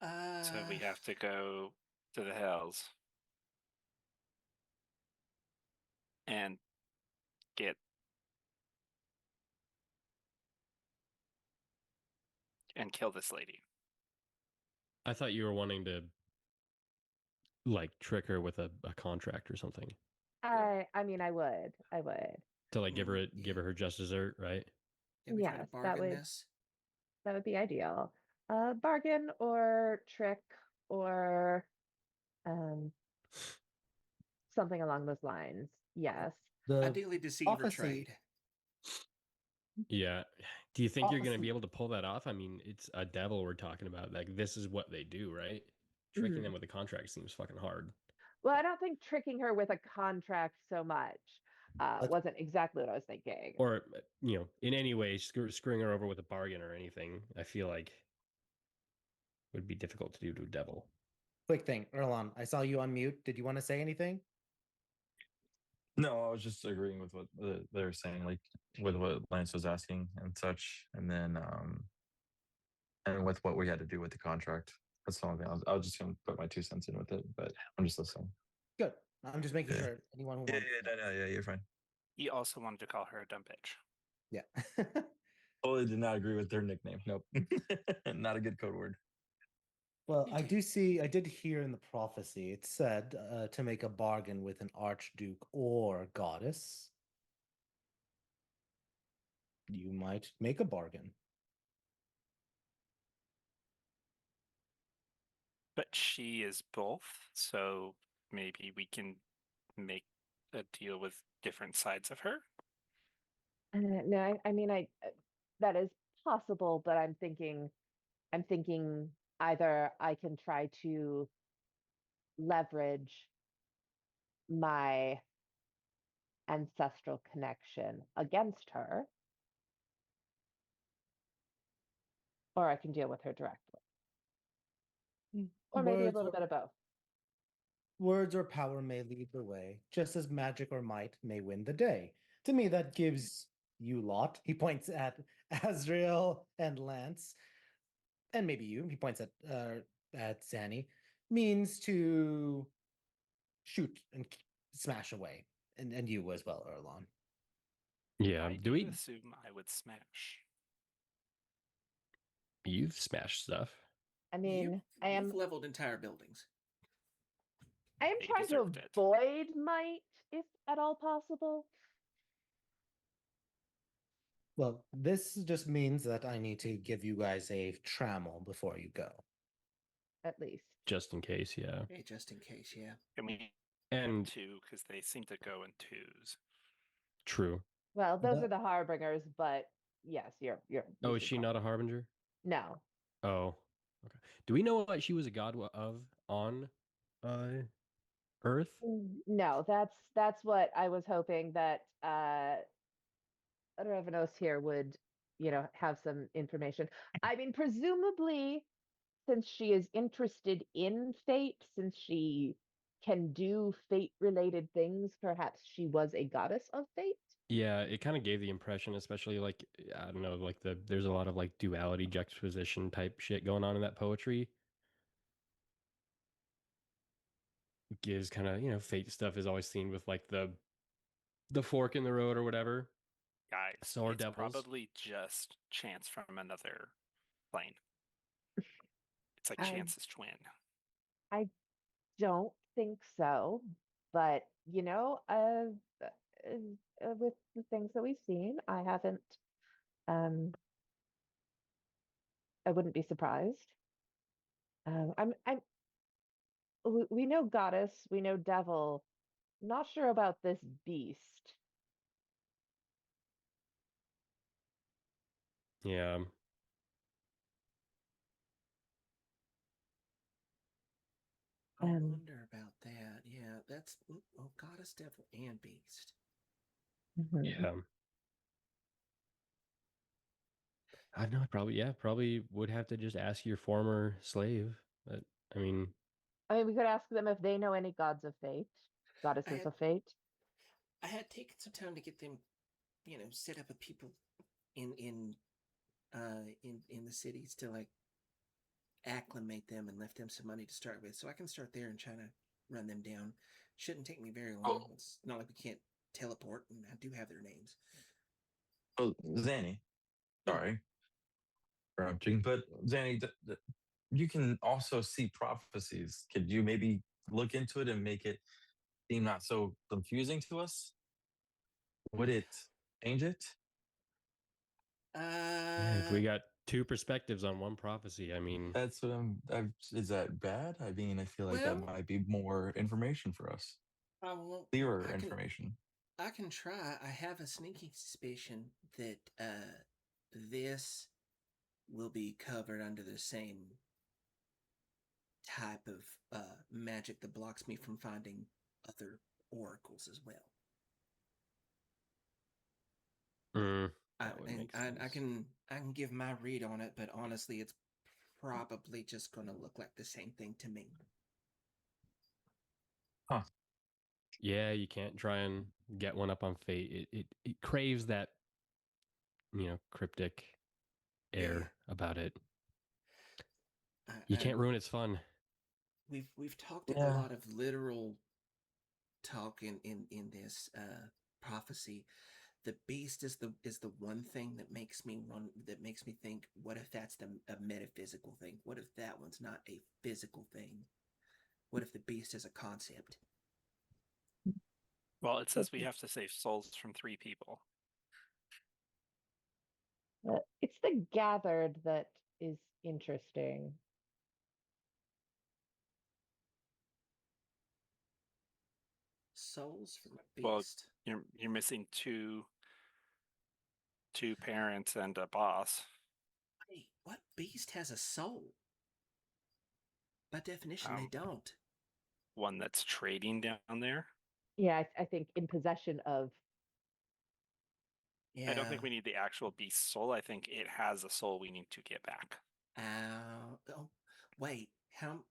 So we have to go to the hills and get and kill this lady. I thought you were wanting to like trick her with a contract or something I mean, I would. to like give her Mm, give her just dessert, right? Yeah, we try to Yes, bargain this. that would be ideal. Bargain or trick or um something along those lines. Yes. The Ideally, deceive or prophecy, trade. Yeah. Do you think you're going to prophecy- be able to pull that off? I mean, it's a devil we're talking about. Like, this is what they do, right? Tricking Mhm. them with a contract seems fucking hard. Well, I don't think tricking her with a contract so much Let's- wasn't exactly what I was thinking. Or, in any way, screwing her over with a bargain or anything, I feel like would be difficult to do to a devil. quick thing, Erlon, I saw you on mute. Did you want to say anything? No, I was just agreeing with what they're saying, like with what Lance was asking and such, and then and with what we had to do with the contract. That's the only thing. I was just gonna put my 2 cents in with it, but I'm just listening. Good. I'm just making Yeah. sure anyone who Yeah, wants. yeah, you're fine. He also wanted to call her a dumb bitch. Yeah. Totally did not agree with their nickname. Nope, not a good code word. Well, Me I too. did hear in the prophecy, it said to make a bargain with an archduke or goddess. You might make a bargain. But she is both, so maybe we can make a deal with different sides of her. No, I mean, that is possible, but I'm thinking either I can try to leverage my ancestral connection against her, or I can deal with her directly, or maybe a little bit of both. Words or power may lead the way, just as magic or might may win the day. To me, that gives you lot. He points at Azrael and Lance, and maybe you. He points at Zanny. Means to shoot and smash away, and you as well, Erlon. Yeah. Why do you assume I would smash? You've smashed stuff. I mean, You've leveled entire buildings. I am They trying to deserved it. avoid might, if at all possible. Well, this just means that I need to give you guys a trammel before you go. At least. Just in case, yeah. Hey, just in case, yeah. I mean, And two, because they seem to go in twos. true. Well, those But- are the harbingers, but yes, you're. Oh, is she not a harbinger? No. Oh, okay. Do we know what she was a god of on Earth? No, that's what I was hoping that Revenos here would, have some information. I mean, presumably, since she is interested in fate, since she can do fate-related things, perhaps she was a goddess of fate. Yeah, it kind of gave the impression, especially like I don't know, like there's a lot of like duality juxtaposition type shit going on in that poetry. Gives kind of, fate stuff is always seen with like the fork in the road or whatever. Guys, So are it's devils. probably just Chance from another plane. It's like I- Chance's twin. I don't think so, but with the things that we've seen, I haven't. I wouldn't be surprised. I'm. We know goddess, we know devil. Not sure about this beast. Yeah. I Um, wonder about that. Yeah, that's goddess, devil, and beast. Mhm. Yeah. I don't know. Probably would have to just ask your former slave. But I mean, I mean, we could ask them if they know any gods of fate, goddesses of fate. I had taken some time to get them, set up a people in the cities to like acclimate them and left them some money to start with, so I can start there and try to run them down. Shouldn't take me very long. It's not like we can't teleport, and I do have their names. Oh, Zanny, sorry for interrupting, but Zanny, you can also see prophecies. Could you maybe look into it and make it seem not so confusing to us? Would it change it? yeah, if we got two perspectives on one prophecy, I mean, That's what is that bad? I mean, I feel like that Well- might be more information for us, clearer information. I can try. I have a sneaking suspicion that this will be covered under the same type of magic that blocks me from finding other oracles as well. that would make sense. I can give my read on it, but honestly, it's probably just going to look like the same thing to me. Huh. Yeah, you can't try and get one up on fate. It craves that, cryptic air about it. You can't ruin its fun. We've talked a Yeah. lot of literal talk in this prophecy. The beast is the one thing that makes me think, what if that's a metaphysical thing? What if that one's not a physical thing? What if the beast is a concept? Well, it says we have to save souls from 3 people. It's the gathered that is interesting. Souls from a Well, beast. You're missing two parents and a boss. Wait, what beast has a soul? By definition, they don't. One that's trading down there. Yeah, I think in possession of. Yeah. I don't think we need the actual beast soul. I think it has a soul we need to get back. Oh, wait. How?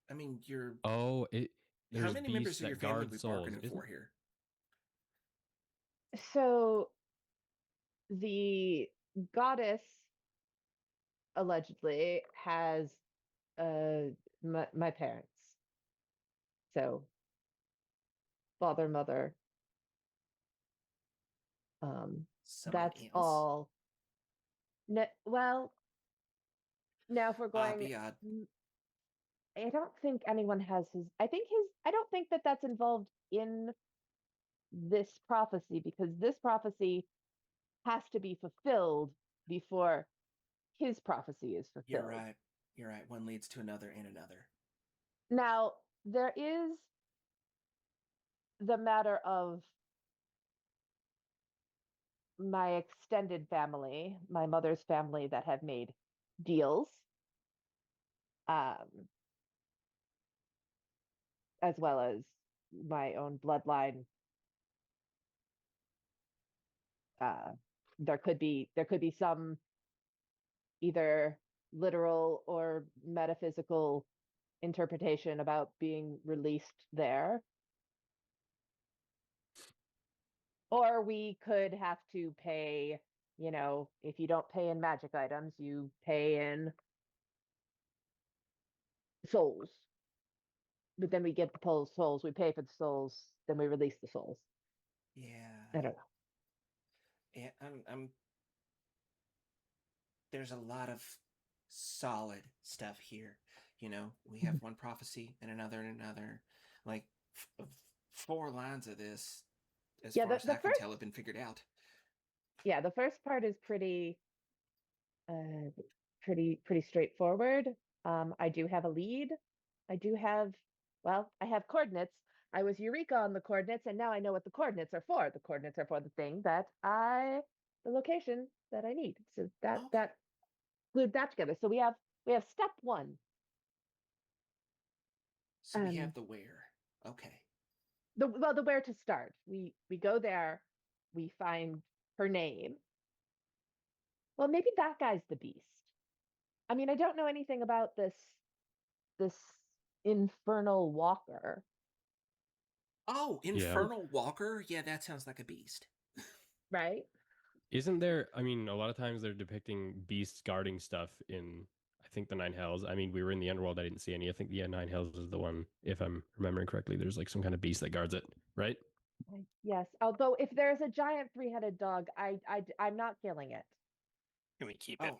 I mean, you're. Oh, How there's many beasts members of that your family guard we souls, bargaining isn't for here? So the goddess allegedly has my parents. So father, mother. Someone That's else? all. No, well, now if we're going, Abiyad. I don't think anyone has his. I don't think that that's involved in this prophecy, because this prophecy has to be fulfilled before his prophecy is fulfilled. You're right. One leads to another and another. Now, there is the matter of my extended family, my mother's family, that have made deals, as well as my own bloodline. There could be some either literal or metaphysical interpretation about being released there. Or we could have to pay, if you don't pay in magic items, you pay in souls. But then we get the souls, we pay for the souls, then we release the souls. Yeah. I don't know. Yeah, I'm there's a lot of solid stuff here. We have one prophecy and another and another. Like 4 lines of this, as far as I can tell, have been figured out. Yeah, the first part is pretty straightforward. I do have a lead. I have coordinates. I was Eureka on the coordinates, and now I know what the coordinates are for. The coordinates are for the thing the location that I need. So that glued that together. So we have step 1. So we have the where. Okay. The where to start. We go there. we find her name. Well, maybe that guy's the beast. I mean, I don't know anything about this infernal walker, Oh, Infernal Walker? Yeah, that sounds like a beast. right? Isn't there? I mean, a lot of times they're depicting beasts guarding stuff in, I think, the Nine Hells. I mean, we were in the Underworld. I didn't see any. I think the Nine Hells is the one, if I'm remembering correctly. There's like some kind of beast that guards it, right? Yes. Although if there's a giant three-headed dog, I'm not killing it. Can we keep it? Oh,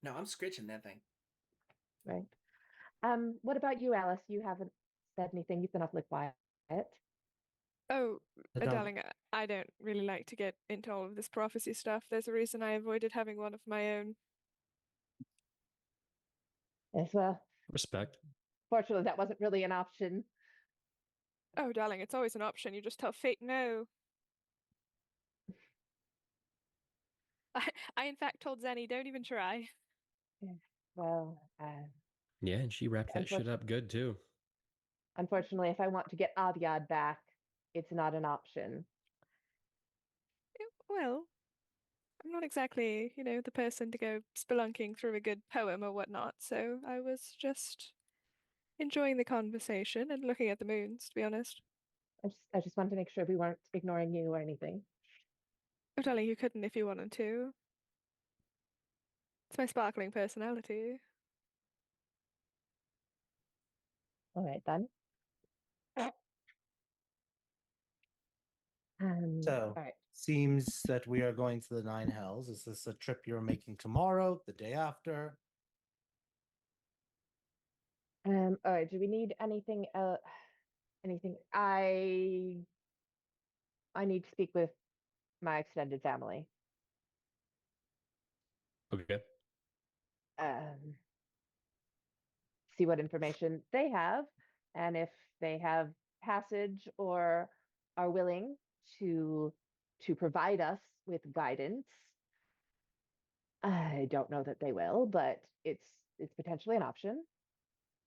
no, I'm scritching that thing. Right. What about you, Alice? You haven't said anything. You've been awfully quiet. Oh, The dog. darling, I don't really like to get into all of this prophecy stuff. There's a reason I avoided having one of my own. Yes, well, Respect. fortunately that wasn't really an option. Oh, darling, it's always an option. You just tell fate no. I in fact told Zenny, don't even try. Well, Yeah, and she wrapped that shit up good too. unfortunately, if I want to get Aviad back, it's not an option. Well, I'm not exactly, the person to go spelunking through a good poem or whatnot, so I was just enjoying the conversation and looking at the moons, to be honest. I just wanted to make sure we weren't ignoring you or anything. Oh, darling, you couldn't if you wanted to. It's my sparkling personality. All right then. So, all right. seems that we are going to the Nine Hells. Is this a trip you're making tomorrow, the day after? All right. Do we need anything? Anything? I need to speak with my extended family. Okay. See what information they have, and if they have passage or are willing to provide us with guidance. I don't know that they will, but it's potentially an option.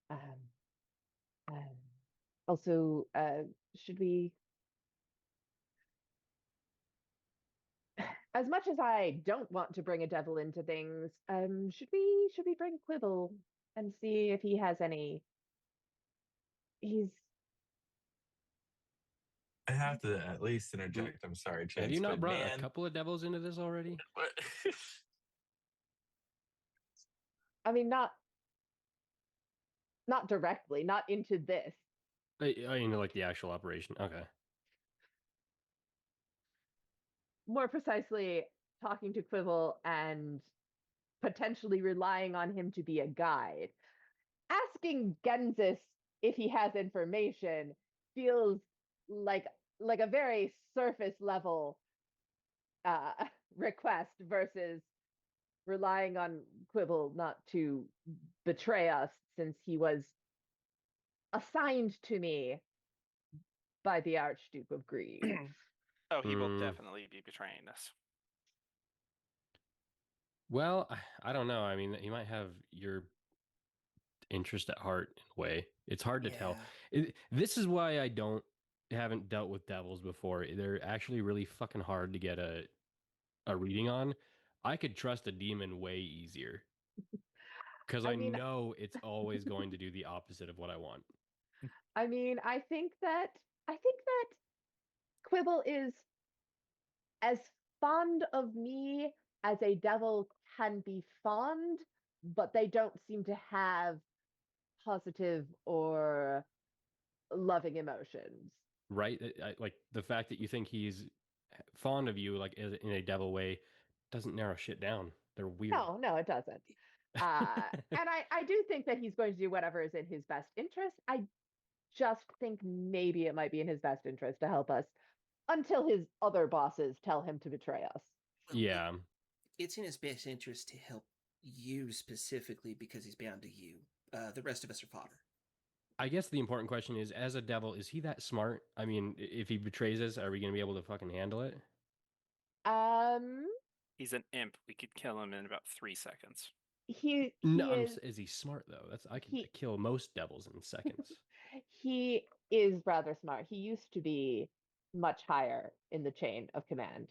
Um, also, should we? As much as I don't want to bring a devil into things, should we bring Quibble and see if he has any? He's I have to at least interject. I'm sorry, Have Chance, you not but brought man, a couple of devils into this already? what? I mean, not directly, not into this. Like the actual operation. Okay. More precisely, talking to Quibble and potentially relying on him to be a guide. Asking Genzis if he has information feels like a very surface level uh, request versus relying on Quibble not to betray us, since he was assigned to me by the Archduke of Greed. Oh, he will definitely be betraying us. Well, I don't know. I mean, he might have your interest at heart in a way. It's hard to tell. This is why I haven't dealt with devils before. They're actually really fucking hard to get a reading on. I could trust a demon way easier because I mean, know it's always going to do the opposite of what I want. I mean, I think that Quibble is as fond of me as a devil can be fond, but they don't seem to have positive or loving emotions. Right? Like the fact that you think he's fond of you, like in a devil way, doesn't narrow shit down. They're weird. No, it doesn't. And I do think that he's going to do whatever is in his best interest. I just think maybe it might be in his best interest to help us until his other bosses tell him to betray us. Yeah. It's in his best interest to help you specifically because he's bound to you. The rest of us are fodder. I guess the important question is, as a devil, is he that smart? I mean, if he betrays us, are we going to be able to fucking handle it? He's an imp. We could kill him in about 3 seconds. Is he smart though? I could kill most devils in seconds. He is rather smart. He used to be much higher in the chain of command.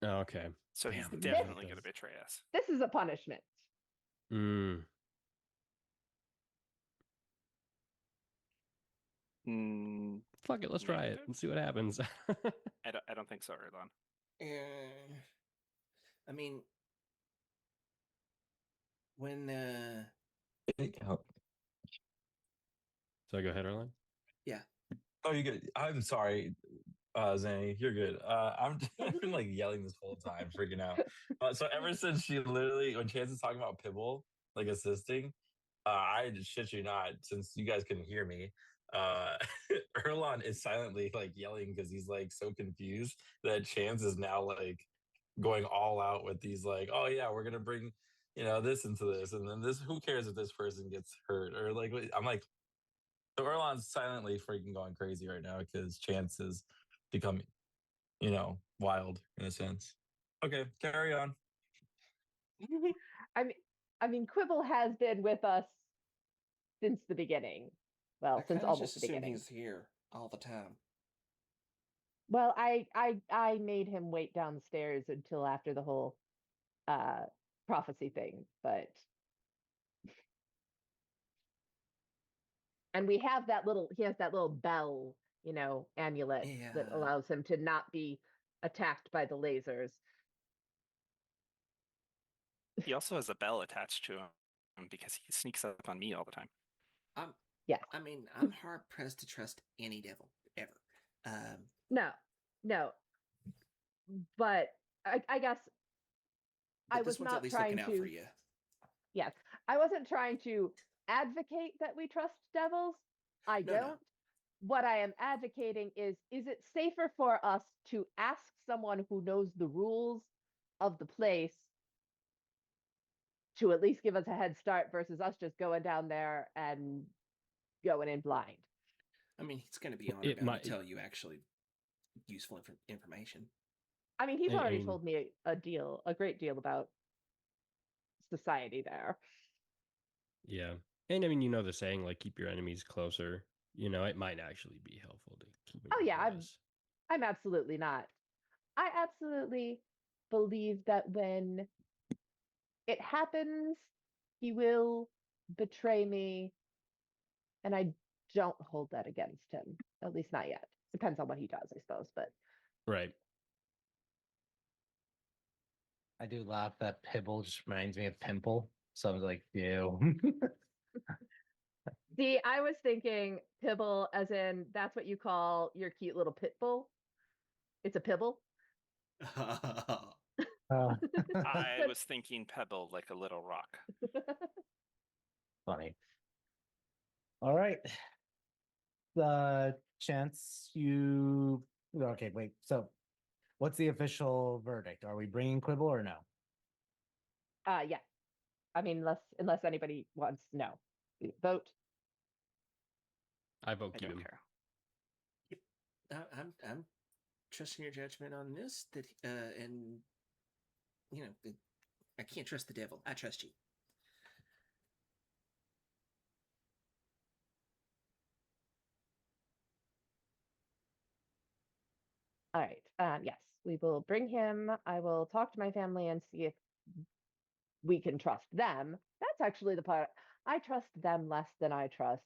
Oh, okay. So he's Damn, definitely that going to does- betray us. This is a punishment. Mm. Mm, Fuck it, let's try it Negative? and see what happens. I don't think so, Erlon. I mean, when Oh, So go ahead, Erlen. yeah, oh, you good? I'm sorry, Zanny, you're good. I've been like yelling this whole time, freaking out. So ever since she literally, when Chance is talking about Pibble, like assisting, I shit you not, since you guys couldn't hear me, uh, Erlon is silently like yelling because he's like so confused that Chance is now like going all out with these like, oh yeah, we're gonna bring this into this, and then this. Who cares if this person gets hurt or like? I'm like, so Erlon's silently freaking going crazy right now because Chance has become, wild in a sense. Okay, carry on. I mean, Quibble has been with us since the beginning. Well, I since kind of almost just the assume beginning. he's here all the time. Well, I made him wait downstairs until after the whole prophecy thing, but and we have that little he has that little bell, amulet that Yeah. allows him to not be attacked by the lasers. He also has a bell attached to him because he sneaks up on me all the time. Yes. I mean, I'm hard pressed to trust any devil ever. No, no. But I guess But I this was one's at not least trying looking out for to. you. Yes, I wasn't trying to advocate that we trust devils. I No, no. don't. What I am advocating is it safer for us to ask someone who knows the rules of the place to at least give us a head start versus us just going down there and going in blind? I mean, he's going to be honor It bound might- to tell you actually useful information. I mean, he's I already mean- told me a great deal about society there. Yeah. And I mean, the saying, like, keep your enemies closer. It might actually be helpful to keep them Oh yeah, close. I'm absolutely not. I absolutely believe that when it happens, he will betray me, and I don't hold that against him. At least not yet. Depends on what he does, I suppose. But Right. I do laugh that Pibble just reminds me of Pimple. So I was like, ew. see, I was thinking pibble as in that's what you call your cute little pit bull. It's a pibble. I But- was thinking Pebble like a little rock. Funny. All right. The chance you. Okay, wait. So, what's the official verdict? Are we bringing Quibble or no? Yeah. I mean, unless anybody wants no. Vote. I vote I keep don't him. care. I'm trusting your judgment on this. And I can't trust the devil. I trust you. All right. Yes, we will bring him. I will talk to my family and see if we can trust them. That's actually the part. I trust them less than I trust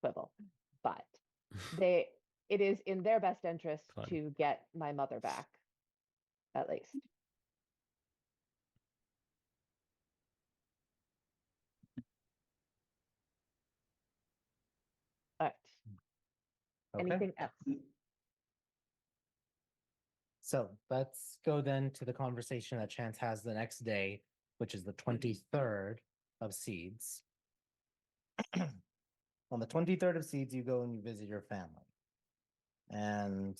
Quibble, but it is in their best interest Fine. to get my mother back, at least. All right. Okay. Anything else? So let's go then to the conversation that Chance has the next day, which is the 23rd of Seeds. On the 23rd of Seeds, you go and you visit your family. And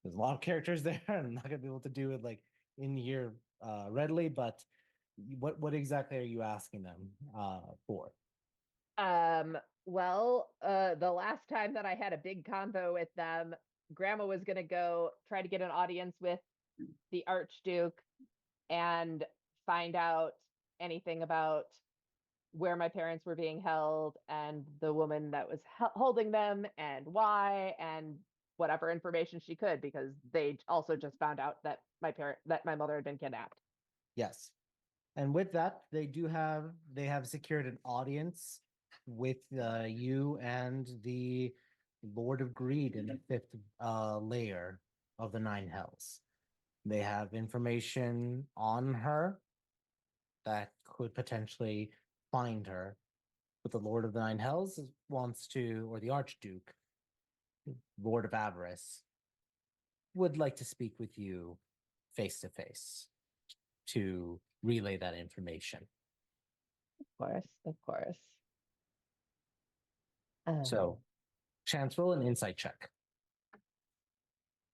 there's a lot of characters there. I'm not going to be able to do it like in here readily, but what exactly are you asking them for? Well, the last time that I had a big convo with them, Grandma was going to go try to get an audience with the Archduke and find out anything about where my parents were being held and the woman that was holding them and why. And whatever information she could, because they also just found out that my mother had been kidnapped. Yes. And with that, they have secured an audience with you and the Lord of Greed in the fifth layer of the Nine Hells. They have information on her that could potentially find her. But the Lord of the Nine Hells wants to, or the Archduke, Lord of Avarice, would like to speak with you face to face to relay that information. Of course. So, chance roll an insight check.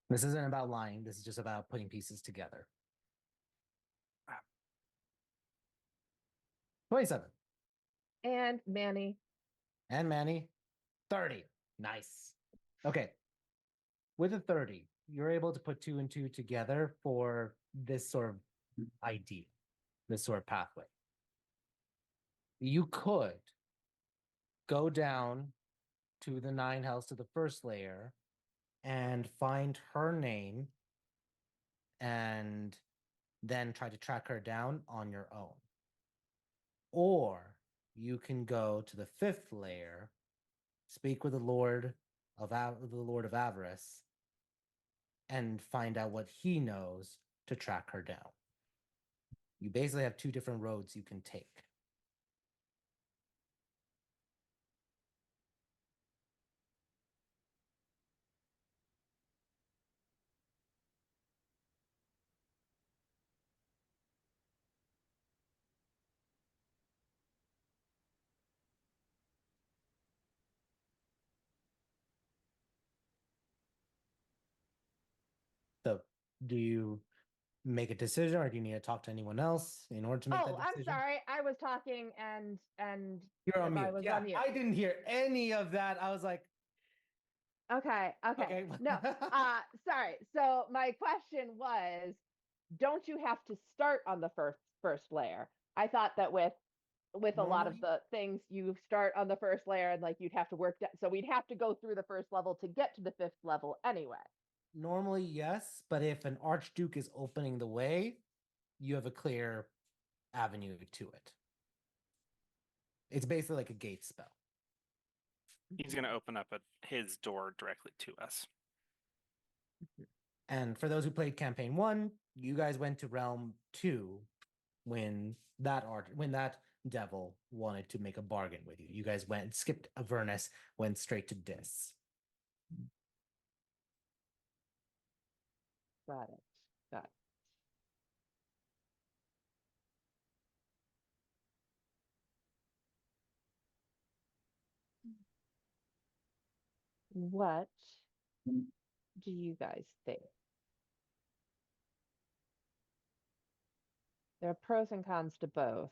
This isn't about lying. This is just about putting pieces together. 27. And Manny. And Manny, 30. Nice. Okay. With a 30, you're able to put 2 and 2 together for this sort of idea, this sort of pathway. You could go down to the Nine Hells, to the first layer, and find her name and then try to track her down on your own. Or you can go to the fifth layer, speak with the Lord of Avarice, and find out what he knows to track her down. You basically have 2 different roads you can take. So, do you make a decision, or do you need to talk to anyone else in order to make that decision? I'm sorry. I was talking and You're on if I mute. was Yeah, on mute. I didn't hear any of that. I was like, Okay. okay. No. Sorry. So my question was, don't you have to start on the first layer? I thought that with a lot of Normally- the things, you start on the first layer and like you'd have to work that. So we'd have to go through the first level to get to the fifth level anyway. Normally, yes, but if an Archduke is opening the way, you have a clear avenue to it. It's basically like a gate spell. He's going to open up his door directly to us. And for those who played campaign 1, you guys went to realm 2 when that devil wanted to make a bargain with you. You guys skipped Avernus, went straight to Dis. Got it. What do you guys think? There are pros and cons to both.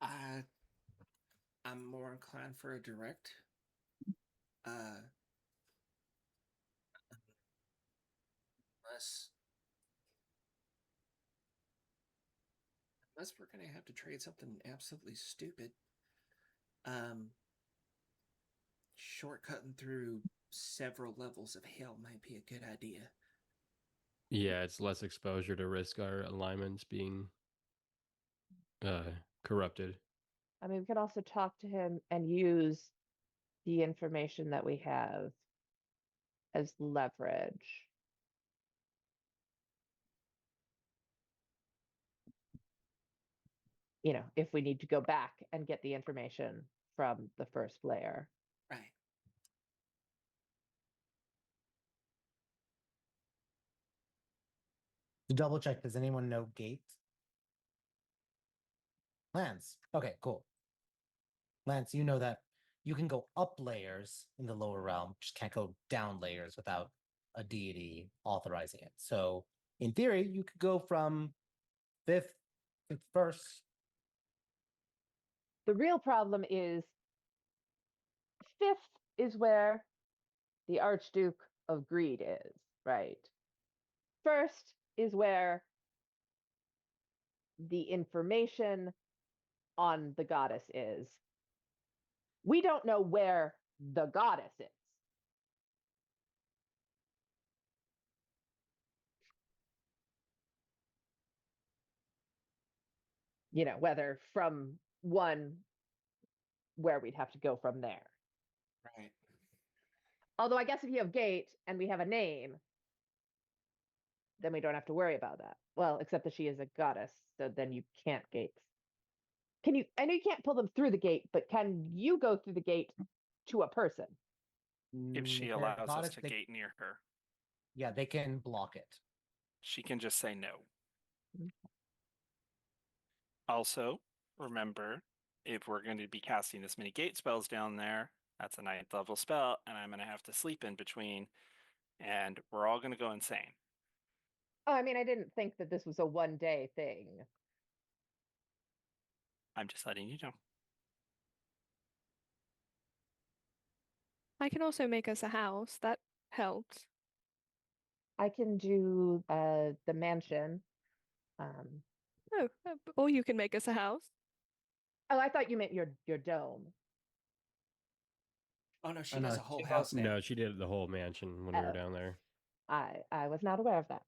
I'm more inclined for a direct. Unless we're gonna have to trade something absolutely stupid. Shortcutting through several levels of hell might be a good idea. Yeah, it's less exposure to risk our alignments being corrupted. I mean, we can also talk to him and use the information that we have as leverage. You know, if we need to go back and get the information from the first layer. Right. To double check, does anyone know gate? Lance. Okay, cool. Lance, you know that you can go up layers in the lower realm, just can't go down layers without a deity authorizing it. So in theory, you could go from fifth to first. The real problem is fifth is where the Archduke of Greed is, right? First is where the information on the goddess is. We don't know where the goddess is. You know, whether from one where we'd have to go from there. Right. Although I guess if you have gate and we have a name, then we don't have to worry about that. Well, except that she is a goddess, so then you can't gate. Can you? I know you can't pull them through the gate, but can you go through the gate to a person? If she they're allows us goddess, to they- gate near her, Yeah, they can block it. she can just say no. Mhm. Also, remember, if we're going to be casting this many gate spells down there, that's a 9th level spell, and I'm going to have to sleep in between, and we're all going to go insane. Oh, I mean, I didn't think that this was a 1-day thing. I'm just letting you know. I can also make us a house. That helps. I can do the mansion. Um, Oh, or you can make us a house. oh, I thought you meant your dome. Oh no, she Oh, does no, a whole she house now. No, she did the whole mansion when we were Oh. down there. I was not aware of that.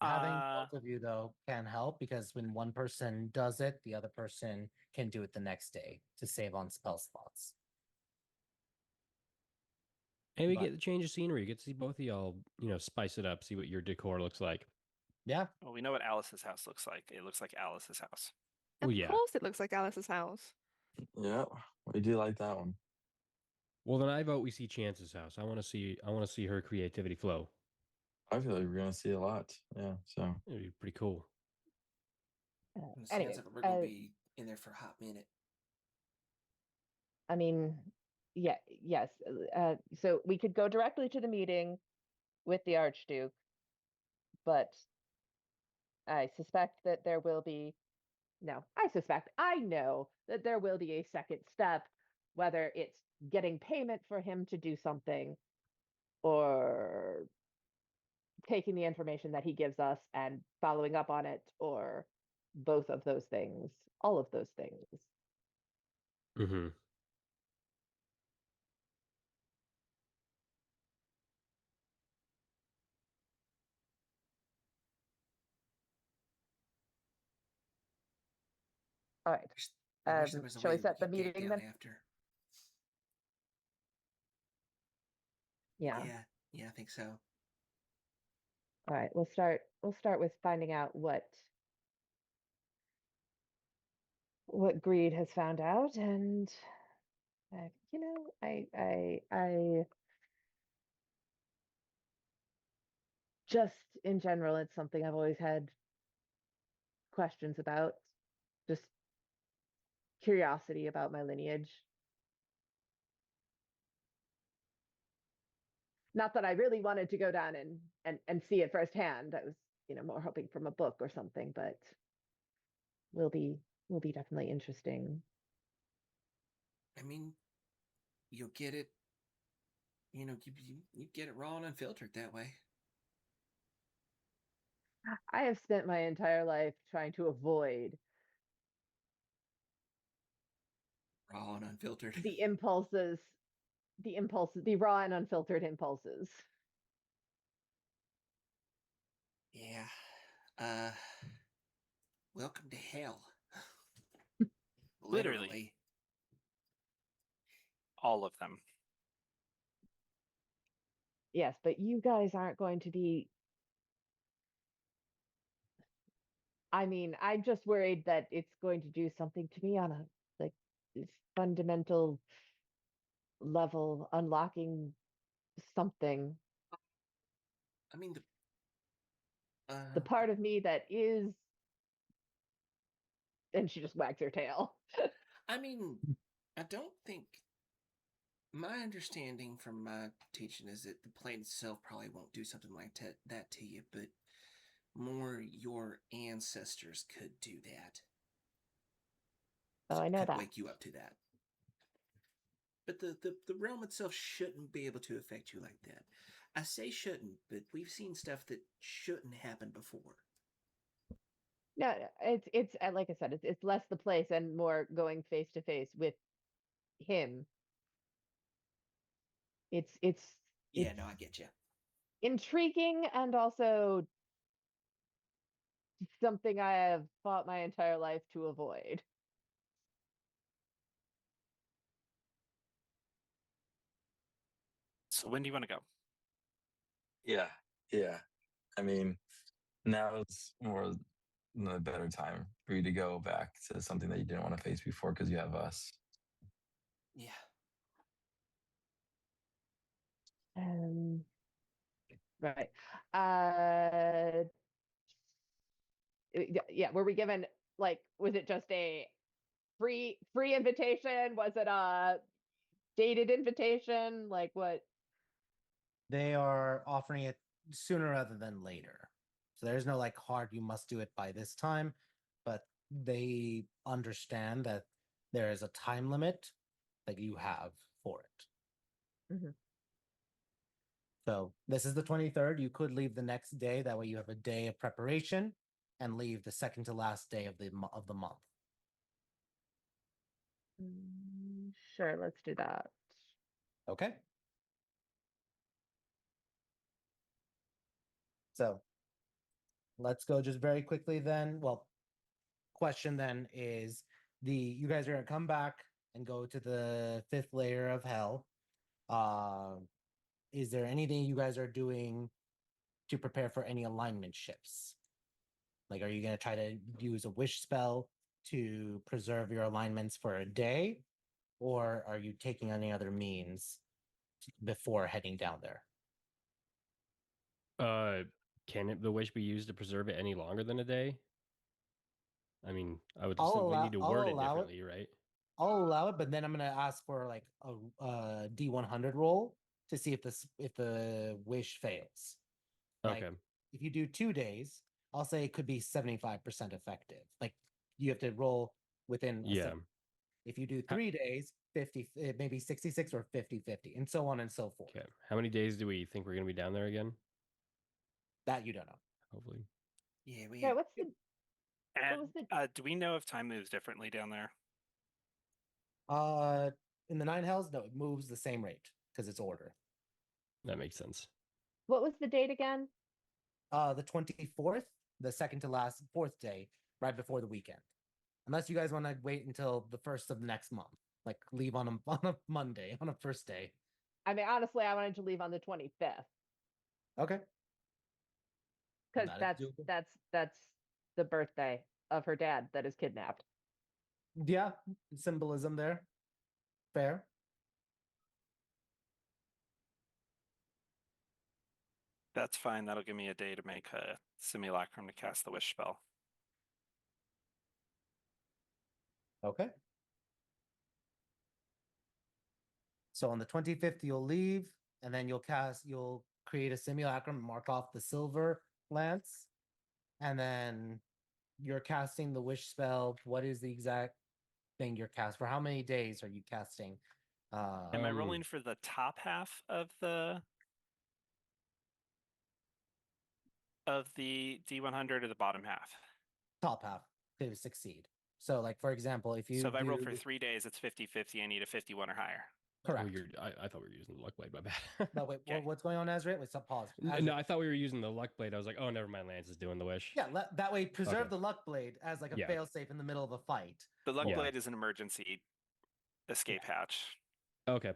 Having Uh, both of you though can help because when one person does it, the other person can do it the next day to save on spell slots. And we But- get the change of scenery. Get to see both of y'all, spice it up, see what your decor looks like. Yeah, well, we know what Alice's house looks like. It looks like Alice's house. Oh, Of yeah. course it looks like Alice's house. Yeah, we do like that one. Well, then I vote we see Chance's house. I want to see her creativity flow. I feel like we're gonna see a lot. Yeah, so It'd be pretty cool. It Anyway, sounds like we're gonna be in there for a hot minute. I mean, yes. So we could go directly to the meeting with the Archduke, but I suspect that there will be. No, I know that there will be a second step, whether it's getting payment for him to do something or taking the information that he gives us and following up on it, or both of those things, all of those things. Mm-hmm. All right. I wish there was a Shall way we that set the could get meeting down then? after. Yeah. Yeah, I think so. All right. We'll start with finding out what Greed has found out, and I just in general, it's something I've always had questions about, just curiosity about my lineage. Not that I really wanted to go down and see it firsthand. I was, more hoping from a book or something, but will be definitely interesting. I mean, you'll get it. You get it raw and unfiltered that way. I have spent my entire life trying to avoid Raw and unfiltered. the impulses, the raw and unfiltered impulses. Yeah. Welcome to hell. Literally. All of them. Yes, but you guys aren't going to be. I mean, I'm just worried that it's going to do something to me on a like fundamental level, unlocking something. I mean, The part of me that is, and she just wags her tail. I mean, I don't think. My understanding from my teaching is that the plane itself probably won't do something like that to you, but more your ancestors could do that. Oh, I know could that. wake you up to that. But the realm itself shouldn't be able to affect you like that. I say shouldn't, but we've seen stuff that shouldn't happen before. No, it's like I said, it's less the place and more going face to face with him. It's Yeah, it's no, I get you. intriguing and also something I have fought my entire life to avoid. So when do you want to go? Yeah, yeah. I mean, now it's more a better time for you to go back to something that you didn't want to face before because you have us. Yeah. Um, right. Uh, yeah. Were we given like? Was it just a free invitation? Was it a dated invitation? Like what? They are offering it sooner rather than later. So there's no like hard, you must do it by this time, but they understand that there is a time limit that you have for it. Mhm. So this is the 23rd. You could leave the next day. That way you have a day of preparation and leave the second to last day of the month. Sure, let's do that. Okay. So let's go just very quickly then. Well, question then is you guys are gonna come back and go to the 5th layer of hell. Is there anything you guys are doing to prepare for any alignment shifts? Like, are you gonna try to use a wish spell to preserve your alignments for a day, or are you taking any other means before heading down there? Can the wish be used to preserve it any longer than a day? I mean, I would I'll assume we allow- need to I'll word it allow it. differently, right? I'll allow it, but then I'm gonna ask for like a D100 roll to see if the wish fails. Like, Okay. if you do 2 days, I'll say it could be 75% effective. Like, you have to roll within a Yeah. if you do 3 days, 50, maybe 66 or 50-50, and so on and so forth. Okay. How many days do we think we're gonna be down there again? That you don't know. Hopefully. Yeah, we Yeah, what's the And was the do we know if time moves differently down there? In the nine hells, no, it moves the same rate because it's order. That makes sense. what was the date again? The 24th, the second to last fourth day, right before the weekend. Unless you guys want to wait until the first of next month, like leave on a on a Monday on a first day. I mean, honestly, I wanted to leave on the 25th Okay, because that is doable. that's the birthday of her dad that is kidnapped. Yeah, symbolism there. Fair. That's fine. That'll give me a day to make a simulacrum to cast the wish spell. Okay. So on the 25th, you'll leave, and then you'll create a simulacrum, mark off the silver lance, and then you're casting the wish spell. What is the exact thing you're cast for? How many days are you casting? Am I rolling for the top half of the D100 or the bottom half? Top half to succeed. So, like for example, if you So if I roll do for 3 days, it's 50-50. I need a 51 or higher. correct. I thought we were using the luck blade. My bad. No, wait, Okay. what's going on, Azrael? Wait, stop, pause. No, Azrael. I thought we were using the luck blade. I was like, oh, never mind. Lance is doing the wish. Yeah, that way preserve Okay. the luck blade as like a Yeah. failsafe in the middle of a fight. The luck Yeah. blade is an emergency escape hatch. Okay.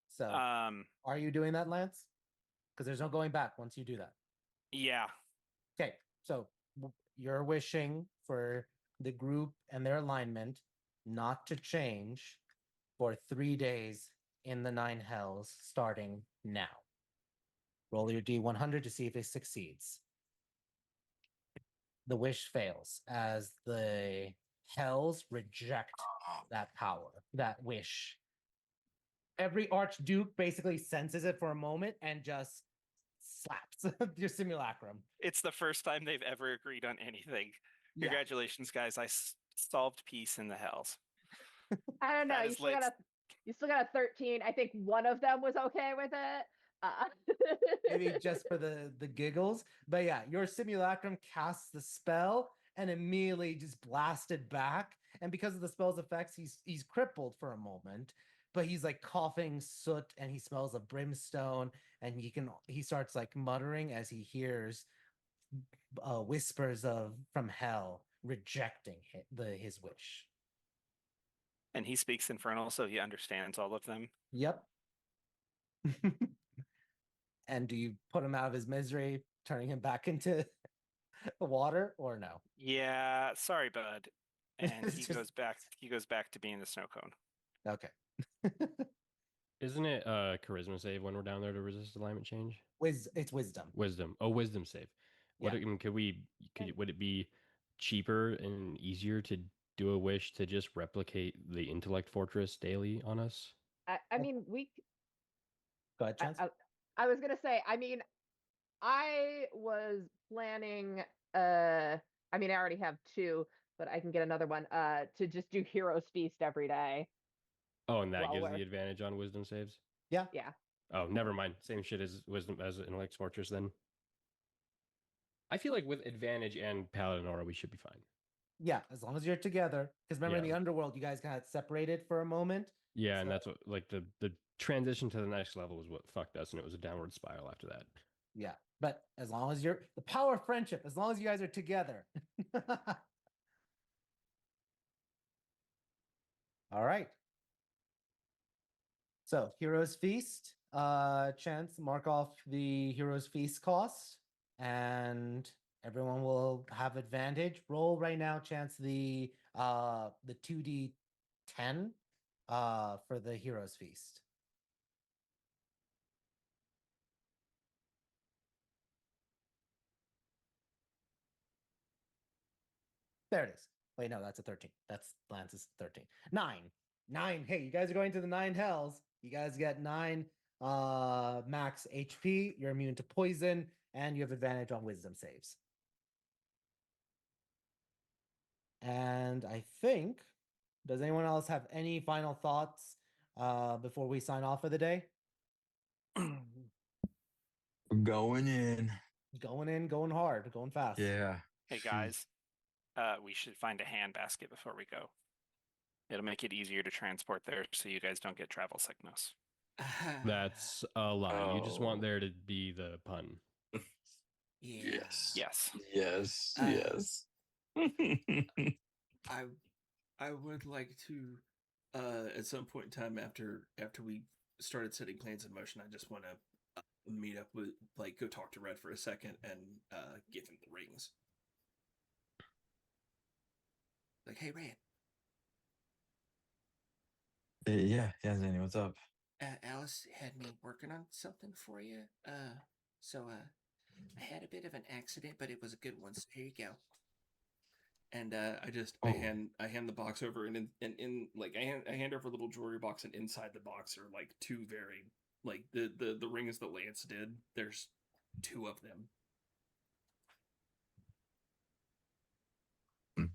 So, are you doing that, Lance? Because there's no going back once you do that. Yeah. Okay, so you're wishing for the group and their alignment not to change for 3 days in the nine hells starting now. Roll your D100 to see if it succeeds. The wish fails as the hells reject that power, that wish. Every archduke basically senses it for a moment and just slaps your simulacrum. It's the first time they've ever agreed on anything. Yeah. Congratulations, guys. I solved peace in the hells. I don't know. That You is still got like- you still got a 13. I think one of them was okay with it. Maybe just for the giggles. But yeah, your simulacrum casts the spell, and immediately just blasted back. And because of the spell's effects, he's crippled for a moment, but he's like coughing soot and he smells of brimstone, and he starts like muttering as he hears whispers of from hell rejecting his wish. And he speaks Infernal, so he understands all of them. Yep. And do you put him out of his misery, turning him back into the water, or no? Yeah, sorry, bud. And It's he just- goes back. He goes back to being the snow cone. Okay. Isn't it charisma save when we're down there to resist alignment change? It's wisdom. Wisdom. Oh, wisdom save. What Yeah. would it be cheaper and easier to do a wish to just replicate the intellect fortress daily on us? I mean, Go ahead, Chance. I was gonna say, I mean, I was planning, I mean, I already have two, but I can get another one, to just do Heroes Feast every day. Oh, and that Well, gives we're- the advantage on wisdom saves? Yeah. Yeah. Oh, never mind. Same shit as wisdom as intellect fortress then. I feel like with advantage and paladin aura, we should be fine. Yeah, as long as you're together. Because remember in the Yeah. underworld, you guys kind of separated for a moment. Yeah, and So- that's what like the transition to the next level was what fucked us, and it was a downward spiral after that. Yeah. But as long as you're the power of friendship, as long as you guys are together. All right. So Heroes Feast. Chance, mark off the Heroes Feast cost, and everyone will have advantage. Roll right now, Chance, the 2d10 for the Heroes Feast. There it is. Wait, no, that's a 13. That's Lance's 13. 9. 9. Hey, you guys are going to the 9 hells. You guys get 9 max HP. You're immune to poison, and you have advantage on wisdom saves. And I think, does anyone else have any final thoughts before we sign off for the day? Going in. Going in, going hard, going fast. Yeah. Hey guys, we should find a hand basket before we go. It'll make it easier to transport there, so you guys don't get travel sickness. That's a lie. You just want Oh. there to be the pun. Yeah. Yes. Yes. Uh, Yes. I would like to at some point in time after we started setting plans in motion, I just want to meet up with go talk to Red for a second and give him the rings. Like, hey Red, Yeah, Zanny, what's up? Alice had me working on something for you. So I had a bit of an accident, but it was a good one. So here you go. And I hand the box over, and in I hand over a little jewelry box, and inside the box are like two very the rings that Lance did. There's two of them. Hmm.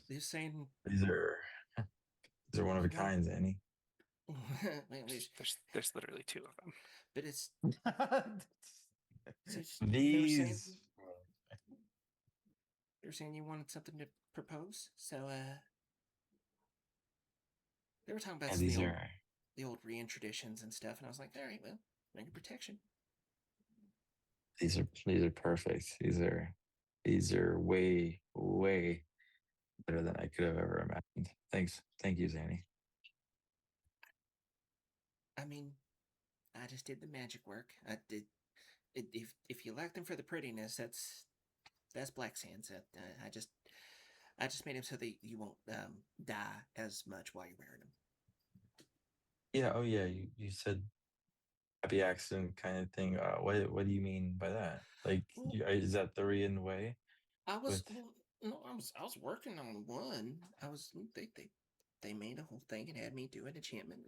They're saying These are one of a kind, Zanny. There's literally two of them. But it's These. they were saying you wanted something to propose, so they were talking about Yeah, these are. the old reintroductions and stuff, and I was like, all right, well, ring of protection. These are perfect. These are way better than I could have ever imagined. Thank you, Zanny. I mean, I just did the magic work. I did. If you like them for the prettiness, that's Black Sands. I just made them so that you won't die as much while you're wearing them. Yeah. Oh yeah. You said happy accident kind of thing. What do you mean by that? Like, is that the in way? I was With- no, I was working on one. They made a whole thing and had me do an enchantment,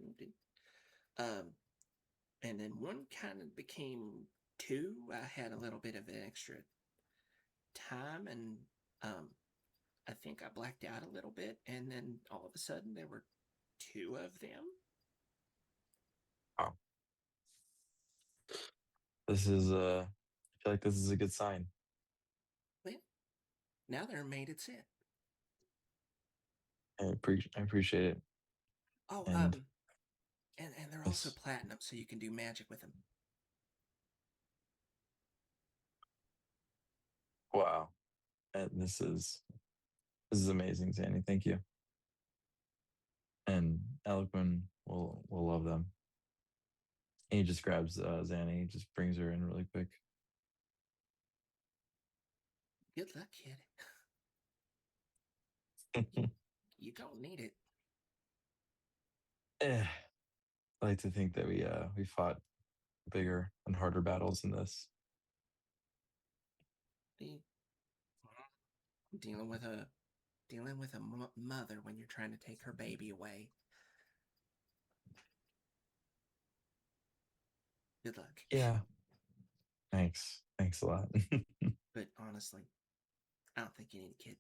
and then one kind of became two. I had a little bit of an extra time, and I think I blacked out a little bit, and then all of a sudden there were two of them. Oh. This is I feel like this is a good sign. Well, Now they're made, it's it. I appreciate it. Oh, And and they're also yes. platinum, so you can do magic with them. Wow. And this is amazing, Zanny. Thank you. And Eloquin will love them. And he just grabs Zanny, just brings her in really quick. Good luck, kid. You don't need it. I like to think that we fought bigger and harder battles than this. Dealing with a mother when you're trying to take her baby away. Good luck. Yeah. Thanks a lot. But honestly, I don't think you need a kid.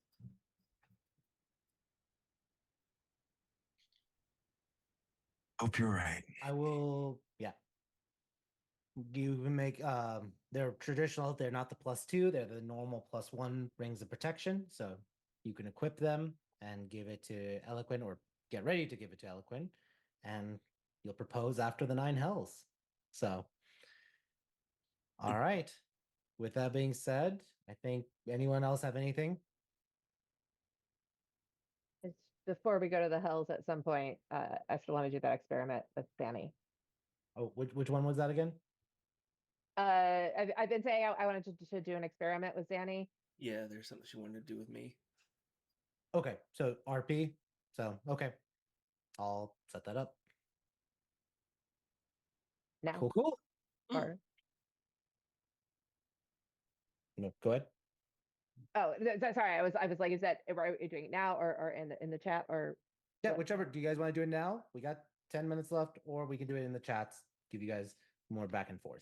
Hope you're right. I will. Yeah. You can make they're traditional. They're not the +2. They're the normal +1 rings of protection. So you can equip them and give it to Eloquent, or get ready to give it to Eloquent, and you'll propose after the 9 hells. So, all right. With that being said, I think anyone else have anything? It's before we go to the hills at some point, I still want to do that experiment with Danny. Oh, which one was that again? I've been saying I wanted to do an experiment with Danny. Yeah, there's something she wanted to do with me. Okay, so RP. So okay, I'll set that up. Now. Cool. Or No, go ahead. oh, sorry. I was like, is that are we doing it now or in the chat or? Yeah, what? whichever. Do you guys want to do it now? We got 10 minutes left, or we can do it in the chats. Give you guys more back and forth.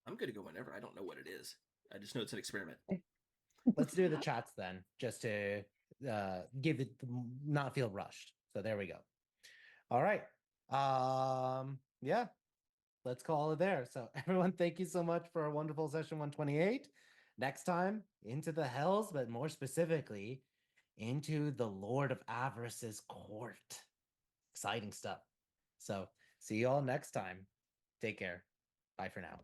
I'm good to go whenever. I don't know what it is. I just know it's an experiment. Let's do the chats then, just to give it not feel rushed. So there we go. All right. Yeah, let's call it there. So everyone, thank you so much for a wonderful session 128. Next time, into the hells, but more specifically, into the Lord of Avarice's court. Exciting stuff. So see you all next time. Take care. Bye for now.